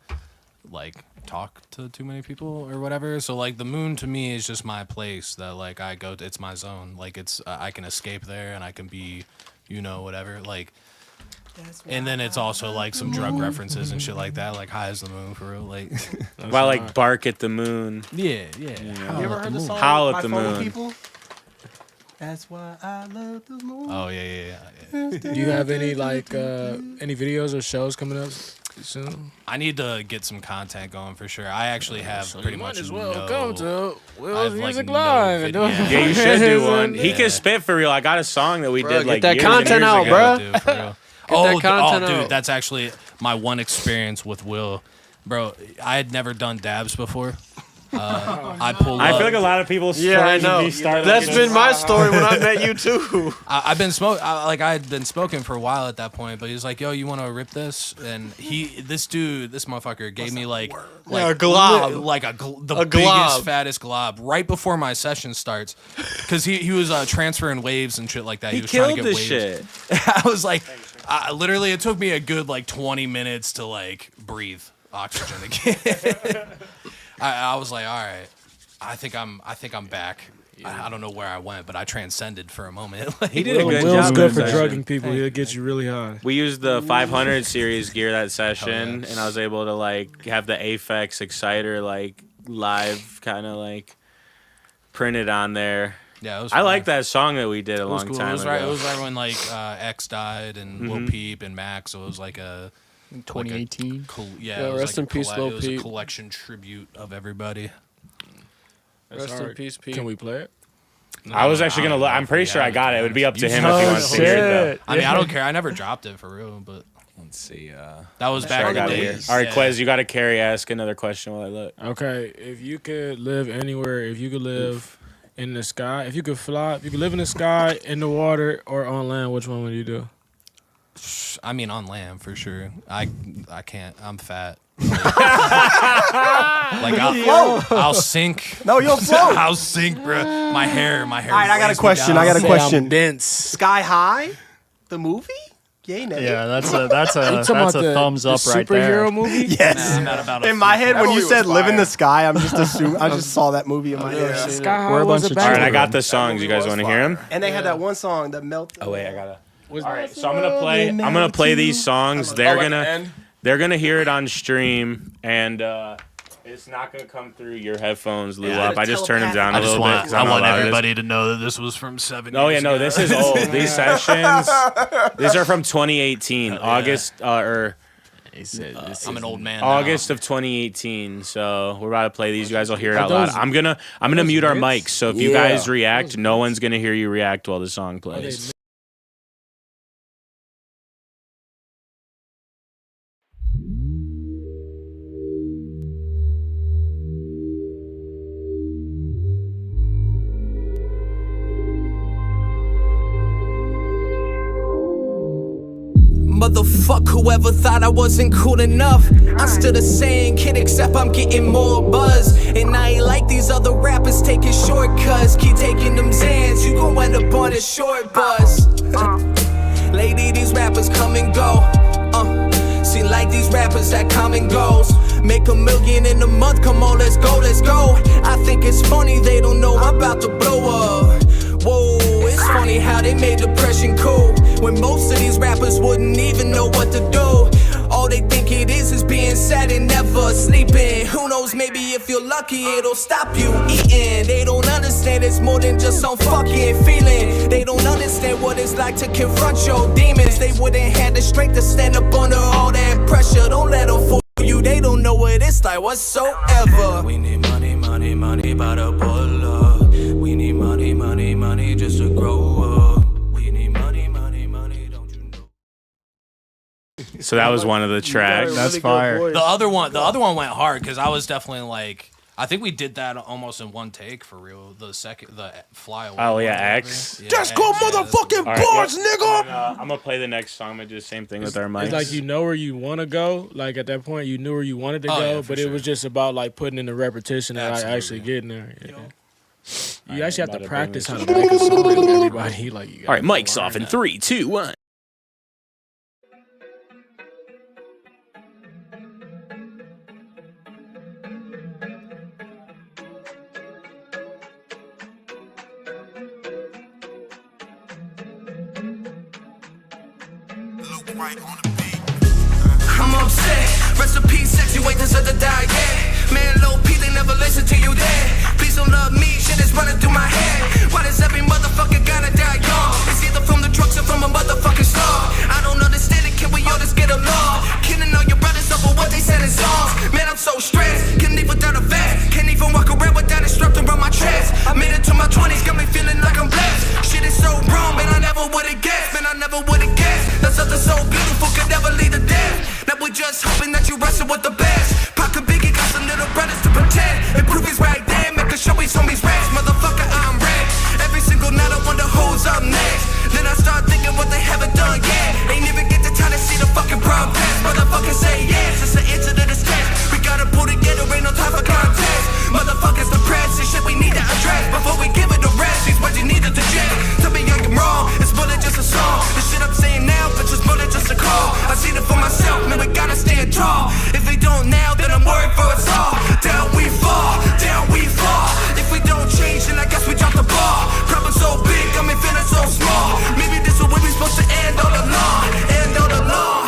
like talk to too many people or whatever. So like the moon to me is just my place that like I go to, it's my zone. Like it's I can escape there and I can be, you know, whatever. Like And then it's also like some drug references and shit like that, like high as the moon for real. Like, While like bark at the moon. yeah. You ever heard the song Howl at My the Phony Moon. People? That's why I love the moon. Oh yeah. Do you have any like any videos or shows coming up soon? I need to get some content going for sure. I actually have pretty much no. come to I Will's have, like, Music no Live. video. Yeah, you should do one. He Yeah. can spit for real. I got a song that we Bro, did get like that years and content years out, ago. bruh. Dude, for real. that content dude, out. that's actually my one experience with Will, bro. I had never done dabs before. I pulled up. I feel like a lot of people I know. That's been my story when I met you too. I've been I had been smoking for a while at that point, but he was like, "Yo, you want to rip this?" And this motherfucker gave me like a glob. the A glob. biggest, fattest glob right before my session starts, because he was transferring waves and shit like that. He was trying to killed get this waves. shit. I was like, literally, it took me a good like 20 minutes to like breathe oxygen again. I was like, all right, I think I'm back. I don't know where I went, but I transcended for a moment. Like, He did a good Will's job. good in for that drugging session. people. He'll get you really high. We used the 500 series gear that session, and I was able to like have the Aphex Exciter like live kind of like printed on there. yeah, it was I fun. like that song that we did a It was long cool. time It was ago. right. It was right when like X died and Lil Peep and Max. So it was like a 2018. yeah. Yo, It was rest like in peace, Lil It was a Peep. collection tribute of everybody. That's Rest in hard. peace, Pete. Can we play it? I was actually gonna look. I'm pretty sure I got it. It would be up to him if he wants to hear it though. I mean, I don't care. I never dropped it for real, but Let's see. that was I back in the got it here. days. All right, Yeah. Quez, you got to carry. Ask another question while I look. Okay, if you could live anywhere, if you could live in the sky, if you could fly, if you could live in the sky, in the water, or on land, which one would you do? I mean, on land for sure. I can't. I'm fat. Like I'll sink. No, you'll float. I'll sink, bro. My hair. All right, I got a weighs me question. down. I got a Say question. I'm dense. Sky High, the movie? Yay, no. Yeah, that's a You talking about the thumbs up right superhero there. movie? Yes. I'm at about a In my head, when you movie said was "live in fire. the sky," I'm just assuming. I just saw that movie in my head. Sky High We're a was bunch of bad All right, I one. got the songs. You guys want to hear them? And they had that one song that melted. Oh wait, I gotta. Was- All right, so I'm gonna play. I'm gonna play these songs. They're gonna hear it on stream, and it's not gonna come through your headphones, Luwop. I just turned them down a little bit. 'cause I know how loud it is. to know that this was from 7 Oh yeah, no, this is old. These sessions, these are from 2018, August or He said this I'm is- an old man. now. August of 2018. So we're about to play these. You guys will hear it out those- loud. I'm gonna mute our hits? mics. So if you guys react, no one's gonna hear you react while the song plays. Motherfuck whoever thought I wasn't cool enough. I'm still the same kid, except I'm getting more buzz. And I ain't like these other rappers taking shortcuts. Keep taking them Zans, you gon' end up on a short bus. Lady, these rappers come and go. See, like these rappers that come and goes. Make $1 million in a month, come on, let's go, let's go. I think it's funny, they don't know I'm about to blow up. Whoa, it's funny how they made depression cool, when most of these rappers wouldn't even know what to do. All they think it is being sad and never sleeping. Who knows, maybe if you're lucky it'll stop you eating. They don't understand it's more than just some fucking feeling. They don't understand what it's like to confront your demons. They wouldn't have the strength to stand up under all that pressure. Don't let them fool you, they don't know what it's like whatsoever. We need money, money, money by the pull up. We need money, money, money just to grow up. We need money, money, money, don't you know? So that was one of the tracks. That's fire. The other one went hard because I was definitely like, I think we did that almost in one take for real. The fly away. Oh, yeah, one, X. whatever. Just Yeah, go X, yeah, motherfucking All right, bars, yeah. nigga. I'm gonna play the next song. I'm gonna do the same thing with our mics. It's like you know where you want to go. Like at that point, you knew where you wanted to Oh, go, yeah, for but sure. it was just about like putting in the repetition and like, Absolutely. actually getting there. Yeah. You I'm actually have about to to practice how bring to make a song with everybody. Like, you All right, gotta mics learn off in that. 3, 2, 1. I'm upset. Recipe sexy, wait deserve to die, yeah. Man, low P, they never listen to you there. Please don't love me, shit is running through my head. Why does every motherfucker gotta die young? It's either from the drugs or from a motherfucking star. I don't understand it, can we all just get along? Killing all your brothers over what they said in songs. Man, I'm so stressed, can't live without a vest. Can't even walk around without a strap around my chest. I made it to my 20s, got me feeling like I'm blessed. Shit is so wrong, man, I never would've guessed. Man, I never would've guessed that something so beautiful could never lead to death. Now we're just hoping that you wrestle with the best. Pocket Biggie got some little brothers to pretend. And prove he's right there, make a show he's homies rest. Motherfucker, I'm red. Every single night I wonder who's up next. Then I start thinking what they haven't done yet. Ain't even get the time to see the fucking progress. Motherfuckers say yes, it's the answer to this test. We gotta pull together, ain't no time for contest. Motherfuckers depressed, and shit we need to address. Before we give it a rest, these words you need to digest. Tell me I'm wrong, it's more than just a song. The shit I'm saying now, but just more than just a call. I seen it for myself, man, we gotta stand tall. If we don't now, then I'm worried for us all. Down we fall, down we fall. If we don't change, then I guess we drop the ball. Problem so big, got me feeling so small. Maybe this is where we supposed to end all along. End all along.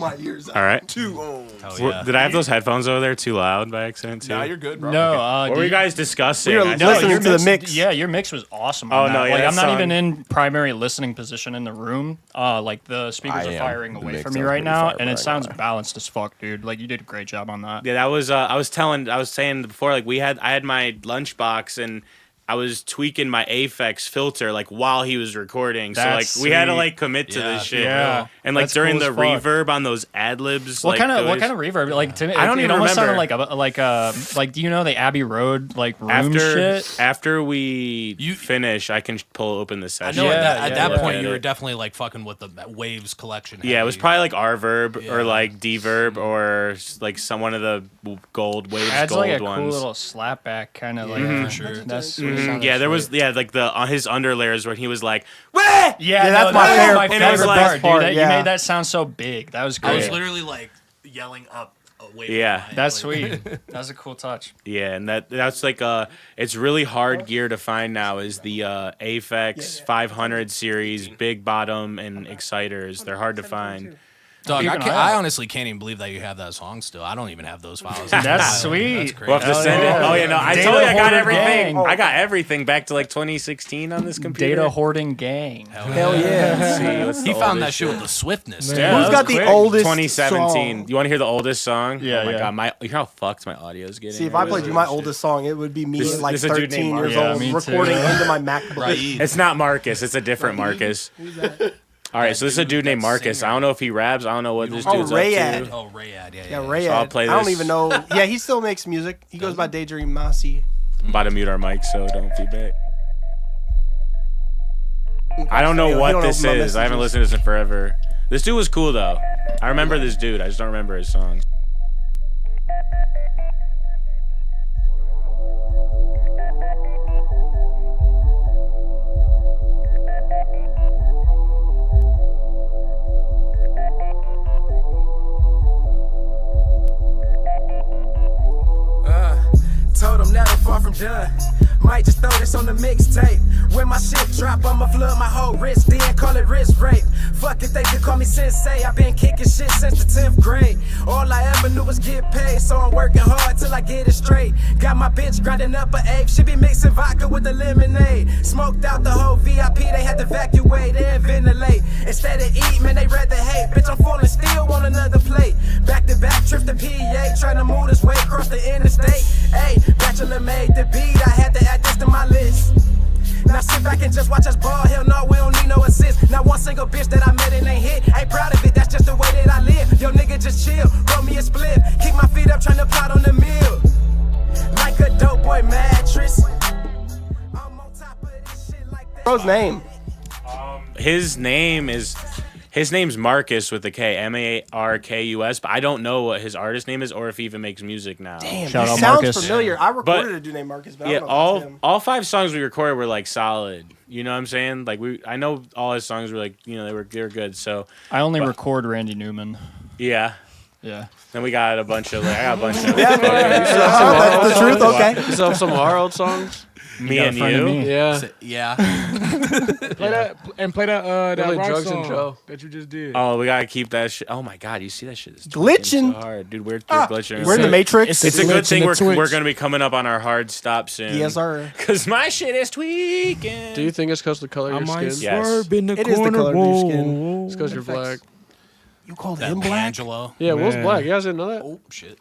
My ears All right. too on. Did I have those headphones over there too loud by accident too? Nah, you're good, bro. No, What were you guys discussing? We were I No, listening your to the mix. Yeah, your mix was awesome. Oh, on no, that. yeah, Like, that I'm not song- even in primary listening position in the room. Like the speakers I are am. firing The away mix from me sounds right pretty now, fire, and bro, it I sounds gotta lie. balanced as fuck, dude. Like you did a great job on that. Yeah, that was. I was saying before, like I had my lunchbox and I was tweaking my Aphex filter like while he was recording. That's so like we had to sweet. like commit to Yeah, this shit. yeah. And like That's during cool the as fuck. reverb on those ad libs. What like, kind of those- reverb? Like to me, I don't it even almost sounded remember. like do you know the Abbey Road like room shit? After we finish, I can pull open the I session. know Yeah, at that yeah. point you were definitely like fucking with the Waves collection. Yeah, it was heavy. probably like R verb or Yeah. like D verb or like one of the gold Waves Adds gold like a ones. cool little slapback kind of like for sure. That's Yeah, there was like the on his underlayers when he was like, "Wah!" Yeah, that's no, my that was favorite- my and it favorite was part, like- dude. part, That, yeah. You made that sound so big. That was I great. was literally like yelling up away. from Yeah. the mic, That's like- sweet. That was a cool touch. Yeah, and that's like it's really hard gear to find now is the Aphex 500 series, big bottom and exciters. They're hard to find. Dog, Keep an eye I out. honestly can't even believe that you have that song still. I don't even have those files. That's sweet. That's crazy. We'll have to Hell send yeah. it. Oh yeah, no, I Data told you I got hoarder everything. gang. I got everything back to like 2016 on this computer. Data hoarding gang. Hell yeah. Let's see, what's He the found oldest that shit with the swiftness. Yeah, too. that Who's was got the quick. oldest 2017. song? You want to hear the oldest song? Yeah, Oh my yeah. god, you know how fucked my audio is getting. See, if right I played now? you my oldest song, it would be me This- at like this is a dude 13 named years Marcus. old Yeah, me too. recording into my MacBook. Right. It's not Marcus. It's a different Marcus. All right, so this is a dude named Marcus. I don't know if he raps. I don't know what this Oh, dude's Rayad. up to. Oh, Rayad, yeah. Yeah, Ray. So I'll play I don't this. even know. Yeah, he still makes music. He goes by Daydream Masi. I'm about to mute our mic, so don't feedback. I don't know He what don't this open my is. I haven't messages. listened to this in forever. This dude was cool though. I remember this dude. I just don't remember his songs. Told them now they far from done. Might just throw this on the mixtape. When my shit drop, I'ma flood my whole wrist, then call it wrist rape. Fuck it, they could call me sensei. I've been kicking shit since the 10th grade. All I ever knew was get paid, so I'm working hard till I get it straight. Got my bitch grinding up an ape. She be mixing vodka with the lemonade. Smoked out the whole VIP, they had to evacuate and ventilate. Instead of eat, man, they rather hate. Bitch, I'm falling still on another plate. Back to back trip to PA, trying to move this way across the interstate. Hey, bachelor made the beat, I had to add this to my list. Now sit back and just watch us ball. Hell no, we don't need no assist. Not one single bitch that I met and ain't hit. Ain't proud of it, that's just the way that I live. Yo, nigga, just chill, roll me a split. Kick my feet up, tryna plot on the mill. Like a dope boy mattress. name? His name's Marcus with a K, Markus, but I don't know what his artist name is or if he even makes music now. Damn, Shout he out sounds Marcus. familiar. I recorded But- a dude named Marcus, but I Yeah, don't know if that's him. all 5 songs we recorded were like solid. You know what I'm saying? Like I know all his songs were like, you know, they were good. So I only record Randy Newman. yeah. Yeah. Then we got a bunch of I got a bunch of That's the truth. Okay. You still have some of our old songs? me got a and friend of you. me. Yeah. Yeah. Play that Really rock Drugs and song Joe. that you just did. Oh, we gotta keep that shit. Oh my god, you see that shit is Glitching. so hard, dude. We're glitching. We're in the Matrix. It's a good thing glitch in the we're Twitch. gonna be coming up on our hard stop soon. Yes, sir. Cause my shit is tweaking. Do you think it's because of the color I of your might skin? Yes. swerve in the It is the corner. color of your skin. Whoa. It's because you're black. You called That him black? Angelo. Yeah, Will's Man. black. You guys didn't know that? Oh shit.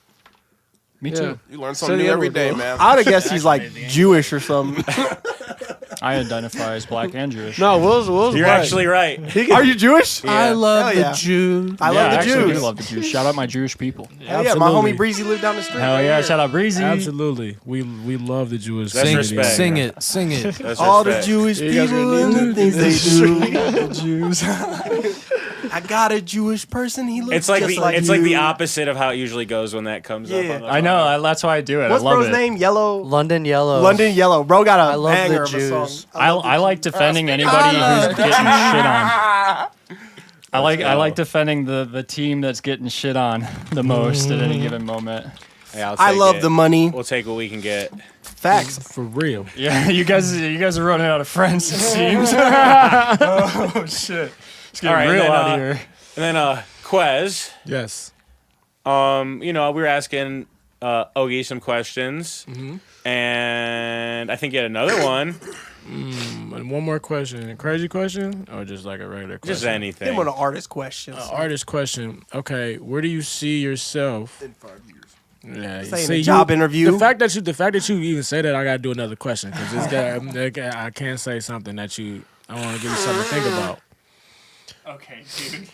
Me Yeah. too. You learn Say something the new every N-word, day, bro. man. I'd have guessed he's like Jewish or something. I identify as black and Jewish. No, Will's You're black. actually right. Are you Jewish? I love Hell the yeah. Jews. I yeah, love I the actually Jews. do love the Jews. Shout out my Jewish people. Hell yeah, my Absolutely. homie Breezy lived down the street. Hell right yeah, here. shout out Breezy. Absolutely, we love the Jewish That's community. respect. Sing it. Sing it. That's All the respect. Jewish You guys people are and the things they do. The Jews. I got a Jewish person. He looks It's like just the like it's like the you. opposite of how it usually goes when that comes up. Yeah. On the I know. That's why I do it. What's I love bro's it. name? Yellow. London Yellow. London Yellow. Bro got I a love the banger of a Jews. song. I like defending anybody who's getting shit on. I like defending the team that's getting shit on the most at any given moment. Yeah, I'll I take love it. the money. We'll take what we can get. Facts. For real. Yeah, you guys are running out of friends. It seems. Oh shit! It's getting All right, real then, out here. And then Quez, Yes. you know, we were asking Ogie some questions, and I think you had another one. And one more question. A crazy question or just like a regular question? Just anything. Him on an artist question. Artist question. Okay, where do you see yourself In 5 years. Yeah, Say in see, a job interview. The fact that you even say that, I gotta do another question because this guy, I can't say something that I want to give you something to think about. Okay, dude.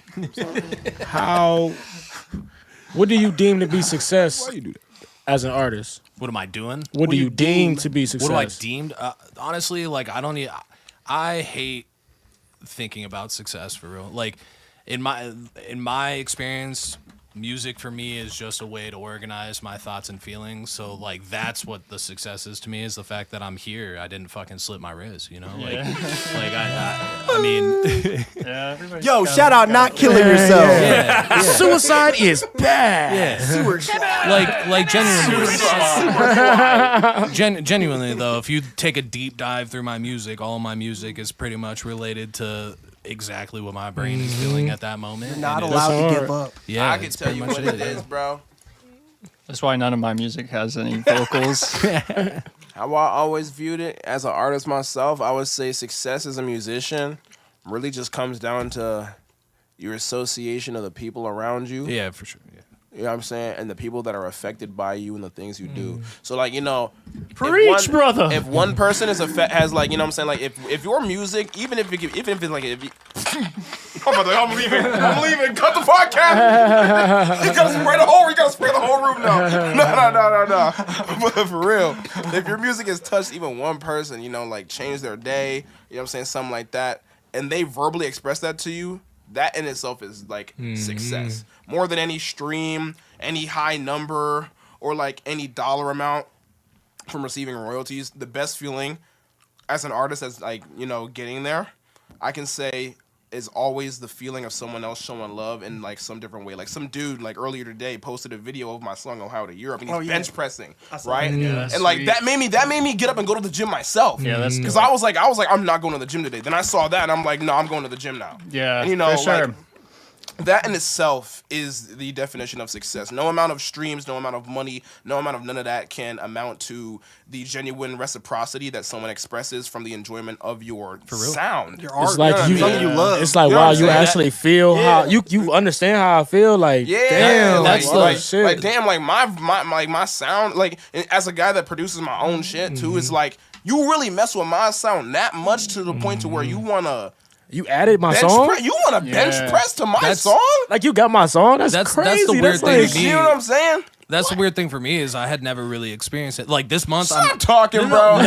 What do you deem to be success as an artist? What am I doing? What do you deem to be success? What do I deemed? Honestly, like I hate thinking about success for real. Like in my experience, music for me is just a way to organize my thoughts and feelings. So like that's what the success is to me, is the fact that I'm here. I didn't fucking slip my wrist, you know. Like I mean, Yeah, everybody's Yo, got- shout out not killing yourself. yeah. Suicide is bad. Yeah. Like genuinely though, if you take a deep dive through my music, all of my music is pretty much related to exactly what my brain is feeling at that moment. You're not And allowed to hard. give up. Yeah, I can it's tell pretty you much what it is, bro. That's why none of my music has any vocals. How I always viewed it as an artist myself, I would say success as a musician really just comes down to your association of the people around you. Yeah, for sure. Yeah. You know what I'm saying? And the people that are affected by you and the things you do. So, like, you know, Preach, brother. If one person has like, you know what I'm saying? Like, if your music, even if it's like, if you, I'm leaving. Cut the podcast. You gotta spray the whole room now. No. But for real, if your music has touched even one person, you know, like changed their day, you know what I'm saying? Something like that, and they verbally express that to you, that in itself is like success. More than any stream, any high number, or like any dollar amount from receiving royalties. The best feeling as an artist that's like, you know, getting there, I can say is always the feeling of someone else showing love in like some different way. Like some dude like earlier today posted a video of my song Ohio to Europe, and he's bench pressing, right? that's And like sweet. that made me get up and go to the gym myself. Yeah, that's because dope. I was like I'm not going to the gym today. Then I saw that and I'm like, no, I'm going to the gym now. Yeah, and you know, for sure. like, that in itself is the definition of success. No amount of streams, no amount of money, no amount of none of that can amount to the genuine reciprocity that someone expresses from the enjoyment of your sound. Your art, It's like something you love. It's like You know wow, what I'm you saying? actually feel how you understand how I feel. Like Yeah, damn, like, like, like, shit. like damn, like my sound, like as a guy that produces my own shit too, it's like you really mess with my sound that much to the point to where you wanna you added my bench song. you wanna bench Yeah. press to my That's- song. Like you got my song. That's That's crazy. the weird like, thing. You know what I'm saying? That's the weird thing for me is I had never really experienced it. Like this month, Stop talking, bro.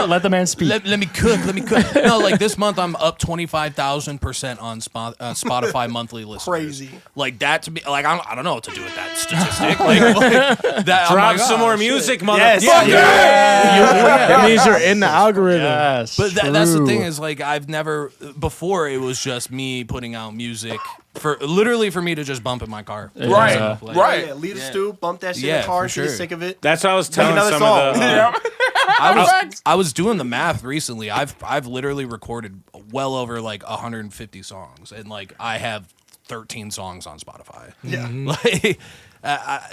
Let the man speak. Let me cook. No, like this month I'm up 25,000% on Spotify monthly listeners. Crazy. Like that to be like I don't know what to do with that statistic. Like that. Drop some more music, motherfucker. Yes. That means you're in the algorithm. Yes. But that's the thing True. is like I've never before it was just me putting out music for me to just bump in my car. Right, Like, right. Yeah, lead a stoop, bump that shit in Yeah, the car for until you're sure. sick of it. That's what I was telling another some song. of the. I was doing the math recently. I've literally recorded well over like 150 songs, and like I have 13 songs on Spotify. Yeah. Like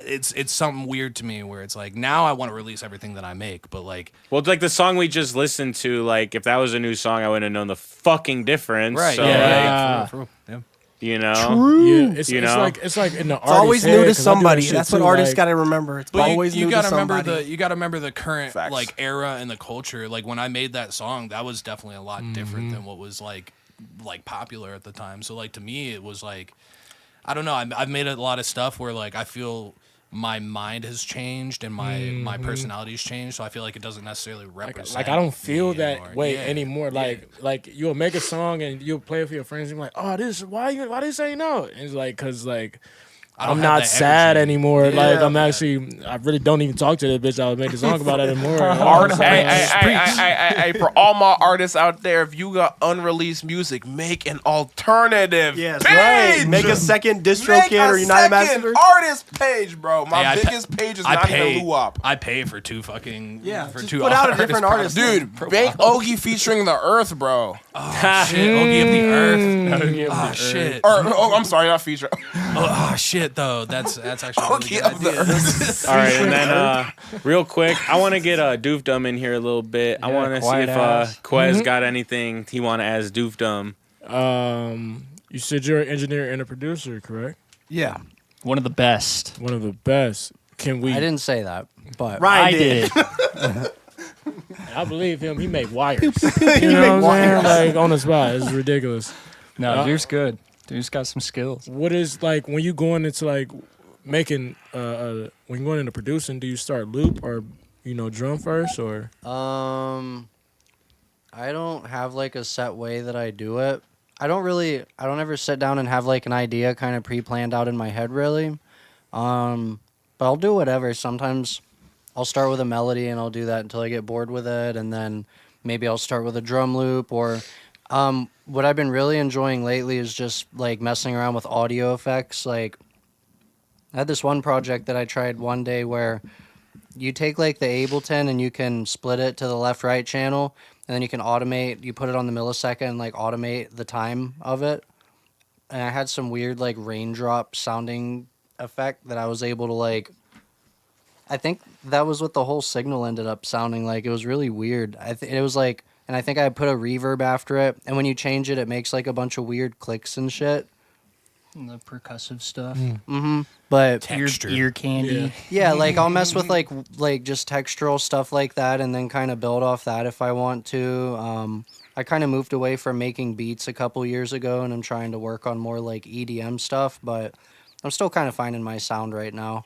it's something weird to me where it's like now I want to release everything that I make, but like Well, like the song we just listened to, like if that was a new song, I wouldn't have known the fucking difference. right, So, Yeah. like, true. you know. Yeah, it's You it's know? like in the It's always artist's new head, to 'cause I do that somebody. shit That's what too, artists like- got to remember. It's But always you new gotta to remember somebody. you gotta remember the current Facts. like era and the culture. Like when I made that song, that was definitely a lot different than what was like popular at the time. So like to me, it was like I don't know. I've made a lot of stuff where like I feel my mind has changed and my personality's changed. So I feel like it doesn't necessarily represent. Like I don't feel me that anymore. way Yeah. anymore. Like you'll make a song and you'll play it for your friends and you're like, oh, this why they say no? And it's like because like I don't I'm have not that sad energy. anymore. Like Yeah. I'm actually I really don't even talk to the bitch I was making a song about anymore. Hey, for all my artists out there, if you got unreleased music, make an alternative Yes, page. right. Make a second DistroKid or United Massacre. artist page, bro. My Hey, I biggest page is I not pay. even luwop. I pay for two fucking Just two put out a different artist. Dude, make Ogie featuring the Earth, bro. Shit, Ogie of the Earth. Oh shit. Or I'm sorry, not feature. Oh shit though. That's actually a really Ogie good of the idea. Earth. All right, and then real quick, I want to get DOOFDUM in here a little bit. I want to see quiet if ass. Quez got anything he want to ask DOOFDUM. You said you're an engineer and a producer, correct? Yeah. One of the best. One of the best. Can we? I didn't say that, but Ryan I did. did. I believe him. He make wires. You know what I'm saying? Like on the spot. It's ridiculous. No, dude's good. Dude's got some skills. What is like when you going into like making when you're going into producing? Do you start loop or drum first or? I don't have like a set way that I do it. I don't ever sit down and have like an idea kind of pre-planned out in my head really. But I'll do whatever. Sometimes I'll start with a melody and I'll do that until I get bored with it, and then maybe I'll start with a drum loop or what I've been really enjoying lately is just like messing around with audio effects. Like I had this one project that I tried one day where you take like the Ableton and you can split it to the left-right channel, and then you can automate. You put it on the millisecond and like automate the time of it. And I had some weird like raindrop sounding effect that I was able to like. I think that was what the whole signal ended up sounding like. It was really weird. It was like, and I think I put a reverb after it. And when you change it, it makes like a bunch of weird clicks and shit. And the percussive stuff. But Texture. Ear candy. Yeah. yeah, like I'll mess with like just textural stuff like that, and then kind of build off that if I want to. I kind of moved away from making beats a couple years ago, and I'm trying to work on more like EDM stuff. But I'm still kind of finding my sound right now.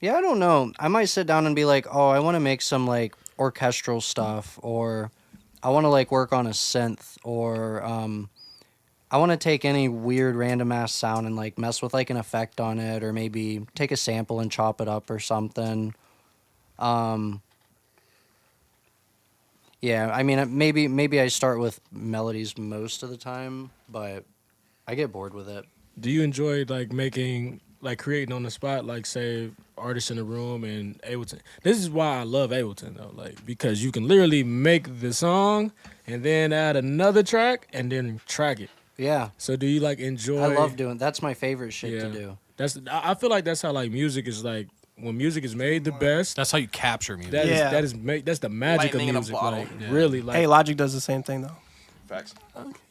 Yeah, I don't know. I might sit down and be like, oh, I want to make some like orchestral stuff, or I want to like work on a synth, or I want to take any weird random ass sound and like mess with like an effect on it, or maybe take a sample and chop it up or something. Yeah, I mean maybe I start with melodies most of the time, but I get bored with it. Do you enjoy like making like creating on the spot, like say artists in the room and Ableton? This is why I love Ableton though, like because you can literally make the song and then add another track and then track it. Yeah. So do you like enjoy? I love doing. That's my favorite shit to do. I feel like that's how like music is like when music is made the best. That's how you capture music. That's the magic Lightning in of a music. bottle. Like Yeah. really like. Hey, Logic does the same thing though. Facts.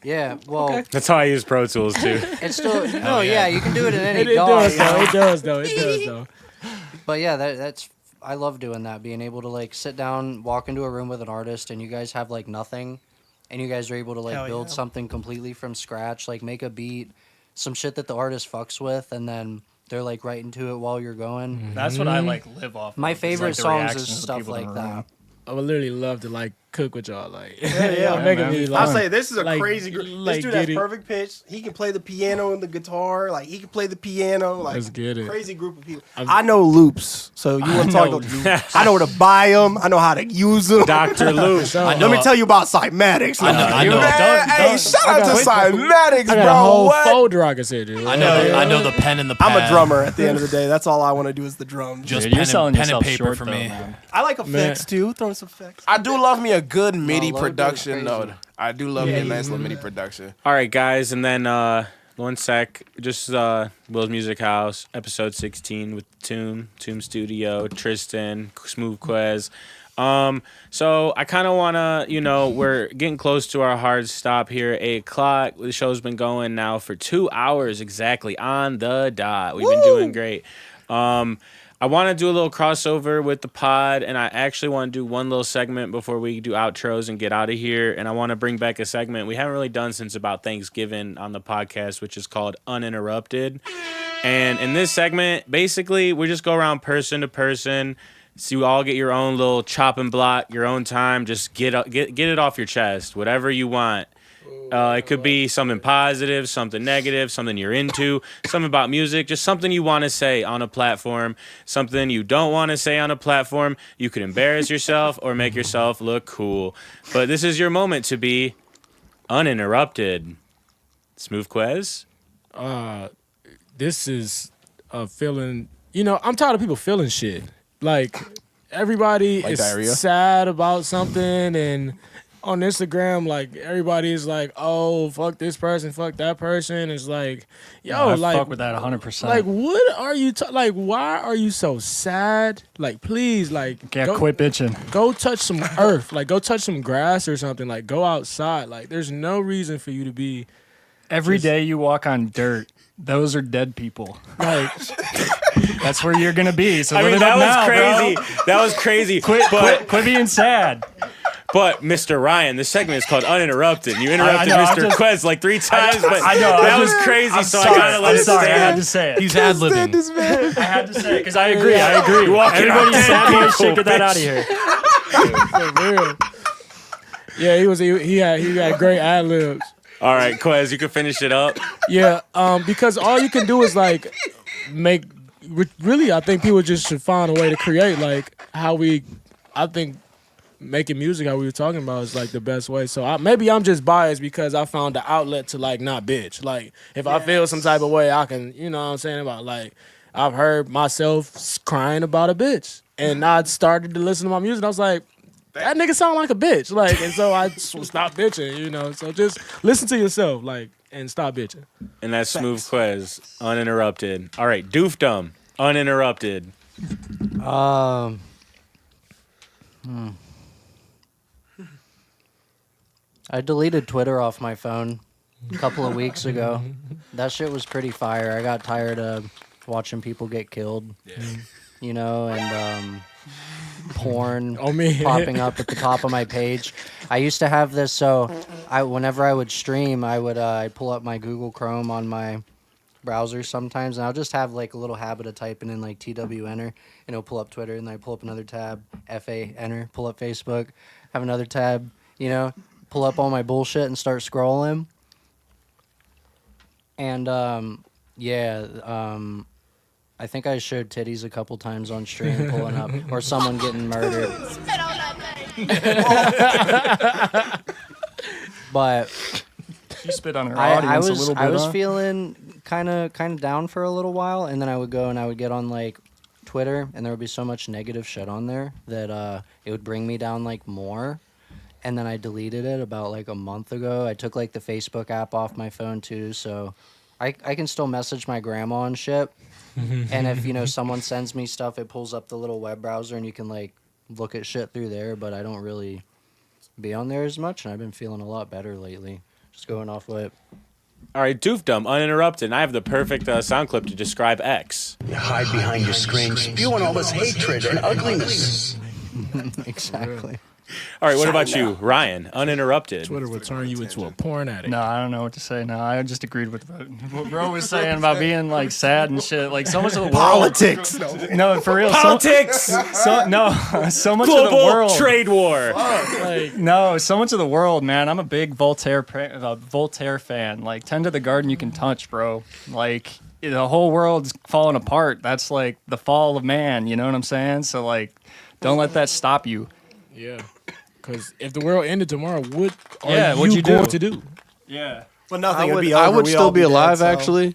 Yeah. Well, That's how I use Pro Tools too. it's still no. Yeah, you can do it in any it DAW. does you know? though. It does though. It does though. But yeah, that's I love doing that. Being able to like sit down, walk into a room with an artist, and you guys have like nothing, and you guys are able to like Hell build yeah. something completely from scratch, like make a beat, some shit that the artist fucks with, and then they're like right into it while you're going. That's what I like live off. My of, favorite is, like, the songs reactions is of the stuff people in like the that. room. I would literally love to like cook with y'all. Like, yeah, making man. me I'll like. say this is a like- crazy group. This like, dude get has it. perfect pitch. He can play the piano and the guitar. Like he can play the piano. Like Let's get it. crazy group of people. I know loops, so you want to talk to? I know where to buy them. I know how to use them. Dr. Luke. Let me tell you about cymatics. I know. Man, hey, shout out to cymatics, I got a bro. whole What? folder I can send you. I know the pen and the pad. I'm a drummer. At the end of the day, that's all I want to do is the drums. Just Dude, you're pen selling and yourself paper short, for though, me. man. I like effects too. Throwing some effects. I do love me a good MIDI logo is production, crazy. though. I do love me a nice little MIDI production. All right, guys, and then one sec, just Will's Music House, episode 16 with Tomb Studio, Triston, smoovequez. So I kind of want to, we're getting close to our hard stop here at 8 o'clock. The show's been going now for 2 hours exactly on the dot. We've been doing great. I want to do a little crossover with the pod, and I actually want to do one little segment before we do outros and get out of here. And I want to bring back a segment we haven't really done since about Thanksgiving on the podcast, which is called Uninterrupted. And in this segment, basically, we just go around person to person. So you all get your own little chopping block, your own time. Just get it off your chest, whatever you want. It could be something positive, something negative, something you're into, something about music, just something you want to say on a platform, something you don't want to say on a platform. You could embarrass yourself or make yourself look cool. But this is your moment to be uninterrupted. smoovequez? This is a feeling. I'm tired of people feeling shit. Like everybody Like is diarrhea? sad about something, and on Instagram, like everybody is like, "Oh, fuck this person, fuck that person." It's like, yo, I like, fuck with that 100%. like, what are you? Like, why are you so sad? Like, please, like, Yeah, quit bitching. go touch some earth, like, go touch some grass or something. Like, go outside. Like, there's no reason for you to be Every day you walk on dirt, those are dead people. like. That's where you're gonna be. So I live mean, it that up was now, crazy. bro. That was crazy. Quit being sad. But Mr. Ryan, this segment is called Uninterrupted. You interrupted I know, Mr. I'm just- Quez like 3 times, but I know, that I'm was just- crazy. I'm So sorry, I gotta let I'm it sorry. I had stand. to say it. He's ad libbing. I had to say it because I agree. I agree. walking Everybody on sad dead boy shit. people, Get that bitch. out of here. For real. Yeah, he had great ad libs. All right, Quez, you can finish it up. Yeah, because all you can do is like make. Really, I think people just should find a way to create like I think making music how we were talking about is like the best way. So maybe I'm just biased because I found the outlet to like not bitch. Like if I feel some type of way, I can, you know what I'm saying, about like I've heard myself crying about a bitch, and I started to listen to my music. And I was like, that nigga sound like a bitch. Like, and so I stopped bitching. So just listen to yourself, like, and stop bitching. And that's smoovequez, uninterrupted. All right, DOOFDUM, uninterrupted. I deleted Twitter off my phone a couple of weeks ago. That shit was pretty fire. I got tired of watching people get killed, and porn Oh, me. popping up at the top of my page. I used to have this, so whenever I would stream, I'd pull up my Google Chrome on my browser sometimes, and I'll just have like a little habit of typing in like TW enter, and it'll pull up Twitter, and then I pull up another tab, FA enter, pull up Facebook, have another tab, pull up all my bullshit and start scrolling. And I think I showed titties a couple times on stream pulling up, or someone getting murdered. But She spit on her I audience a little bit. was huh? feeling kind of down for a little while, and then I would go and I would get on like Twitter, and there would be so much negative shit on there that it would bring me down like more. And then I deleted it about like a month ago. I took like the Facebook app off my phone too, so I can still message my grandma and shit. And if someone sends me stuff, it pulls up the little web browser, and you can like look at shit through there. But I don't really be on there as much, and I've been feeling a lot better lately. Just going off what. All right, DOOFDUM, uninterrupted. And I have the perfect sound clip to describe X. You hide behind your screen, spewing all this hatred and ugliness. Exactly. All right, what about you, Ryan? Uninterrupted. Twitter will turn you into a porn addict. No, I don't know what to say. No, I just agreed with what bro was saying about being like sad and shit. Like so much of the world. Politics. No, for real. Politics. So much Global of the world. trade war. No, so much of the world, man. I'm a big Voltaire fan. Like, tend to the garden you can touch, bro. Like, the whole world's falling apart. That's like the fall of man. You know what I'm saying? So like, don't let that stop you. Yeah. Because if the world ended tomorrow, what what'd you going do? to do? Yeah. Well, nothing. I It'd would, be over. I would We'd still all be dead, alive, so- actually.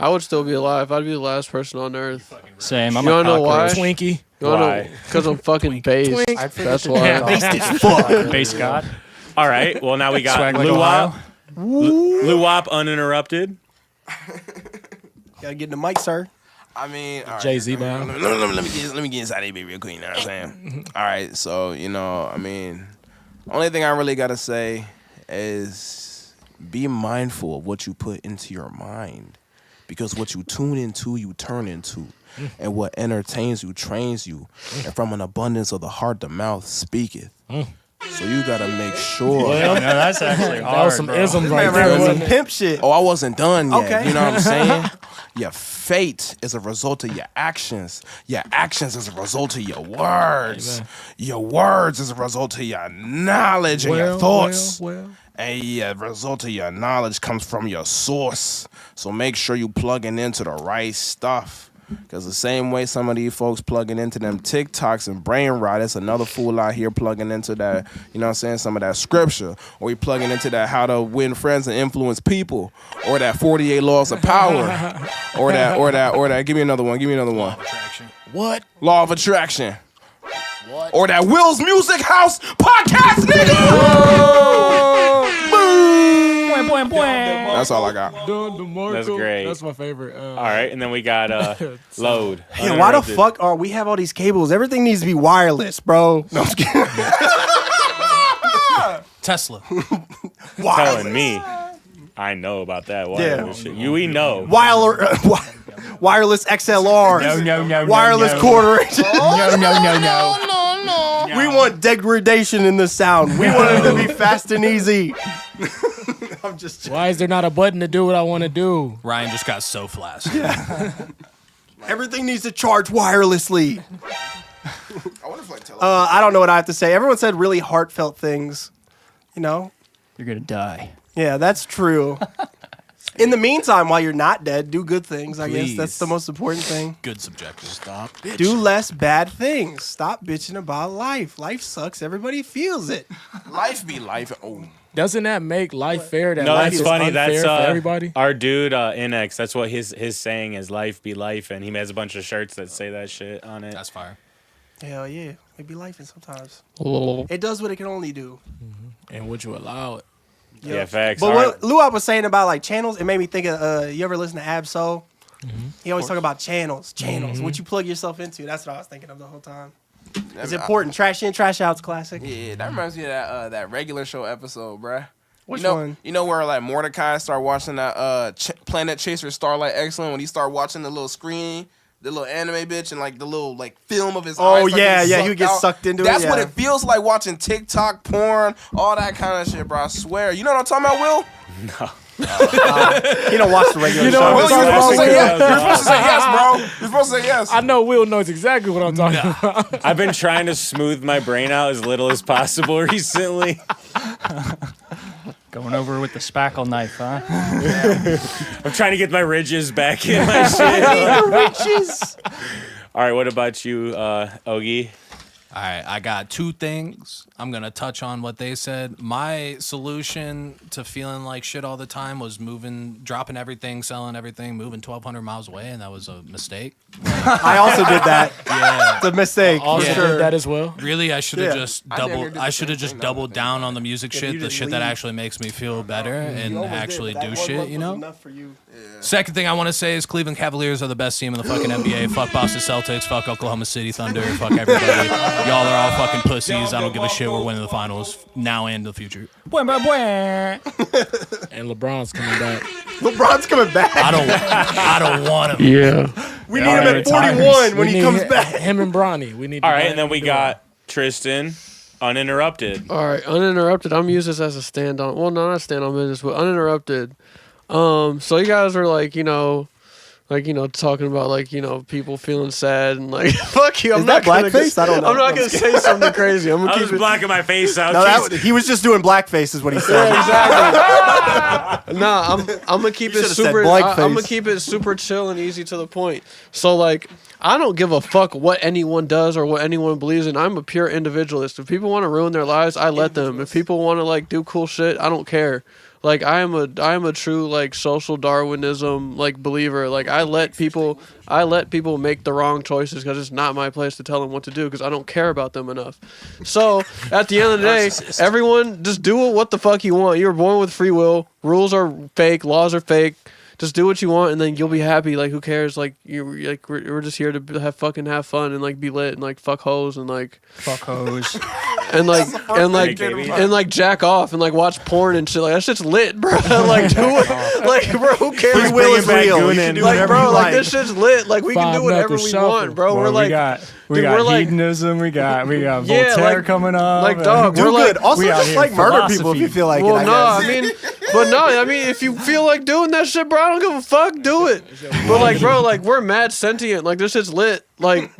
I would still be alive. I'd be the last person on Earth. Same. I'm You a wanna know why? cockroach. Twinkie. You wanna know? Why? Because I'm fucking based. I forget That's to why. turn it off. Base God. All right. Well, now we got Swag like Luwop. Ohio. Luwop uninterrupted. Gotta get in the mic, sir. I mean, all right. Jay-Z bound. Let me get inside of it real quick. You know what I'm saying? All right, so I mean, only thing I really gotta say is be mindful of what you put into your mind, because what you tune into, you turn into, and what entertains you trains you, and from an abundance of the heart, the mouth speaketh. So you gotta make sure. No, that's actually That was hard, some bro. isms right Man, there, some wasn't it? pimp shit. Oh, I wasn't done yet. Okay. You know what I'm saying? Your fate is a result of your actions. Your actions is a result of your words. Amen. Your words is a result of your knowledge and your thoughts. Well. And the result of your knowledge comes from your source. So make sure you plugging into the right stuff. Because the same way some of these folks plugging into them TikToks and brain rot, it's another fool out here plugging into that, you know what I'm saying, some of that scripture. Or we plugging into that how to win friends and influence people. Or that 48 laws of power. or that, give me another one. Law of attraction. What? Law of attraction. What? Or that Will's Music House podcast, nigga! That's all I got. That's great. That's my favorite. All right, and then we got load. Yeah, why the Uninterrupted. fuck are we have all these cables? Everything needs to be wireless, bro. No, I'm just kidding. Tesla. Telling me? I know about that. Wireless shit. We know. Wireless XLRs. No. Wireless no. quarter inch. No. We want degradation in the sound. We want it to be fast and easy. I'm just. Why is there not a button to do what I want to do? Ryan just got so flashed. Everything needs to charge wirelessly. I wonder if I tell I don't know what I have to say. Everyone said really heartfelt things. You know? You're gonna die. Yeah, that's true. In the meantime, while you're not dead, do good things. I guess that's Please. the most important thing. Good subjective. Stop. Do less bad things. Stop bitching about life. Life sucks. Everybody feels it. life be life. Oh. Doesn't that make life fair? That No, life that's is funny. unfair That's for everybody. our dude NX. That's what his saying is. Life be life, and he has a bunch of shirts that say that shit on it. That's fire. Hell yeah. It be life sometimes. It does what it can only do. And would you allow it? Yeah, facts. But All what right. Luwop was saying about like channels, it made me think of you ever listen to Absol? He always talk about channels. What you plug yourself into. That's what I was thinking of the whole time. It's important. Trash in, trash out's classic. Yeah, that reminds me of that regular show episode, bruh. Which you know, one? You know where like Mordecai started watching that Planet Chaser Starlight Excellent when he started watching the little screen, the little anime bitch, and like the little like film of his eyes. Oh, like, yeah, getting yeah, he sucked gets out. sucked into it, That's what yeah. it feels like watching TikTok, porn, all that kind of shit, bro. I swear. You know what I'm talking about, Will? He don't watch the regular show. Will, you're supposed to say yes. Yeah. You're supposed to say yes, bro. You're supposed to say yes. I know Will knows exactly what I'm talking about. I've been trying to smooth my brain out as little as possible recently. Going over with the spackle knife, huh? I'm trying to get my ridges back in my shit. All right, what about you, Ogie? All right, I got two things. I'm going to touch on what they said. My solution to feeling like shit all the time was dropping everything, selling everything, moving 1,200 miles away, and that was a mistake. I also did that. Yeah. It's a mistake. Also for did sure. that as well. Really, I should have Yeah. just I never doubled. did I the should have same just thing, doubled down on the music you shit, the just shit that leave. actually makes me feel better and You almost did, actually but that do one shit. month You was know. enough for you. Second thing I want to say is Cleveland Cavaliers are the best team in the fucking NBA. Fuck Boston Celtics. Fuck Oklahoma City Thunder. Fuck everybody. Y'all are all fucking pussies. I don't give a shit. We're winning the finals now and the future. And LeBron's coming back. LeBron's coming back. I don't want him. Yeah. We need him at 41 when he comes back. Him and Bronny. We need. All right, and then we got Triston. Uninterrupted. All right, uninterrupted. I'm using this as a stand on. Well, no, not stand on business, but uninterrupted. So you guys were like, talking about like, people feeling sad and like, fuck you. I'm Is not that blackface? I don't know. I'm not gonna say something crazy. I'm gonna I keep was it. blacking my face out. No, he was just doing blackface, is what he said. Yeah, exactly. Nah, I'm gonna keep You it should've said super. blackface. I'm gonna keep it super chill and easy to the point. So like, I don't give a fuck what anyone does or what anyone believes in. I'm a pure individualist. If people want to ruin their lives, I let them. If people want to like do cool shit, I don't care. Like I am a true like social Darwinism like believer. Like I let people make the wrong choices because it's not my place to tell them what to do because I don't care about them enough. So at the end of the day, everyone just do what the fuck you want. You're born with free will. Rules are fake. Laws are fake. Just do what you want and then you'll be happy. Like who cares? Like we're just here to have fun and like be lit and like fuck hoes and like Fuck hoes. and like jack off and like watch porn and shit. Like that shit's lit, bro. Like do it. Like bro, who cares? Free will is real. You can do Like whatever bro, you like like. this shit's lit. Like we can do whatever we want, bro. Well, we're like we got we're like- hedonism. We got Yeah, Voltaire like- coming up. like, dog, Do we're good. like- Also, we out just here like murder people if philosophy. you feel like well, it. no, I mean, if you feel like doing that shit, bro, I don't give a fuck. Do it. But like, bro, like we're mad sentient. Like this shit's lit. Like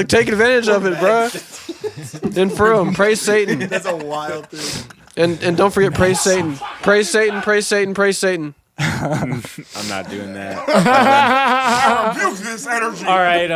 take advantage of it, bro. And for him, praise Satan. That's a wild thing. And don't forget, praise Satan. Praise Satan. Praise Satan. Praise Satan. I'm not doing that. All right,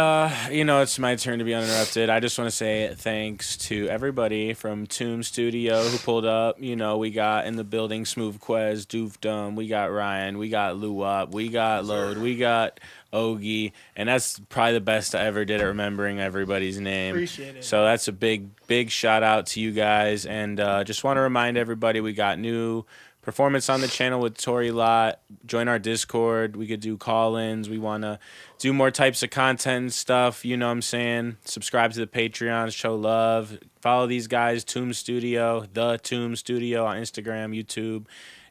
it's my turn to be uninterrupted. I just want to say thanks to everybody from Tomb Studio who pulled up. We got in the building smoovequez, DOOFDUM, we got Ryan, we got luwop, we got Load, we got Ogie, and that's probably the best I ever did at remembering everybody's name. Appreciate it. So that's a big shout out to you guys, and just want to remind everybody we got new performance on the channel with Tori Lott. Join our Discord. We could do call-ins. We want to do more types of content and stuff. You know what I'm saying? Subscribe to the Patreon. Show love. Follow these guys, Tomb Studio, The Tomb Studio on Instagram, YouTube.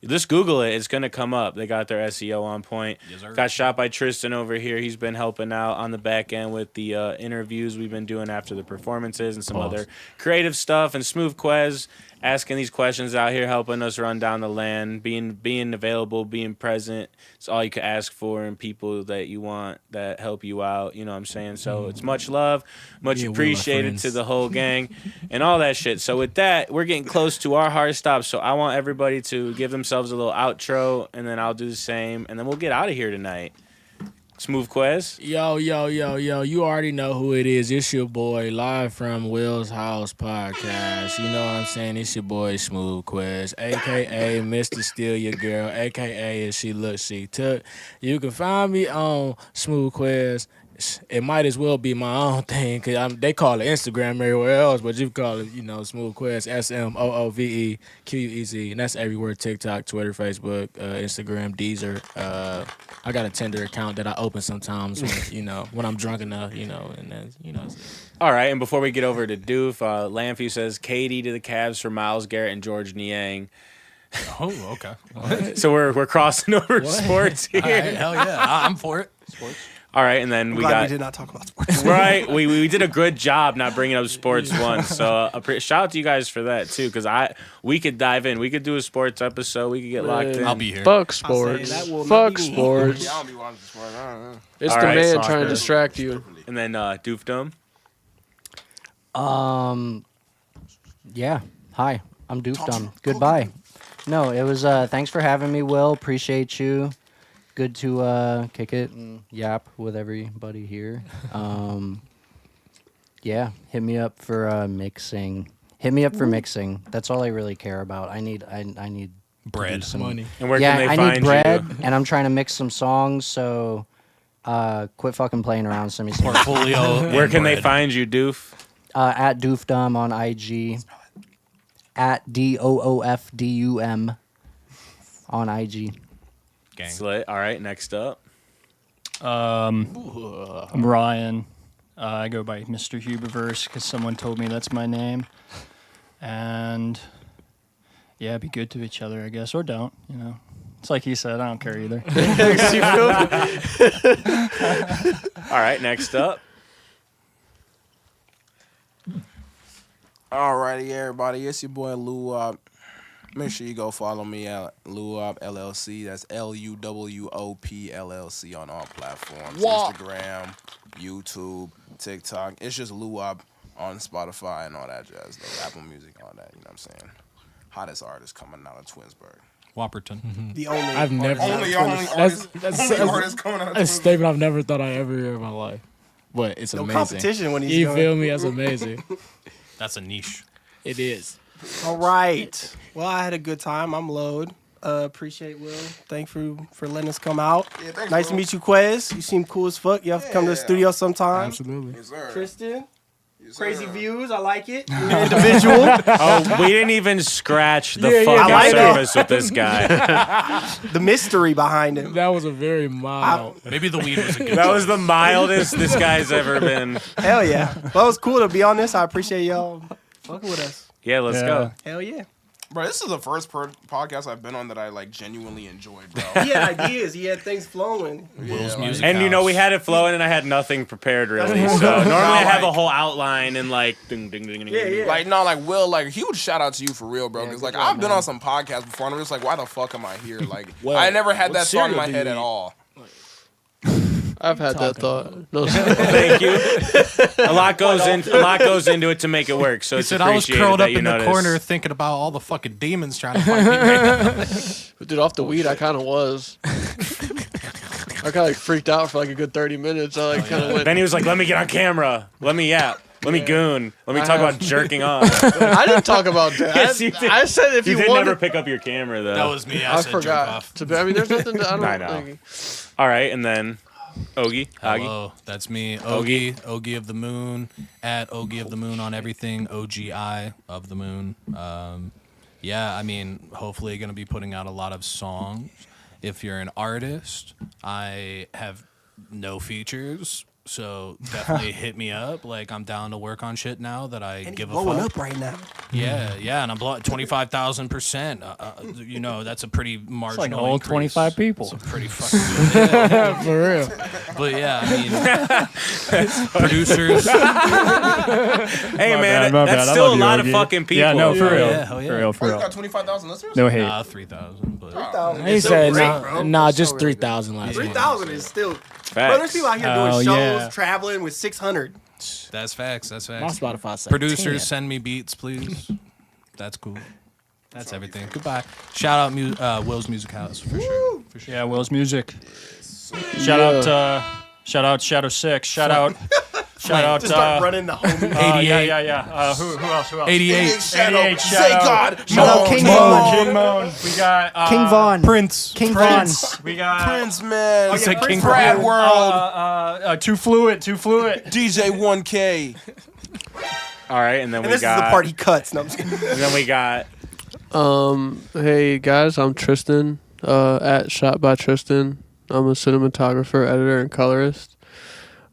Just Google it. It's going to come up. They got their SEO on point. Yes, sir. Got shot by Triston over here. He's been helping out on the back end with the interviews we've been doing after the performances and some other creative stuff. And smoovequez asking these questions out here, helping us run down the land, being available, being present. It's all you can ask for, and people that you want that help you out. You know what I'm saying? So it's much love, much appreciated to the whole gang, and all that shit. So with that, we're getting close to our hard stop. So I want everybody to give themselves a little outro, and then I'll do the same, and then we'll get out of here tonight. smoovequez. Yo, you already know who it is. It's your boy, live from Will's House Podcast. You know what I'm saying? It's your boy, smoovequez, a.k.a. Mr. Steal Your Girl, a.k.a. If She Looks, She Took. You can find me on smoovequez. It might as well be my own thing, because they call it Instagram everywhere else, but you call it, smoovequez, smoovequez, and that's everywhere: TikTok, Twitter, Facebook, Instagram, Deezer. I got a Tinder account that I open sometimes when I'm drunk enough, and then. All right, and before we get over to Doof, Lamphey says KD to the Cavs for Myles Garrett and George Niang. Oh, okay. So we're crossing over sports here. All right, hell yeah, I'm for it. Sports. All right, and then we did not talk about sports. Right, we did a good job not bringing up sports once. So shout out to you guys for that too, because we could dive in. We could do a sports episode. We could get locked in. I'll be here. Fuck sports. Fuck sports. Y'all be watching sports. I don't know. It's All the right, man soccer. trying to distract you. And then DOOFDUM. Yeah. Hi, I'm DOOFDUM. Goodbye. No, it was thanks for having me, Will. Appreciate you. Good to kick it and yap with everybody here. Yeah, hit me up for mixing. Hit me up for mixing. That's all I really care about. I need Bread. some money. And where yeah, can they I find need bread, you? and I'm trying to mix some songs. So, quit fucking playing around. Send me some Portfolio. Where and can they bread. find you, Doof? at DOOFDUM on IG. At DOOFDUM on IG. Gang. Slit. All right, next up. I'm Ryan. I go by Mr. Huberverse because someone told me that's my name. And yeah, be good to each other, I guess, or don't. It's like he said. I don't care either. All right, next up. Alrighty, everybody. It's your boy Luwop. Make sure you go follow me at Luwop LLC. That's LUWOP LLC on all platforms. Instagram, YouTube, TikTok. It's just Luwop on Spotify and all that jazz. Though. Apple Music, all that. You know what I'm saying? Hottest artist coming out of Twinsburg. Whopperton. The only I've never. Only artist coming out of a Twinsburg. statement I've never thought I'd ever hear in my life. But it's no amazing. competition when he's You going. feel me? That's amazing. That's a niche. It is. All right. Well, I had a good time. I'm Load. Appreciate Will. Thank you for letting us come out. Yeah, thanks, Nice bro. to meet you, Quez. You seem cool as fuck. You have to come to the Yeah. studio sometime. Absolutely. Yes, sir. Tristan, Yes, crazy sir. views. I like it. You're an individual. Oh, we didn't even scratch the Yeah, fucking I like it. surface with this guy. The mystery behind him. That was a very mild. Maybe the weed was a good That was the mildest this guy's ever been. Hell yeah. Well, it was cool to be on this. I appreciate y'all fucking with us. Yeah, let's go. Hell yeah. Bro, this is the first podcast I've been on that I like genuinely enjoyed, bro. He had ideas. He had things flowing. Will's Music And you know, House. we had it flowing, and I had nothing prepared really. So normally I have a whole outline and like ding ding ding ding. Yeah, yeah. Like, no, like, Will, like, huge shout out to you for real, bro. Yeah, Because, good like, job, I've been man. on some podcasts before, and I'm just like, why the fuck am I here? Like, Well, I never had what that song in my cereal do head you at eat? all. I've had that thought. No, Thank you. A lot goes into it to make it work. So He it's said I was appreciated curled that up you in the noticed. corner thinking about all the fucking demons trying to find me right now. dude, off the weed, I kind of was. I kind of like freaked out for like a good 30 minutes. I like kind of went. Then he was like, "Let me get on camera. Let me yap. Let me goon. Let me talk about jerking off." I didn't talk about that. Yes, you did. I said if You you, did wanted, never pick up your camera though. That was me. I said jerk forgot. off. I mean, there's nothing. I don't. I know. Like, All right, and then Ogie, Hagi. Hello, that's me, Ogie of the Moon, at Ogie of the Moon on everything, OGI of the Moon. Yeah, I mean, hopefully going to be putting out a lot of songs. If you're an artist, I have no features, so definitely hit me up. Like, I'm down to work on shit now that I And give he's a blowing fuck. up right now. Yeah, and I'm blowing 25,000%. You know, that's a pretty marginal like all increase. 25 people. It's a pretty fucking good deal. For real. But yeah, I mean, producers. Hey man, my that's bad. I still a love you, lot of Ogie. fucking people. Yeah, no, for real. Yeah, hell yeah. For real, for Bro, real. you got 25,000 listeners? No hate. 3,000, but He said, great, bro. nah, just 3,000 last month. 3,000 is still. Facts. Bro, there's people out here doing Oh, shows, yeah. traveling with 600. that's facts. That's My facts. Spotify said Producers, 10. send me beats, please. That's cool. That's everything. Goodbye. Shout out Will's Music House for sure. For sure. Yeah, Will's Music. Shout out Shadow 6. Shout out Just start running the homie. 88. yeah. Who else? 88. 88, Say shout out. God. Shout out King Von. King Moan. We got King Von. Prince. King Prince. We got Prince, man. Oh, yeah, Prince Brad Von. World. Too Fluid. DJ 1K. All right, and then And we this got. is the part he cuts. No, I'm just kidding. And then we got. Hey guys, I'm Triston. At Shot by Triston. I'm a cinematographer, editor, and colorist.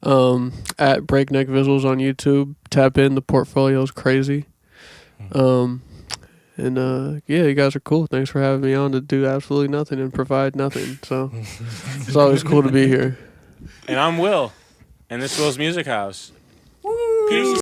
At Breakneck Visuals on YouTube. Tap in. The portfolio's crazy. And yeah, you guys are cool. Thanks for having me on to do absolutely nothing and provide nothing. So it's always cool to be here. And I'm Will, and this is Will's Music House. Peace.